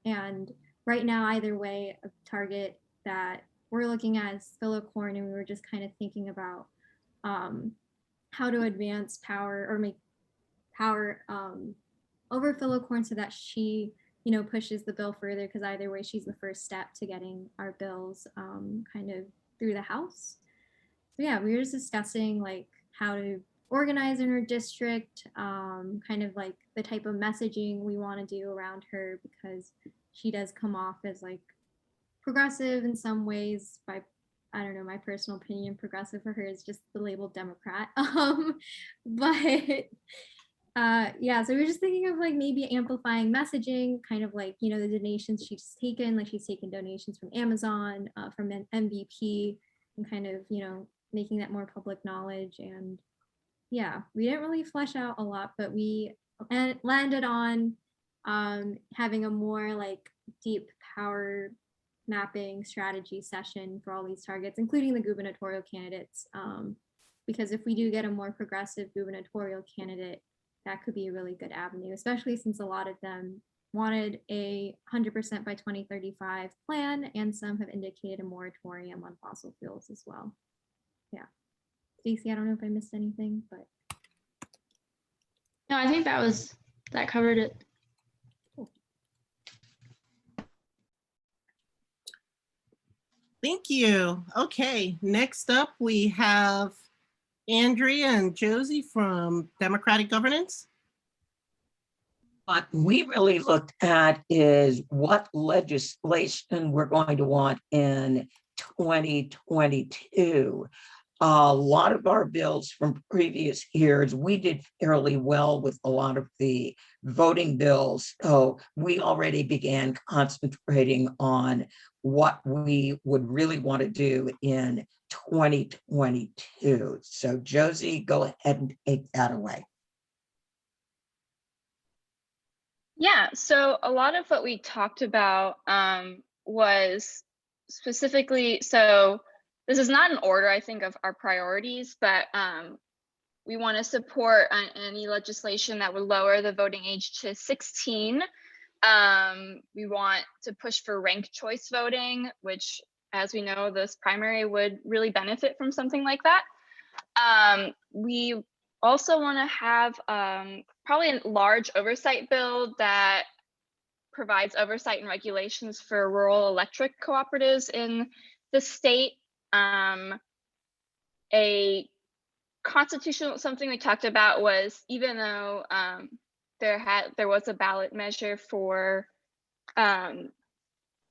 S14: And right now, either way, a target that we're looking at is Philo Corn, and we were just kind of thinking about how to advance power or make power over Philo Corn so that she pushes the bill further, because either way, she's the first step to getting our bills kind of through the House. So yeah, we were just discussing how to organize in her district, kind of the type of messaging we want to do around her, because she does come off as progressive in some ways. By, I don't know, my personal opinion, progressive for her is just the label Democrat. But yeah, so we were just thinking of maybe amplifying messaging, kind of the donations she's taken, she's taken donations from Amazon, from an MVP, and kind of, making that more public knowledge. And yeah, we didn't really flesh out a lot, but we landed on having a more deep power mapping strategy session for all these targets, including the gubernatorial candidates. Because if we do get a more progressive gubernatorial candidate, that could be a really good avenue, especially since a lot of them wanted a 100% by 2035 plan, and some have indicated a moratorium on fossil fuels as well. Yeah. Stacey, I don't know if I missed anything, but.
S13: No, I think that covered it.
S6: Thank you. Okay, next up we have Andrea and Josie from Democratic Governance.
S15: What we really looked at is what legislation we're going to want in 2022. A lot of our bills from previous years, we did fairly well with a lot of the voting bills. So we already began concentrating on what we would really want to do in 2022. So Josie, go ahead and take that away.
S16: Yeah, so a lot of what we talked about was specifically, so this is not an order, I think, of our priorities, but we want to support any legislation that would lower the voting age to 16. We want to push for ranked choice voting, which, as we know, this primary would really benefit from something like that. We also want to have probably a large oversight bill that provides oversight and regulations for rural electric cooperatives in the state. A constitutional, something we talked about was, even though there was a ballot measure for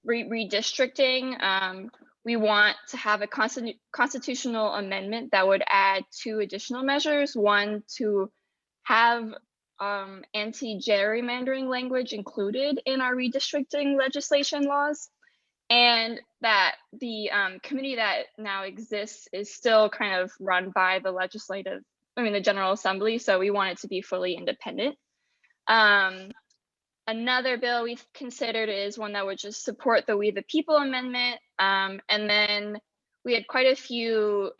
S16: redistricting, we want to have a constitutional amendment that would add 2 additional measures. One, to have anti-gerrymandering language included in our redistricting legislation laws, and that the committee that now exists is still kind of run by the the General Assembly, so we want it to be fully independent. Another bill we've considered is one that would just support the We the People amendment. And then we had quite a few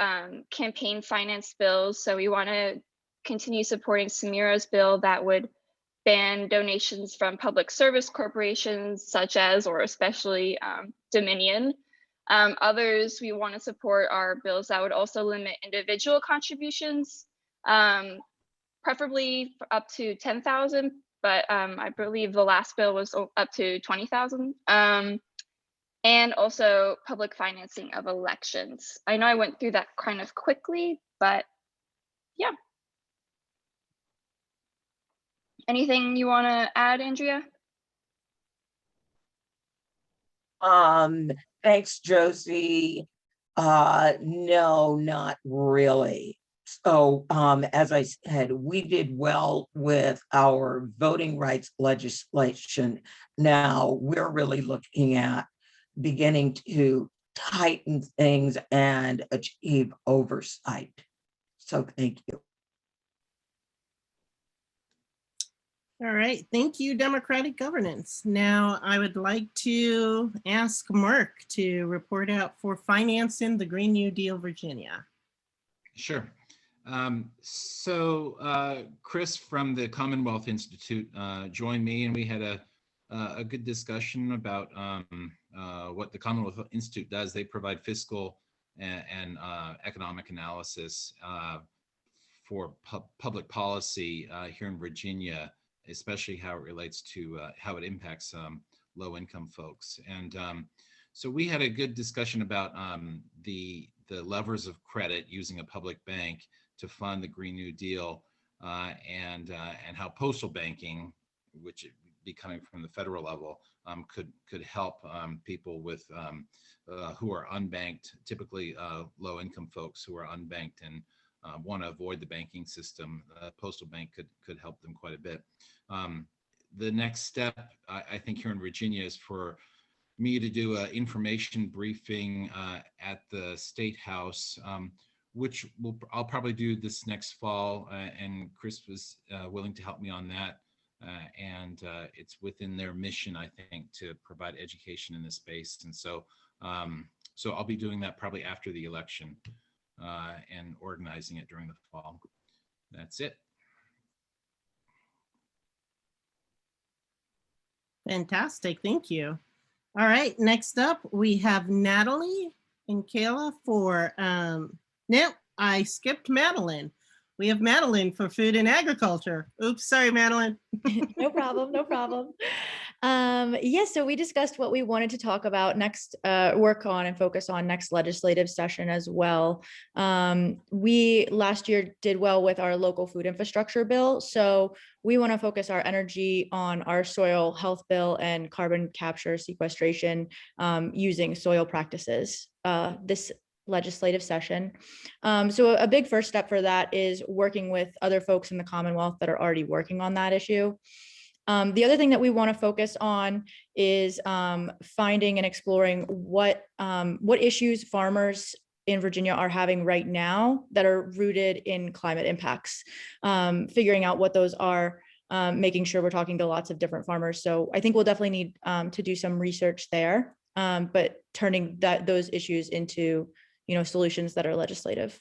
S16: campaign finance bills. So we want to continue supporting Samira's bill that would ban donations from public service corporations such as, or especially, Dominion. Others we want to support are bills that would also limit individual contributions, preferably up to 10,000. But I believe the last bill was up to 20,000. And also public financing of elections. I know I went through that kind of quickly, but yeah. Anything you want to add, Andrea?
S15: Thanks, Josie. No, not really. So as I said, we did well with our voting rights legislation. Now we're really looking at beginning to tighten things and achieve oversight. So thank you.
S6: All right, thank you, Democratic Governance. Now I would like to ask Mark to report out for financing the Green New Deal, Virginia.
S17: Sure. Chris from the Commonwealth Institute joined me, and we had a good discussion about what the Commonwealth Institute does. They provide fiscal and economic analysis for public policy here in Virginia, especially how it relates to how it impacts low-income folks. And so we had a good discussion about the levers of credit using a public bank to fund the Green New Deal, and how postal banking, which would be coming from the federal level, could help people with who are unbanked, typically low-income folks who are unbanked and want to avoid the banking system. Postal bank could help them quite a bit. The next step, I think, here in Virginia is for me to do an information briefing at the State House, which I'll probably do this next fall, and Chris was willing to help me on that. And it's within their mission, I think, to provide education in this space. And so I'll be doing that probably after the election and organizing it during the fall. That's it.
S6: Fantastic, thank you. All right, next up, we have Natalie and Kayla for, nope, I skipped Madeline. We have Madeline for Food and Agriculture. Oops, sorry, Madeline.
S18: No problem, no problem. Yeah, so we discussed what we wanted to talk about next, work on and focus on next legislative session as well. We last year did well with our local food infrastructure bill. So we want to focus our energy on our soil health bill and carbon capture sequestration using soil practices this legislative session. So a big first step for that is working with other folks in the Commonwealth that are already working on that issue. The other thing that we want to focus on is finding and exploring what issues farmers in Virginia are having right now that are rooted in climate impacts, figuring out what those are, making sure we're talking to lots of different farmers. So I think we'll definitely need to do some research there, but turning those issues into solutions that are legislative.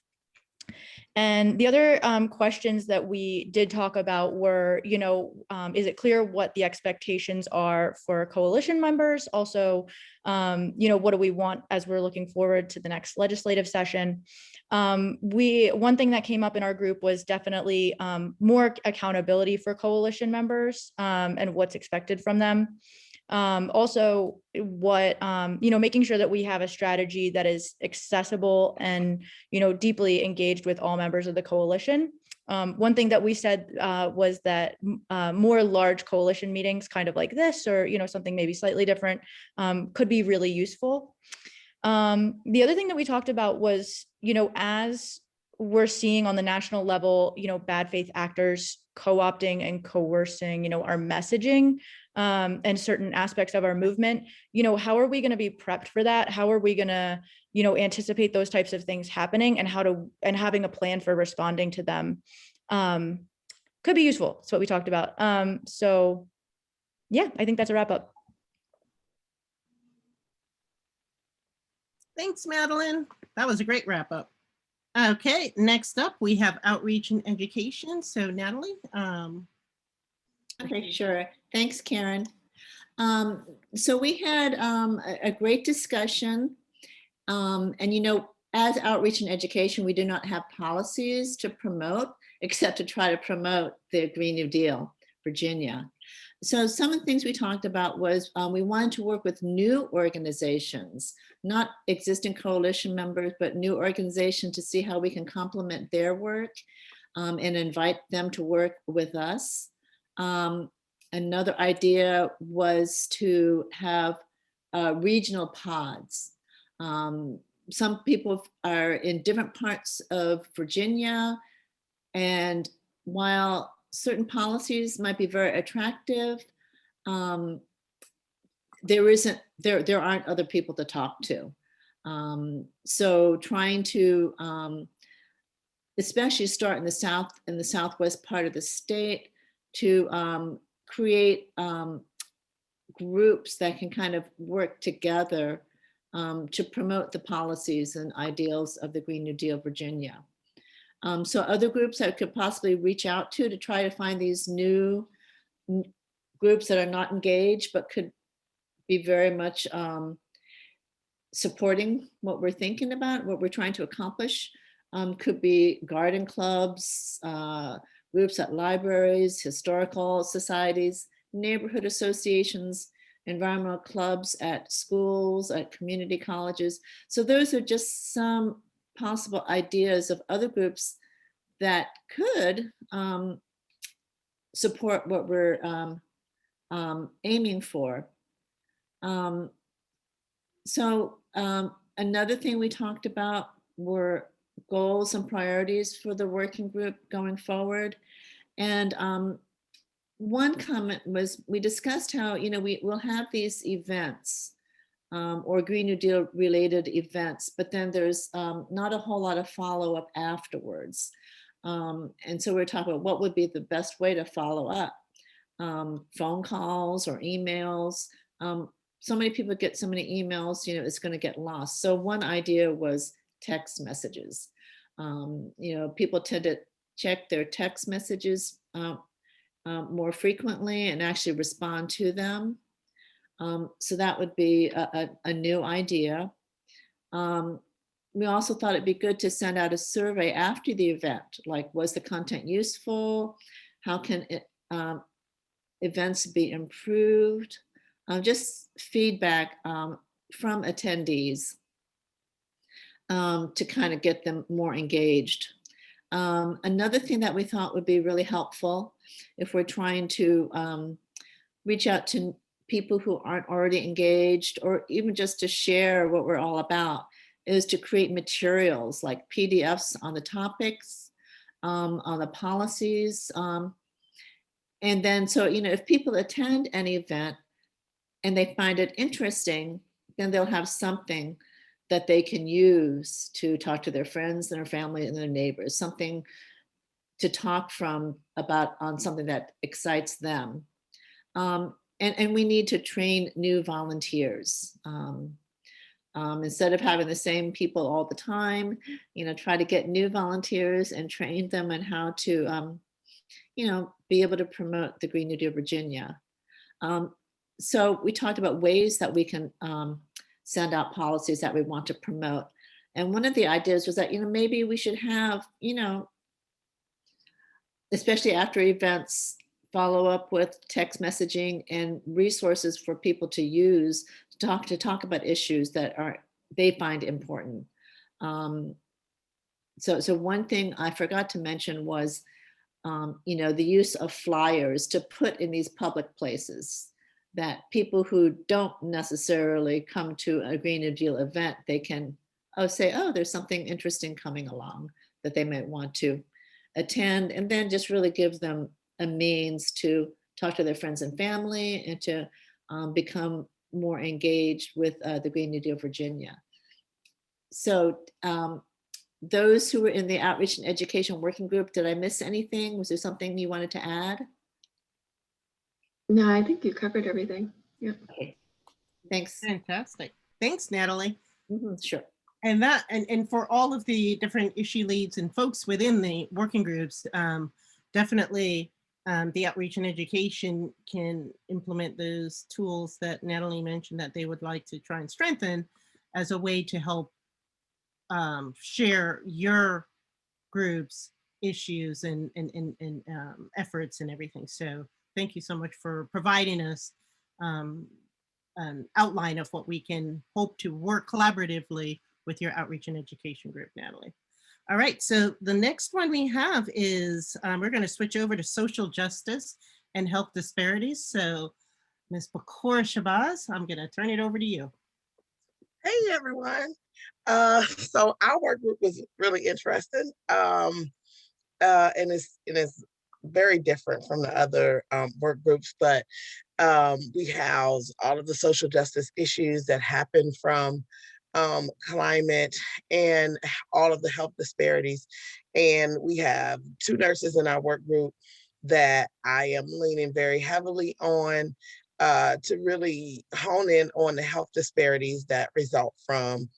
S18: And the other questions that we did talk about were, is it clear what the expectations are for coalition members? Also, what do we want as we're looking forward to the next legislative session? One thing that came up in our group was definitely more accountability for coalition members and what's expected from them. Also making sure that we have a strategy that is accessible and, deeply engaged with all members of the coalition. One thing that we said was that more large coalition meetings kind of like this, or, something maybe slightly different, could be really useful. The other thing that we talked about was, as we're seeing on the national level, bad faith actors co-opting and coercing, our messaging and certain aspects of our movement, how are we going to be prepped for that? How are we going to, anticipate those types of things happening, and having a plan for responding to them could be useful. That's what we talked about. So yeah, I think that's a wrap up.
S6: Thanks, Madeline. That was a great wrap up. Okay, next up we have outreach and education. So Natalie.
S19: Okay, sure. Thanks, Karen. So we had a great discussion. And as outreach and education, we do not have policies to promote, except to try to promote the Green New Deal, Virginia. So some of the things we talked about was we wanted to work with new organizations, not existing coalition members, but new organizations, to see how we can complement their work and invite them to work with us. Another idea was to have regional pods. Some people are in different parts of Virginia, and while certain policies might be very attractive, there aren't other people to talk to. So trying to especially start in the south, in the southwest part of the state, to create groups that can kind of work together to promote the policies and ideals of the Green New Deal Virginia. So other groups that could possibly reach out to try to find these new groups that are not engaged, but could be very much supporting what we're thinking about, what we're trying to accomplish. Could be garden clubs, groups at libraries, historical societies, neighborhood associations, environmental clubs at schools, at community colleges. So those are just some possible ideas of other groups that could support what we're aiming for. Another thing we talked about were goals and priorities for the working group going forward. And one comment was, we discussed how, we will have these events or Green New Deal related events, but then there's not a whole lot of follow-up afterwards. And so we're talking about what would be the best way to follow up. Phone calls or emails. So many people get so many emails, it's going to get lost. So one idea was text messages. People tend to check their text messages more frequently and actually respond to them. So that would be a new idea. We also thought it'd be good to send out a survey after the event, like, was the content useful? How can events be improved? Just feedback from attendees to kind of get them more engaged. Another thing that we thought would be really helpful if we're trying to reach out to people who aren't already engaged, or even just to share what we're all about, is to create materials like PDFs on the topics, on the policies. And then, so, if people attend an event and they find it interesting, then they'll have something that they can use to talk to their friends and their family and their neighbors, something to talk about on something that excites them. And we need to train new volunteers. Instead of having the same people all the time, try to get new volunteers and train them on how to, be able to promote the Green New Deal Virginia. So we talked about ways that we can send out policies that we want to promote. And one of the ideas was that, maybe we should have, especially after events, follow up with text messaging and resources for people to use to talk about issues that they find important. So one thing I forgot to mention was, the use of flyers to put in these public places, that people who don't necessarily come to a Green New Deal event, they can say, oh, there's something interesting coming along that they might want to attend, and then just really give them a means to talk to their friends and family and to become more engaged with the Green New Deal Virginia. So those who were in the Outreach and Education Working Group, did I miss anything? Was there something you wanted to add?
S20: No, I think you covered everything. Yeah.
S19: Okay. Thanks.
S6: Fantastic. Thanks, Natalie.
S19: Sure.
S6: And and for all of the different issue leads and folks within the working groups, definitely the Outreach and Education can implement those tools that Natalie mentioned that they would like to try and strengthen as a way to help share your group's issues and efforts and everything. So thank you so much for providing us an outline of what we can hope to work collaboratively with your Outreach and Education group, Natalie. All right, so the next one we have is, we're gonna switch over to social justice and health disparities. So Ms. Bakor Shabazz, I'm gonna turn it over to you.
S12: Hey everyone. So our work group was really interesting. And it's very different from the other work groups, but we house all of the social justice issues that happen from climate and all of the health disparities. And we have 2 nurses in our work group that I am leaning very heavily on to really hone in on the health disparities that result from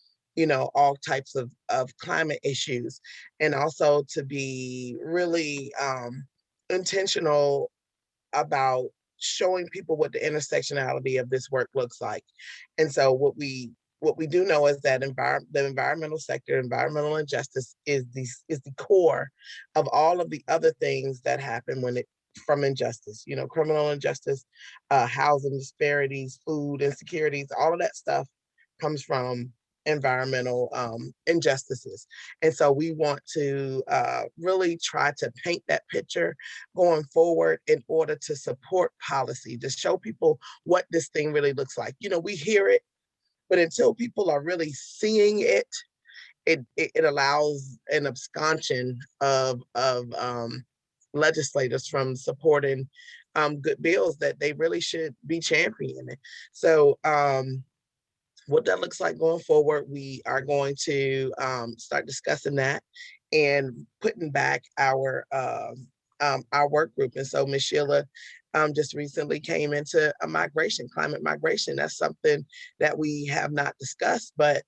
S12: all types of climate issues, and also to be really intentional about showing people what the intersectionality of this work looks like. And so what we do know is that the environmental sector, environmental injustice is the core of all of the other things that happen from injustice, criminal injustice, housing disparities, food insecurities, all of that stuff comes from environmental injustices. And so we want to really try to paint that picture going forward in order to support policy, to show people what this thing really looks like. We hear it, but until people are really seeing it, it allows an absconsion of legislators from supporting good bills that they really should be championing. So what that looks like going forward, we are going to start discussing that and putting back our work group. And so Ms. Sheila just recently came into climate migration. That's something that we have not discussed, but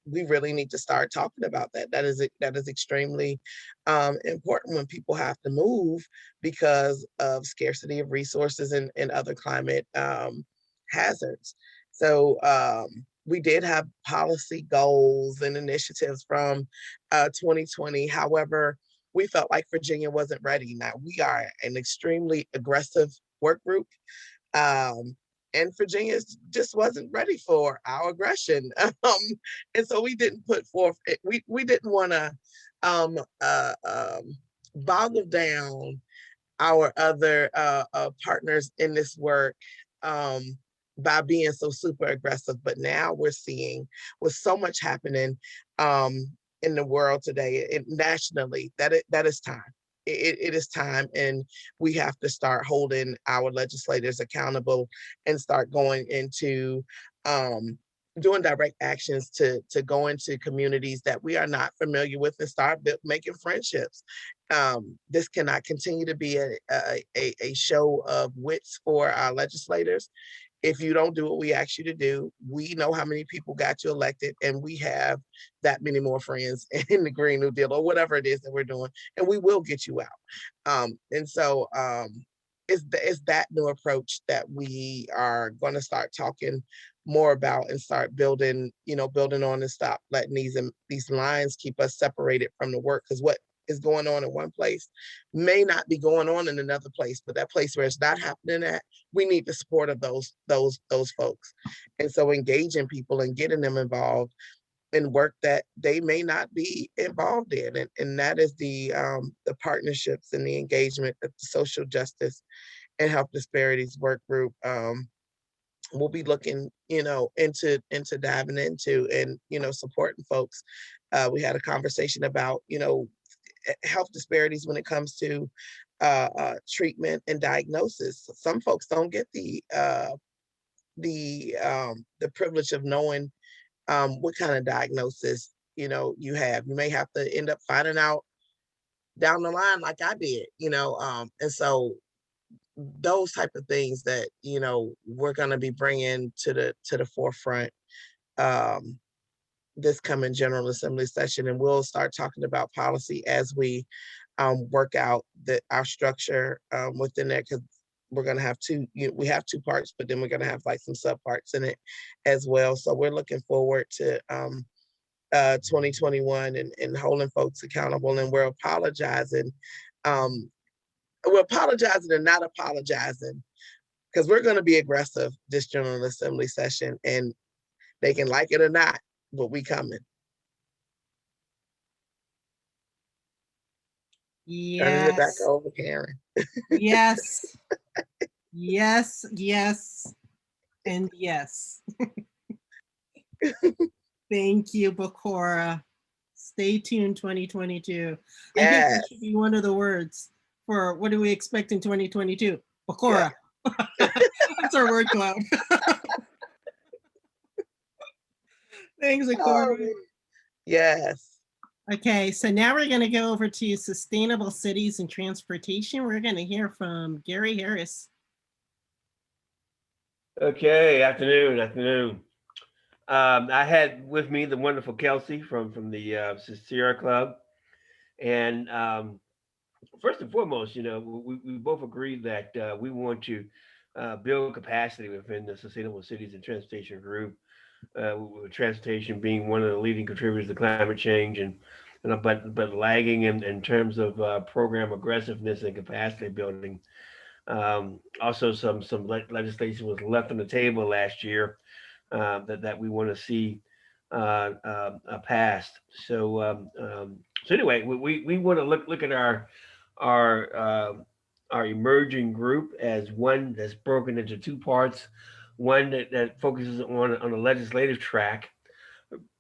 S12: we really need to start talking about that. That is extremely important when people have to move because of scarcity of resources and other climate hazards. So we did have policy goals and initiatives from 2020. However, we felt like Virginia wasn't ready. Now, we are an extremely aggressive work group, and Virginia just wasn't ready for our aggression. And so we didn't put forth, we didn't want to boggle down our other partners in this work by being so super aggressive. But now we're seeing with so much happening in the world today, nationally, that is time. It is time, and we have to start holding our legislators accountable and start going into doing direct actions to go into communities that we are not familiar with and start making friendships. This cannot continue to be a show of wits for our legislators. if you don't do what we ask you to do, we know how many people got you elected, and we have that many more friends in the Green New Deal or whatever it is that we're doing, and we will get you out. And so it's that new approach that we are going to start talking more about and start building, building on, and stop letting these lines keep us separated from the work. Because what is going on in one place may not be going on in another place, but that place where it's not happening at, we need the support of those folks. And so engaging people and getting them involved in work that they may not be involved in. And that is the partnerships and the engagement that the social justice and health disparities work group we'll be looking, into diving into, and, supporting folks. We had a conversation about, health disparities when it comes to treatment and diagnosis. Some folks don't get the privilege of knowing what kind of diagnosis, you have. You may have to end up finding out down the line like I did, and so those type of things that we're going to be bringing to the forefront this coming General Assembly session, and we'll start talking about policy as we work out our structure within that, because we're going to have we have two parts, but then we're going to have like some subparts in it as well. So we're looking forward to 2021 and holding folks accountable, and we're apologizing. We're apologizing and not apologizing, because we're going to be aggressive this General Assembly session, and they can like it or not, but we coming. Turning it back
S6: Yes.
S12: over, Karen.
S6: Yes. Yes, yes, and yes. Thank you, Bakora. Stay tuned 2022. I think that should be one of the words for what do we expect in 2022? Bakora. Yeah. That's our word cloud. Thanks, Bakora.
S12: Oh, yes.
S6: Okay, so now we're going to go over to sustainable cities and transportation. We're going to hear from Gary Harris.
S21: Okay, afternoon. I had with me the wonderful Kelsey from the Sierra Club, and first and foremost, we both agreed that we want to build capacity within the Sustainable Cities and Transportation Group, with transportation being one of the leading contributors to climate change, but lagging in terms of program aggressiveness and capacity building. Also, some legislation was left on the table last year that we want to see passed. So anyway, we want to look at our emerging group as one that's broken into two parts. One that focuses on a legislative track.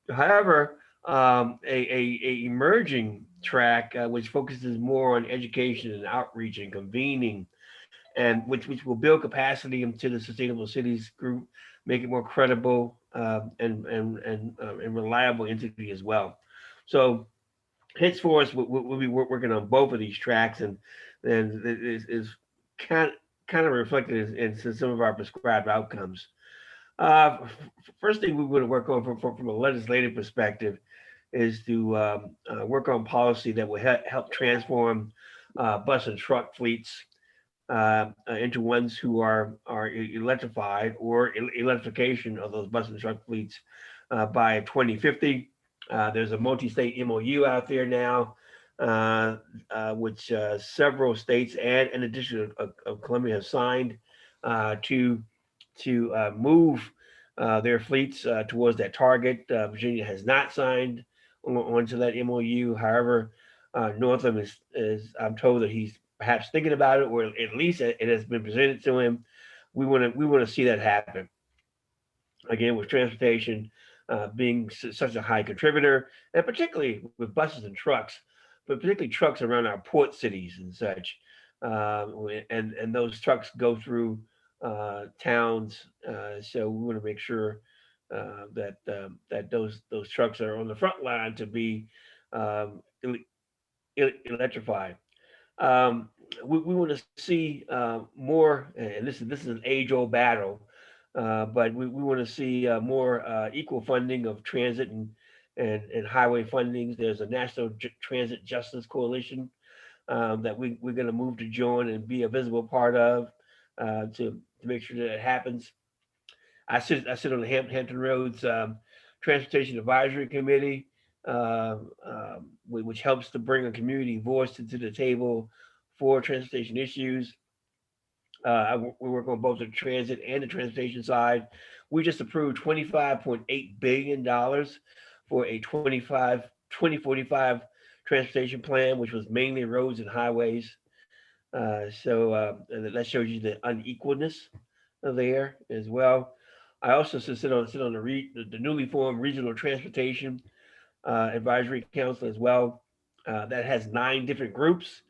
S21: However, a emerging track which focuses more on education and outreach and convening, and which will build capacity into the Sustainable Cities group, make it more credible and reliable entity as well. So henceforth, we'll be working on both of these tracks, and is kind of reflected in some of our prescribed outcomes. First thing we want to work on from a legislative perspective is to work on policy that will help transform bus and truck fleets into ones who are electrified, or electrification of those bus and truck fleets by 2050. There's a multi-state MOU out there now, which several states and in addition of Columbia have signed to move their fleets towards that target. Virginia has not signed onto that MOU. However, Northam is I'm told that he's perhaps thinking about it, or at least it has been presented to him. We want to see that happen. Again, with transportation being such a high contributor, and particularly with buses and trucks, but particularly trucks around our port cities and such, and those trucks go through towns. So we want to make sure that those trucks are on the front line to be electrified. We want to see more, and this is an age-old battle but we want to see more equal funding of transit and highway fundings. There's a National Transit Justice Coalition that we're going to move to join and be a visible part of to make sure that it happens. I sit on the Hampton Roads Transportation Advisory Committee, which helps to bring a community voice to the table for transportation issues. We work on both the transit and the transportation side. We just approved $25.8 billion for a 2045 transportation plan, which was mainly roads and highways. So that shows you the unequalness there as well. I also sit on the newly formed Regional Transportation Advisory Council as well. That has 9 different groups,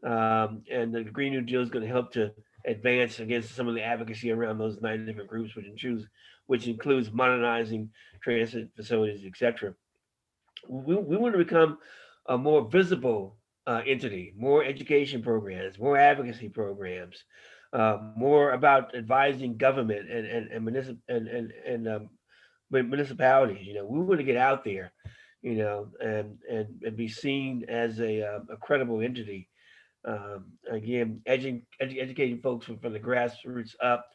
S21: and the Green New Deal is going to help to advance against some of the advocacy around those 9 different groups, which includes modernizing transit facilities, etc. We want to become a more visible entity, more education programs, more advocacy programs, more about advising government and municipalities. We want to get out there, and be seen as a credible entity. Again, educating folks from the grassroots up,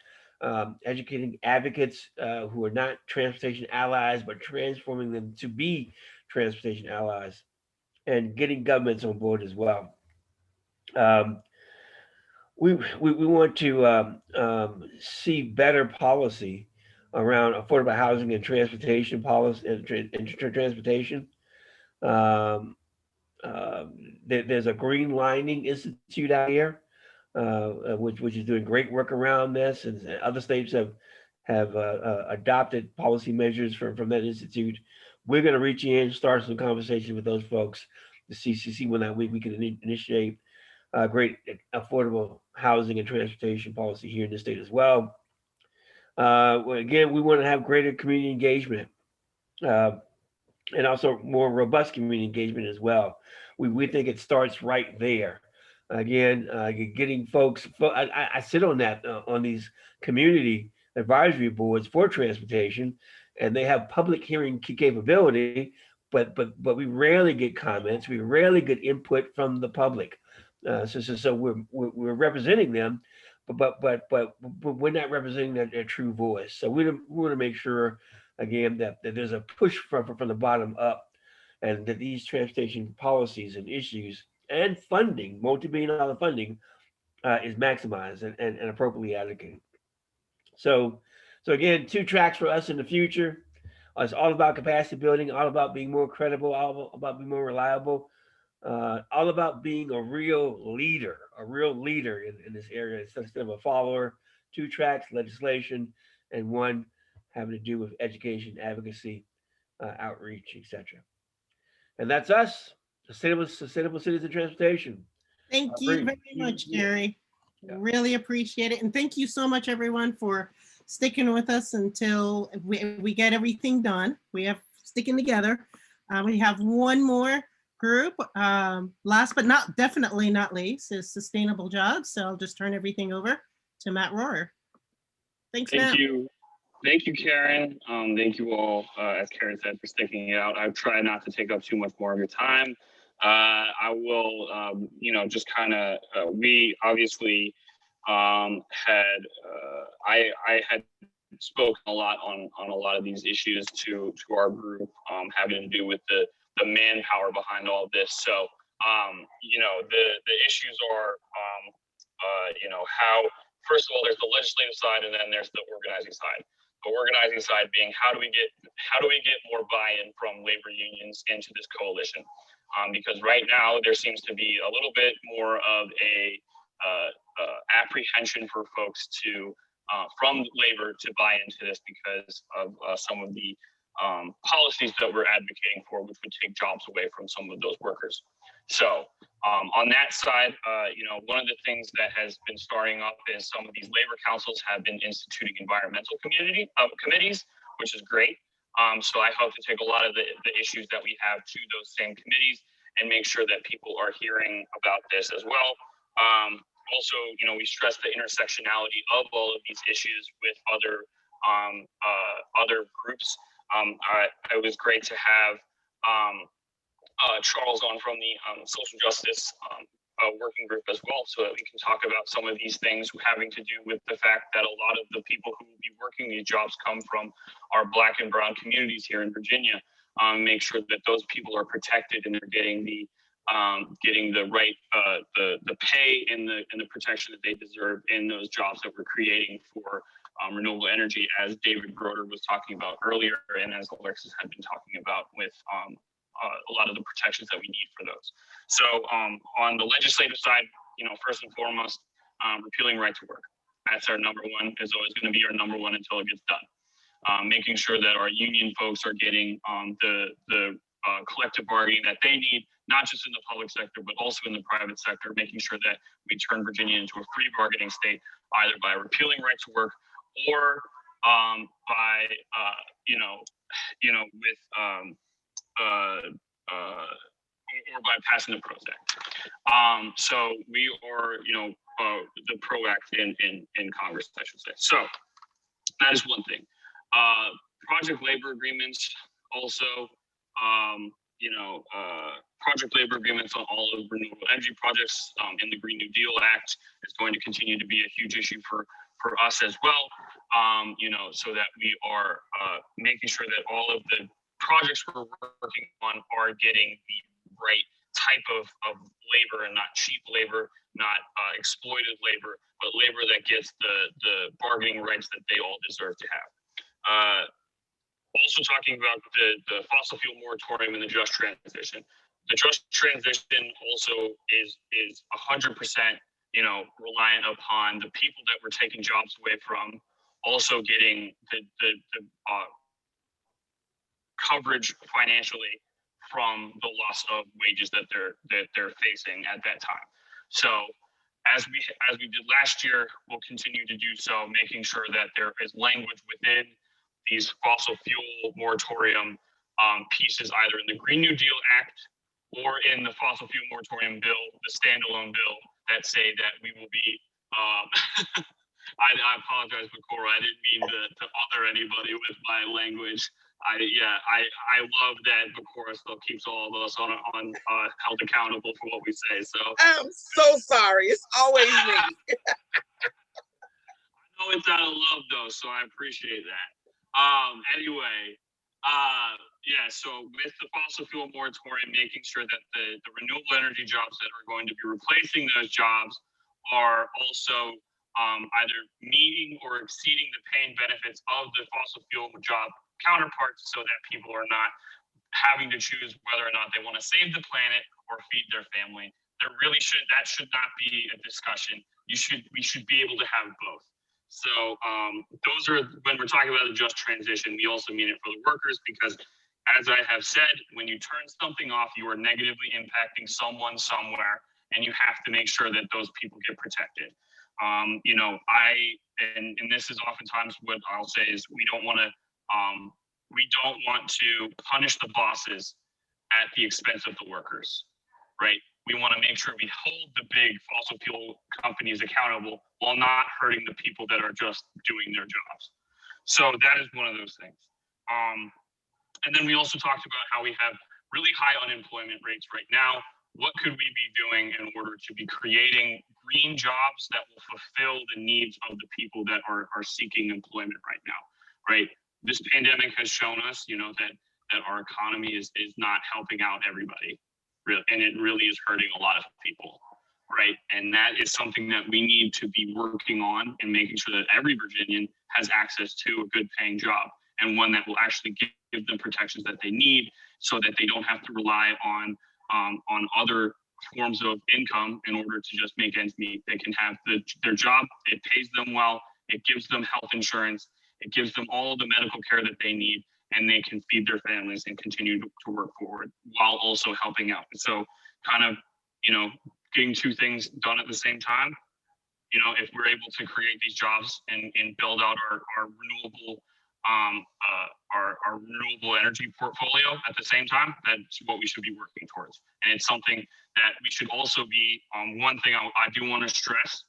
S21: educating advocates who are not transportation allies, but transforming them to be transportation allies, and getting governments on board as well. We want to see better policy around affordable housing and transportation policy and transportation. There's a Green Lining Institute out here, which is doing great work around this, and other states have adopted policy measures from that institute. We're going to reach in, start some conversation with those folks to see when we can initiate great affordable housing and transportation policy here in the state as well. Again, we want to have greater community engagement and also more robust community engagement as well. We think it starts right there. Again, getting folks. I sit on these community advisory boards for transportation, and they have public hearing capability, but we rarely get comments. We rarely get input from the public. So we're representing them, but we're not representing their true voice. So we want to make sure, again, that there's a push from the bottom up, and that these transportation policies and issues and funding, multi-billion-dollar funding, is maximized and appropriately allocated. So again, 2 tracks for us in the future. It's all about capacity building, all about being more credible, all about being more reliable, all about being a real leader in this area instead of a follower. 2 tracks: legislation, and 1 having to do with education, advocacy, outreach, etc. And that's us, Sustainable Cities and Transportation.
S6: Thank you very much, Gary.
S21: Yeah.
S6: Really appreciate it. And thank you so much, everyone, for sticking with us until we get everything done. We have sticking together. We have one more group. Last but definitely not least is Sustainable Jobs. So I'll just turn everything over to Matt Rohrer. Thanks, Matt.
S2: Thank you. Thank you, Karen. Thank you all, as Karen said, for sticking it out. I try not to take up too much more of your time. I will, just kind of, we obviously I had spoken a lot on a lot of these issues to our group, having to do with the manpower behind all of this. So, the issues are, how, first of all, there's the legislative side, and then there's the organizing side. The organizing side being how do we get more buy-in from labor unions into this coalition? Because right now there seems to be a little bit more of a apprehension for folks to from labor to buy into this because of some of the policies that we're advocating for, which would take jobs away from some of those workers. So on that side, one of the things that has been starting up is some of these labor councils have been instituting environmental committees, which is great. So I hope to take a lot of the issues that we have to those same committees and make sure that people are hearing about this as well. Also, we stress the intersectionality of all of these issues with other other groups. It was great to have Charles on from the social justice working group as well, so that we can talk about some of these things having to do with the fact that a lot of the people who will be working these jobs come from our Black and brown communities here in Virginia. Make sure that those people are protected and they're getting the right the pay and the protection that they deserve in those jobs that we're creating for renewable energy, as David Broder was talking about earlier, and as Alexis had been talking about with a lot of the protections that we need for those. So on the legislative side, first and foremost, repealing right to work. That's our number one, is always going to be our number one until it gets done. Making sure that our union folks are getting the collective bargaining that they need, not just in the public sector, but also in the private sector, making sure that we turn Virginia into a free bargaining state, either by repealing right to work or by, or by passing the PROS Act. So we are, the PRO Act in Congress, I should say. So that is one thing. Project labor agreements also, project labor agreements on all of renewable energy projects in the Green New Deal Act is going to continue to be a huge issue for us as well, so that we are making sure that all of the projects we're working on are getting the right type of labor, and not cheap labor, not exploitive labor, but labor that gets the bargaining rights that they all deserve to have. Also talking about the fossil fuel moratorium and the just transition. The just transition also is 100%, reliant upon the people that we're taking jobs away from also getting the coverage financially from the loss of wages that they're facing at that time. So as we did last year, we'll continue to do so, making sure that there is language within these fossil fuel moratorium pieces, either in the Green New Deal Act or in the fossil fuel moratorium bill, the standalone bill, that say that we will be, I apologize, Cora, I didn't mean to other anybody with my language. I love that Cora still keeps all of us on held accountable for what we say. So
S12: I'm so sorry. It's always me.
S2: I know it's out of love though, so I appreciate that. So with the fossil fuel moratorium, making sure that the renewable energy jobs that are going to be replacing those jobs are also either meeting or exceeding the pay and benefits of the fossil fuel job counterparts, so that people are not having to choose whether or not they want to save the planet or feed their family. That should not be a discussion. We should be able to have both. So those are, when we're talking about the just transition, we also mean it for the workers, because as I have said, when you turn something off, you are negatively impacting someone somewhere, and you have to make sure that those people get protected. And this is oftentimes what I'll say is we don't want to punish the bosses at the expense of the workers, right? We want to make sure we hold the big fossil fuel companies accountable while not hurting the people that are just doing their jobs. So that is one of those things. And then we also talked about how we have really high unemployment rates right now. What could we be doing in order to be creating green jobs that will fulfill the needs of the people that are seeking employment right now, right? This pandemic has shown us, that our economy is not helping out everybody, really, and it really is hurting a lot of people, right? And that is something that we need to be working on, and making sure that every Virginian has access to a good paying job, and one that will actually give them protections that they need, so that they don't have to rely on other forms of income in order to just make ends meet. They can have their job, it pays them well, it gives them health insurance, it gives them all the medical care that they need, and they can feed their families and continue to work forward while also helping out. So kind of, getting two things done at the same time. If we're able to create these jobs and build out our renewable our renewable energy portfolio at the same time, that's what we should be working towards. And it's something that we should also be, one thing I do want to stress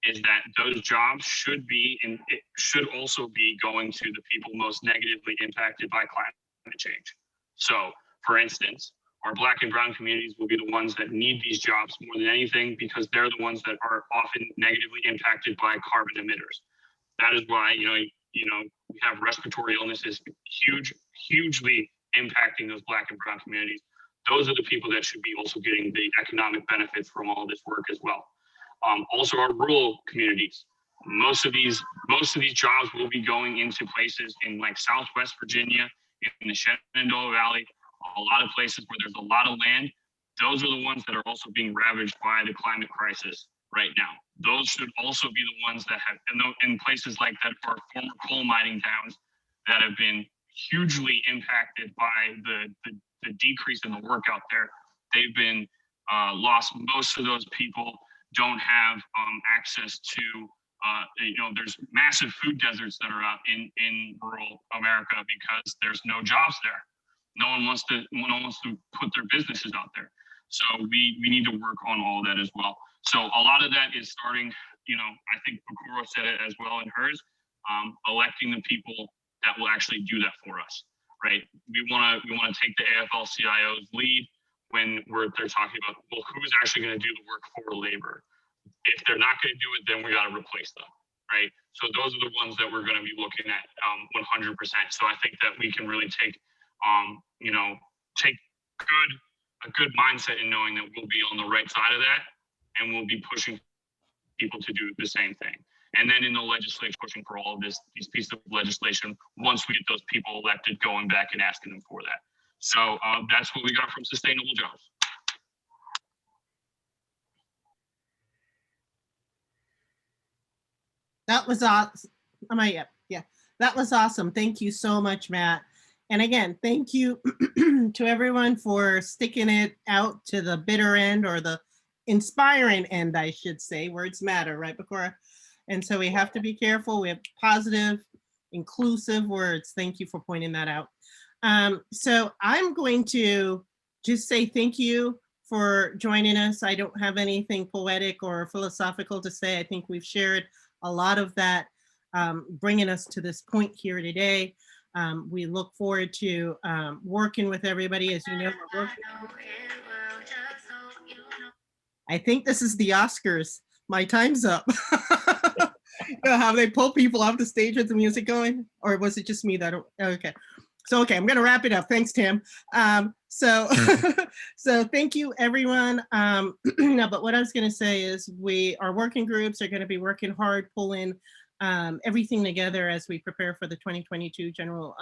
S2: is that those jobs should be, and it should also be going to the people most negatively impacted by climate change. So for instance, our Black and brown communities will be the ones that need these jobs more than anything, because they're the ones that are often negatively impacted by carbon emitters. That is why, we have respiratory illnesses hugely impacting those Black and brown communities. Those are the people that should be also getting the economic benefits from all of this work as well. Also our rural communities. Most of these jobs will be going into places in like Southwest Virginia, in the Shenandoah Valley, a lot of places where there's a lot of land. Those are the ones that are also being ravaged by the climate crisis right now. Those should also be the ones that have, in places like that are former coal mining towns that have been hugely impacted by the decrease in the work out there. They've been lost. Most of those people don't have access to, there's massive food deserts that are out in rural America because there's no jobs there. No one wants to put their businesses out there. So we need to work on all of that as well. So a lot of that is starting, I think Bakuro said it as well in hers, electing the people that will actually do that for us, right? We want to take the AFL-CIO's lead when they're talking about, well, who's actually going to do the work for labor? If they're not going to do it, then we got to replace them, right? So those are the ones that we're going to be looking at 100%. So I think that we can really take a good mindset in knowing that we'll be on the right side of that, and we'll be pushing people to do the same thing. And then in the legislature, pushing for all of these pieces of legislation, once we get those people elected, going back and asking them for that. So that's what we got from Sustainable Jobs.
S6: That was awesome. Am I up? Yeah, that was awesome. Thank you so much, Matt. And again, thank you to everyone for sticking it out to the bitter end, or the inspiring end, I should say. Words matter, right, Bakura? And so we have to be careful. We have positive, inclusive words. Thank you for pointing that out. So I'm going to just say thank you for joining us. I don't have anything poetic or philosophical to say. I think we've shared a lot of that, bringing us to this point here today. We look forward to working with everybody. As you know, we're working. I think this is the Oscars. My time's up. You know how they pull people off the stage with the music going? Or was it just me that, okay. So, okay, I'm gonna wrap it up. Thanks, Tim. So thank you, everyone. No, but what I was gonna say is our working groups are gonna be working hard, pulling everything together as we prepare for the 2022 General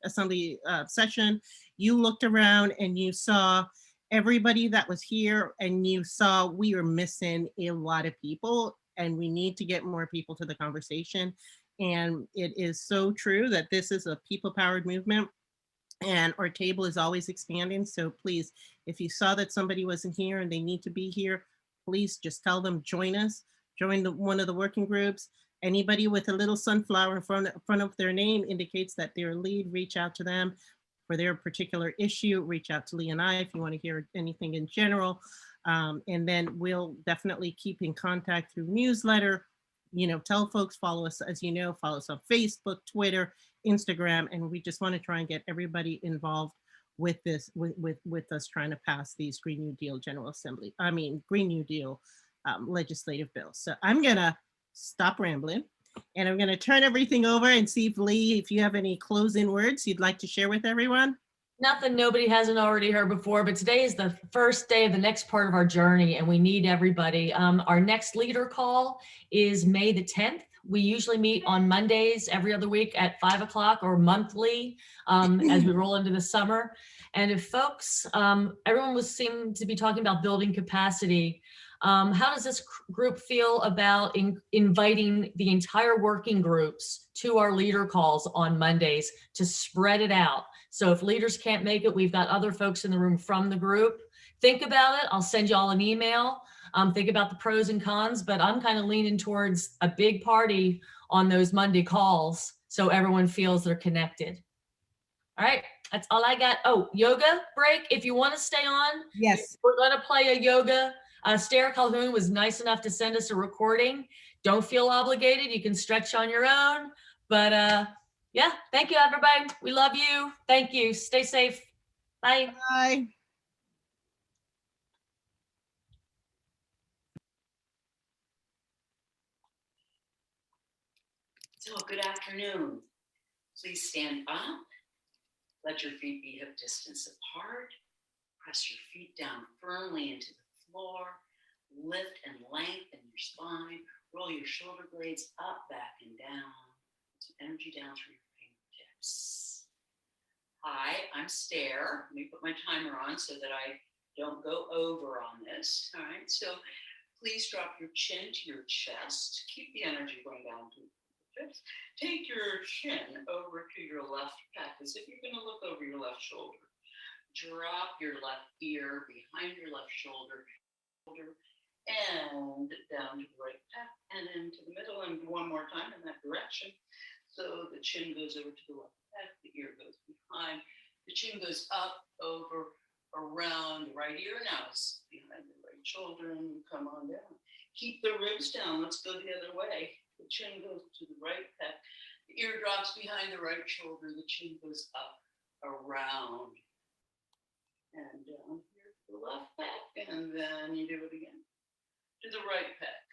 S6: Assembly session. You looked around and you saw everybody that was here, and you saw we are missing a lot of people, and we need to get more people to the conversation. And it is so true that this is a people-powered movement, and our table is always expanding. So please, if you saw that somebody wasn't here and they need to be here, please just tell them, join us, join one of the working groups. Anybody with a little sunflower in front of their name indicates that they're a lead. Reach out to them for their particular issue. Reach out to Lee and I if you want to hear anything in general. And then we'll definitely keep in contact through newsletter. Tell folks, follow us, as you know, follow us on Facebook, Twitter, Instagram, and we just want to try and get everybody involved with this, with us trying to pass these Green New Deal Green New Deal legislative bills. So I'm gonna stop rambling, and I'm gonna turn everything over and see if Lee, if you have any closing words you'd like to share with everyone.
S3: Nothing nobody hasn't already heard before, but today is the first day of the next part of our journey, and we need everybody. Our next leader call is May the 10th. We usually meet on Mondays every other week at 5 o'clock or monthly as we roll into the summer. And if folks, everyone seem to be talking about building capacity. How does this group feel about inviting the entire working groups to our leader calls on Mondays to spread it out? So if leaders can't make it, we've got other folks in the room from the group. Think about it. I'll send you all an email. Think about the pros and cons, but I'm kind of leaning towards a big party on those Monday calls so everyone feels they're connected. All right, that's all I got. Oh, yoga break. If you want to stay on,
S6: yes,
S3: we're going to play a yoga. Sarah Calhoun was nice enough to send us a recording. don't feel obligated. You can stretch on your own. But yeah, thank you, everybody. We love you. Thank you. Stay safe. Bye.
S6: Bye.
S1: So good afternoon. Please stand up. Let your feet be hip distance apart. Press your feet down firmly into the floor. Lift and lengthen your spine. Roll your shoulder blades up, back, and down. Some energy down through your fingertips. Hi, I'm Stair. Let me put my timer on so that I don't go over on this. All right, so please drop your chin to your chest. Keep the energy going down to take your chin over to your left pec as if you're going to look over your left shoulder. Drop your left ear behind your left shoulder and down to the right pec and into the middle, and one more time in that direction. So the chin goes over to the left pec, the ear goes behind, the chin goes up, over, around the right ear. Now it's behind the right shoulder and come on down. Keep the ribs down. Let's go the other way. The chin goes to the right pec, the ear drops behind the right shoulder, the chin goes up, around, and down here to the left pec, and then you do it again. To the right pec,